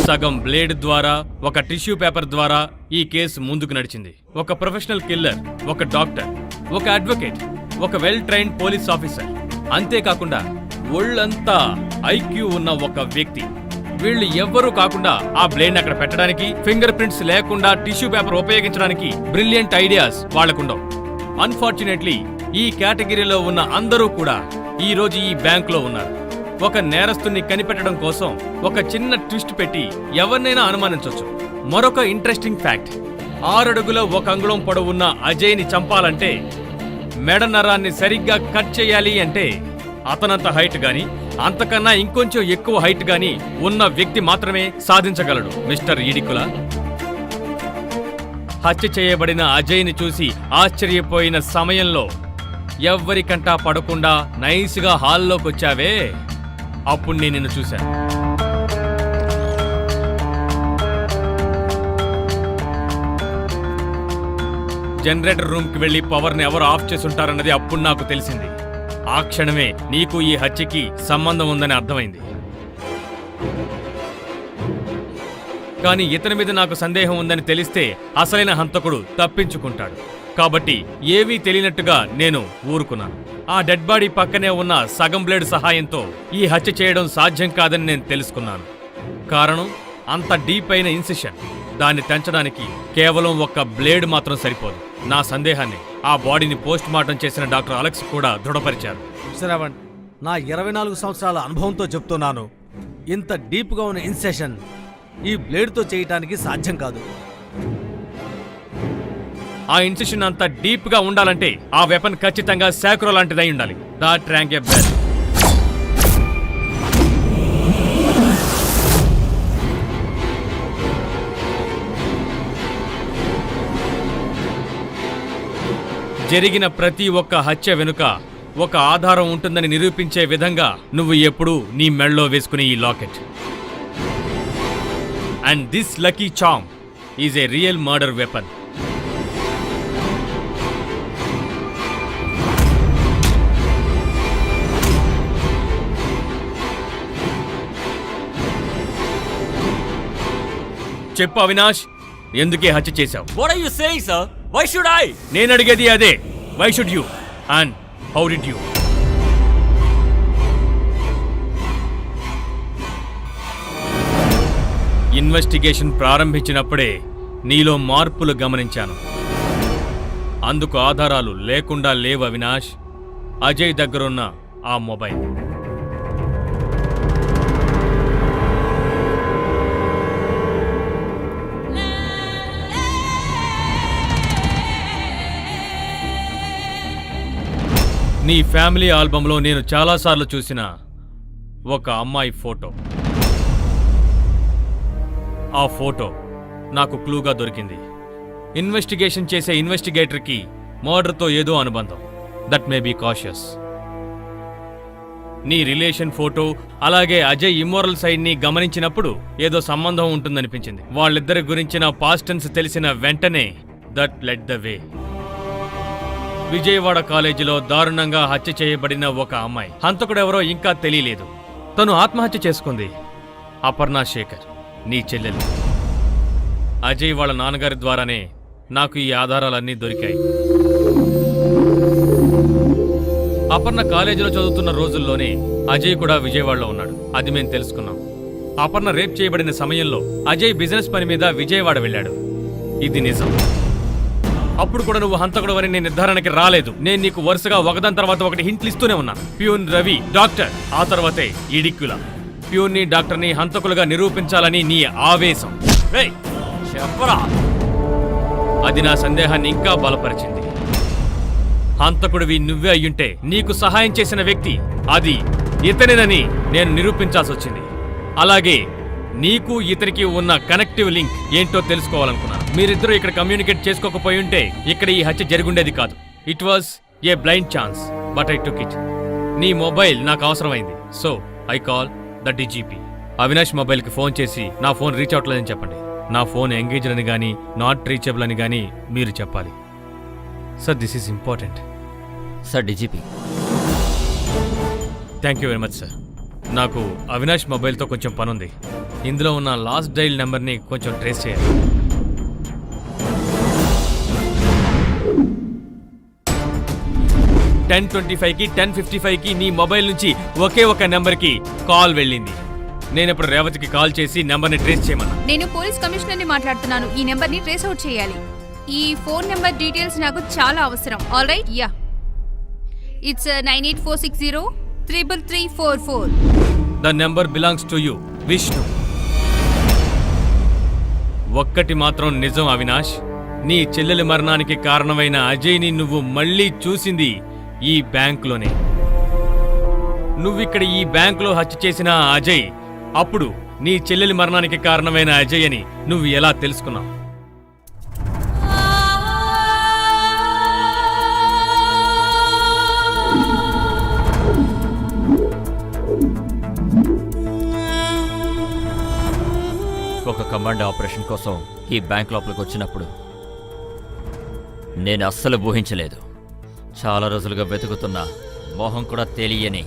సగం బ్లేడ్ ద్వారా, ఒక టిష్యూ పేపర్ ద్వారా ఈ కేసు ముందుకు నడిచింది. ఒక ప్రొఫెషనల్ కిల్లర్, ఒక డాక్టర్, ఒక అడ్వకేట్, ఒక వెల్ ట్రైన్డ్ పోలీస్ ఆఫీసర్, అంతేకాకుండా ఒళ్ళంతా ఐక్యూ ఉన్న ఒక వ్యక్తి. వీళ్ళు ఎవ్వరూ కాకుండా ఆ బ్లేడ్ అక్కడ పెట్టడానికి, ఫింగర్ ప్రింట్స్ లేకుండా టిష్యూ పేపర్ ఉపయోగించడానికి బ్రిలియంట్ ఐడియాస్ వాళ్లకుండవు. అన్ఫార్చునేట్లీ ఈ కేటగిరీలో ఉన్న అందరూ కూడా ఈ రోజు ఈ బ్యాంకులో ఉన్నారు. ఒక నేరస్తుని కనిపెట్టడం కోసం ఒక చిన్న ట్విస్ట్ పెట్టి ఎవరినైనా అనుమానించవచ్చు. మరొక ఇంట్రెస్టింగ్ ఫ్యాక్ట్, 6 అడుగుల 1 అంగుళం పొడవున్న అజయ్ని చంపాలంటే, మెడ నరాన్ని సరిగ్గా కట్ చేయాలి అంటే అతనంత హైట్ గాని, అంతకన్నా ఇంకొంచెం ఎక్కువ హైట్ గాని ఉన్న వ్యక్తి మాత్రమే సాధించగలడు. మిస్టర్ ఇడికుల, హత్య చేయబడిన అజయ్ని చూసి ఆశ్చర్యపోయిన సమయంలో ఎవ్వరికంటా పడకుండా నైస్గా హాల్లోకి వచ్చావే, అప్పుడు నేను నిన్ను చూశాను. జనరేటర్ రూమ్కి వెళ్ళి పవర్ని ఎవరు ఆఫ్ చేసుంటారన్నది అప్పుడు నాకు తెలిసింది. ఆ క్షణమే నీకు ఈ హత్యకి సంబంధం ఉందని అర్థమైంది. కానీ ఇతని మీద నాకు సందేహం ఉందని తెలిస్తే అసలైన హంతకుడు తప్పించుకుంటాడు. కాబట్టి ఏవీ తెలియనట్టుగా నేను ఊరుకున్నాను. ఆ డెడ్ బాడీ పక్కనే ఉన్న సగం బ్లేడ్ సహాయంతో ఈ హత్య చేయడం సాధ్యం కాదని నేను తెలుసుకున్నాను. కారణం అంత డీప్ అయిన ఇన్సిషన్. దాన్ని తెంచడానికి కేవలం ఒక్క బ్లేడ్ మాత్రం సరిపోదు. నా సందేహాన్ని ఆ బాడీని పోస్ట్ మార్టం చేసిన డాక్టర్ అలెక్స్ కూడా దృఢపరిచారు. శ్రవణ్, నా 24 సంవత్సరాల అనుభవంతో చెప్తున్నాను, ఇంత డీప్గా ఉన్న ఇన్సెషన్ ఈ బ్లేడ్తో చేయటానికి సాధ్యం కాదు. ఆ ఇన్సిషన్ అంత డీప్ గా ఉండాలంటే ఆ వెపన్ ఖచ్చితంగా శాక్రో లాంటిదై ఉండాలి. That rank a bell. జరిగిన ప్రతి ఒక్క హత్య వెనుక ఒక ఆధారం ఉంటుందని నిరూపించే విధంగా నువ్వు ఎప్పుడూ నీ మెళ్ళలో వేసుకునే ఈ locket. And this lucky charm is a real murder weapon. చెప్పు అవినాష్, ఎందుకే హత్య చేశావు? What are you saying, sir? Why should I? నేను అడిగేది అదే. Why should you and how did you? Investigation ప్రారంభించినప్పుడే నీలో మార్పులు గమనించాను. అందుకు ఆధారాలు లేకుండా లేవు అవినాష్. అజయ్ దగ్గరున్న ఆ మొబైల్. నీ ఫ్యామిలీ ఆల్బంలో నేను చాలాసార్లు చూసిన ఒక అమ్మాయి ఫోటో. ఆ ఫోటో నాకు క్లూగా దొరికింది. ఇన్వెస్టిగేషన్ చేసే ఇన్వెస్టిగేటర్కి మర్డర్తో ఏదో అనుబంధం. That may be cautious. నీ రిలేషన్ ఫోటో అలాగే అజయ్ ఇమ్మోరల్ సైడ్ని గమనించినప్పుడు ఏదో సంబంధం ఉంటుందనిపించింది. వాళ్ళిద్దరి గురించిన పాస్ట్ టెన్స్ తెలిసిన వెంటనే that let the way. Vijayawada కాలేజీలో దారుణంగా హత్య చేయబడిన ఒక అమ్మాయి. హంతకుడెవరో ఇంకా తెలియలేదు. తను ఆత్మహత్య చేసుకుంది. అపర్ణ శేఖర్, నీ చెల్లెలు. అజయ్ వాళ్ళ నాన్నగారి ద్వారానే నాకు ఈ ఆధారాలన్నీ దొరికాయి. అపర్ణ కాలేజీలో చదువుతున్న రోజుల్లోనే అజయ్ కూడా విజయవాడలో ఉన్నాడు. అది మేము తెలుసుకున్నాం. అపర్ణ రేప్ చేయబడిన సమయంలో అజయ్ బిజినెస్ పని మీద విజయవాడ వెళ్ళాడు. ఇది నిజం. అప్పుడు కూడా నువ్వు హంతకుడు అని నేను నిర్ధారణకి రాలేదు. నేను నీకు వరుసగా ఒకదాని తర్వాత ఒకటి హింట్లు ఇస్తూనే ఉన్నాను. ప్యూన్ రవి, డాక్టర్, ఆ తర్వాతే ఇడిక్యులా. ప్యూన్ని, డాక్టర్ని హంతకులుగా నిరూపించాలని నీ ఆవేశం. చెప్పరా. అది నా సందేహాన్ని ఇంకా బలపరిచింది. హంతకుడివి నువ్వే అయ్యుంటే నీకు సహాయం చేసిన వ్యక్తి అది ఇతనేనని నేను నిరూపించాల్సి వచ్చింది. అలాగే నీకు ఇతనికి ఉన్న కనెక్టివ్ లింక్ ఏంటో తెలుసుకోవాలనుకున్నాను. మీరిద్దరూ ఇక్కడ కమ్యూనికేట్ చేసుకోకపోయి ఉంటే ఇక్కడ ఈ హత్య జరుగుండేది కాదు. It was a blind chance, but I took it. నీ మొబైల్ నాకు అవసరమైంది. So I call the DGP. Avinash మొబైల్కి ఫోన్ చేసి నా ఫోన్ రీచ్ అవట్లేదని చెప్పండి. నా ఫోన్ ఎంగేజ్డ్ అని కానీ నాట్ రీచబుల్ అని కానీ మీరు చెప్పాలి. Sir, this is important. Sir, DGP. Thank you very much sir. నాకు అవినాష్ మొబైల్తో కొంచెం పనుంది. ఇందులో ఉన్న లాస్ట్ డైల్ నెంబర్ని కొంచెం ట్రేస్ చేయాలి. $10:25కి 10:55కి నీ మొబైల్ నుంచి ఒకే ఒక నెంబర్కి కాల్ వెళ్ళింది. నేను ఇప్పుడు రేవతికి కాల్ చేసి నెంబర్ని ట్రేస్ చేయమన్నా. నేను పోలీస్ కమిషనర్ని మాట్లాడుతున్నాను. ఈ నెంబర్ని ట్రేస్ అవుట్ చేయాలి. ఈ ఫోన్ నెంబర్ డీటెయిల్స్ నాకు చాలా అవసరం. All right, yeah. It's 9846033344. The number belongs to you, Vishnu. ఒక్కటి మాత్రం నిజం అవినాష్, నీ చెల్లెలి మరణానికి కారణమైన అజయ్ని నువ్వు మళ్ళీ చూసింది ఈ బ్యాంకులోనే. నువ్విక్కడ ఈ బ్యాంకులో హత్య చేసిన అజయ్ అప్పుడు నీ చెల్లెలి మరణానికి కారణమైన అజయ్ అని నువ్వు ఎలా తెలుసుకున్నావు? ఒక కమాండ్ ఆపరేషన్ కోసం ఈ బ్యాంక్ లోపలికి వచ్చినప్పుడు నేను అస్సలు ఊహించలేదు. చాలా రోజులుగా వెతుకుతున్న మొహం కూడా తెలియని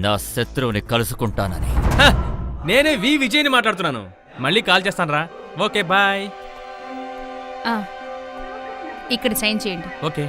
నా శత్రువుని కలుసుకుంటానని. హ, నేనే విజయ్ని మాట్లాడుతున్నాను. మళ్ళీ కాల్ చేస్తాను రా. Okay bye. ఆ, ఇక్కడ సైన్ చేయండి. ఓకే.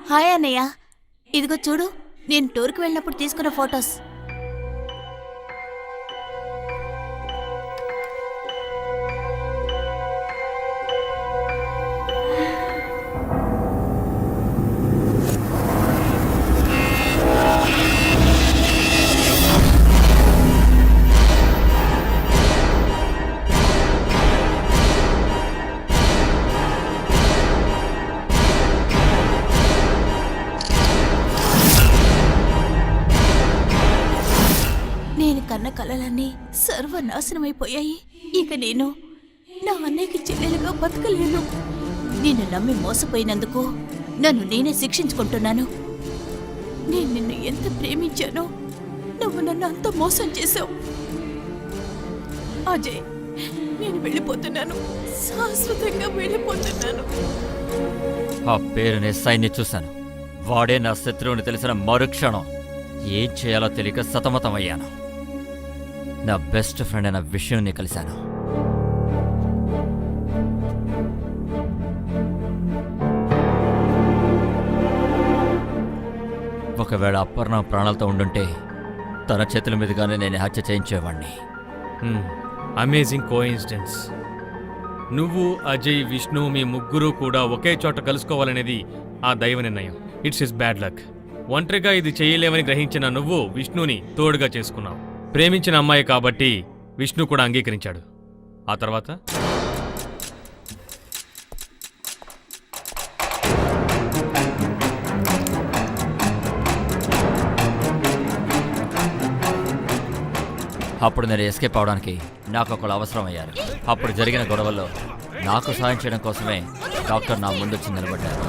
హాయ్ అన్నయ్య, ఇదిగో చూడు, నేను టూర్కి వెళ్ళినప్పుడు తీసుకున్న ఫొటోస్. నేను కన్న కలలన్నీ సర్వనాశనమైపోయాయి. ఇక నేను నా అన్నయ్యకి చెల్లెలుగా బతకలేను. నిన్ను నమ్మి మోసపోయినందుకు నన్ను నేనే శిక్షించుకుంటున్నాను. నేను నిన్ను ఎంత ప్రేమించానో నువ్వు నన్ను అంత మోసం చేశావు. అజయ్, నేను వెళ్ళిపోతున్నాను, శాశ్వతంగా వెళ్ళిపోతున్నాను. ఆ పేరుని సైన్ని చూశాను. వాడే నా శత్రువుని తెలిసిన మరుక్షణం ఏం చేయాలో తెలియక సతమతమయ్యాను. నా బెస్ట్ ఫ్రెండ్ అయిన విషయాన్ని కలిశాను. ఒకవేళ అపర్ణ ప్రాణాలతో ఉండుంటే తన చేతుల మీదుగానే నేను హత్య చేయించేవాణ్ణి. Amazing coincidence. నువ్వు, అజయ్, విష్ణు మీ ముగ్గురు కూడా ఒకే చోట కలుసుకోవాలనేది ఆ దైవ నిర్ణయం. It's his bad luck. ఒంటరిగా ఇది చేయలేవని గ్రహించిన నువ్వు విష్ణుని తోడుగా చేసుకున్నావు. ప్రేమించిన అమ్మాయి కాబట్టి విష్ణు కూడా అంగీకరించాడు. ఆ తర్వాత అప్పుడు నేను ఎస్కేప్ అవడానికి నాకు ఒకళ్ళు అవసరం అయ్యారు. అప్పుడు జరిగిన గొడవల్లో నాకు సాయం చేయడం కోసమే డాక్టర్ నా ముందొచ్చి నిలబడ్డారు.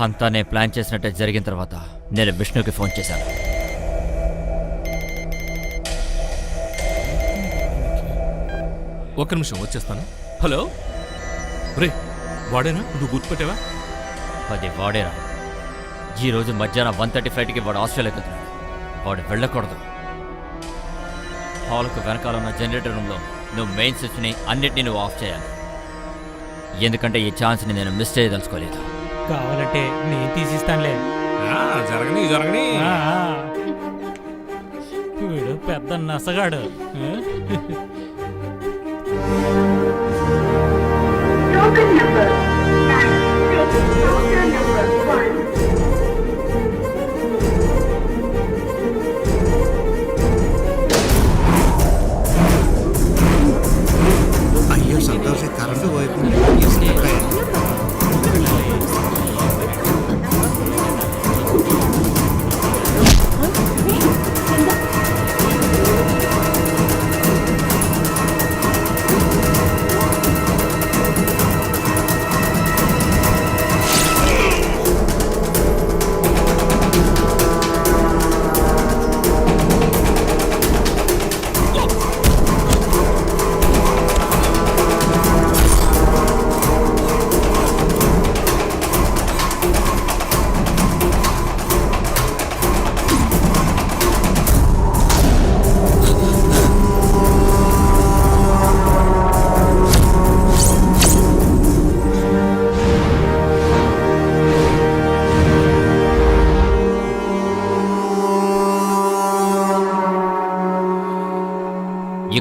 అంతా నేను ప్లాన్ చేసినట్టే జరిగిన తర్వాత నేను విష్ణుకి ఫోన్ చేశాను. ఒక్క నిమిషం వచ్చేస్తాను. హలో రే, వాడేనా? నువ్వు గుర్తుపెట్టావా? అది వాడేరా. ఈరోజు మధ్యాహ్నం 1:30 ఫ్లైట్కి వాడు ఆస్ట్రేలియాకి వెళ్తున్నాడు. వాడు వెళ్ళకూడదు. హాల్కు వెనకాల ఉన్న జనరేటర్ రూమ్లో నువ్వు మెయిన్ స్విచ్ని అన్నిటినీ నువ్వు ఆఫ్ చేయాలి. ఎందుకంటే ఈ ఛాన్స్ని నేను మిస్ చేయదలుచుకోలేదు. కావాలంటే నేను తీసిస్తానులే. జరగని వీడు పెద్ద నసగాడు. అయ్యో సంతోష్, కరెంటు వైపు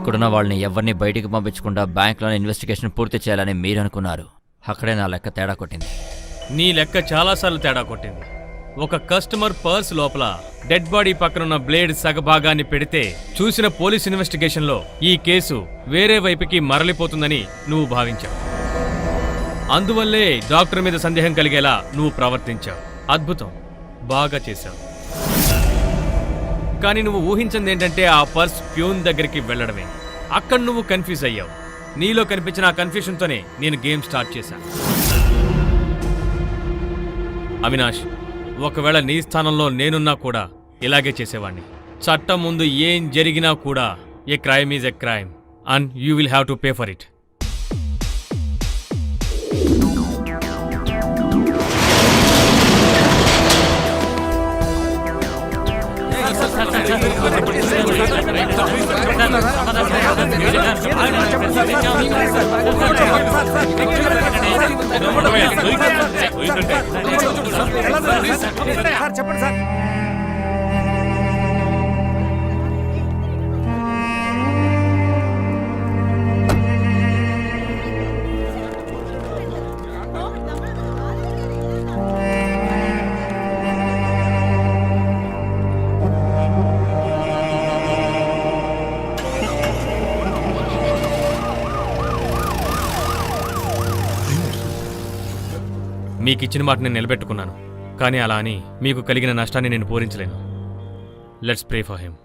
ఇక్కడున్న వాళ్ళని ఎవరిని బయటికి పంపించకుండా బ్యాంక్లోనే ఇన్వెస్టిగేషన్ పూర్తి చేయాలని మీరు అనుకున్నారు. అక్కడే నా లెక్క తేడా కొట్టింది. నీ లెక్క చాలాసార్లు తేడా కొట్టింది. ఒక కస్టమర్ పర్స్ లోపల డెడ్ బాడీ పక్కనున్న బ్లేడ్ సగభాగాన్ని పెడితే చూసిన పోలీస్ ఇన్వెస్టిగేషన్లో ఈ కేసు వేరే వైపుకి మరలిపోతుందని నువ్వు భావించావు. అందువల్లే డాక్టర్ మీద సందేహం కలిగేలా నువ్వు ప్రవర్తించావు. అద్భుతం, బాగా చేశావు. కానీ నువ్వు ఊహించింది ఏంటంటే ఆ పర్స్ ప్యూన్ దగ్గరికి వెళ్ళడమే. అక్కడ నువ్వు కన్ఫ్యూజ్ అయ్యావు. నీలో కనిపించిన ఆ కన్ఫ్యూషన్తోనే నేను గేమ్ స్టార్ట్ చేశాను. అవినాష్, ఒకవేళ నీ స్థానంలో నేనున్నా కూడా ఇలాగే చేసేవాణ్ణి. చట్టం ముందు ఏం జరిగినా కూడా ఏ crime is a crime and you will have to pay for it. చెప్పండి సార్. మీకిచ్చిన మాట నేను నిలబెట్టుకున్నాను, కానీ అలా అని మీకు కలిగిన నష్టాన్ని నేను పూరించలేను. Let's pray for him.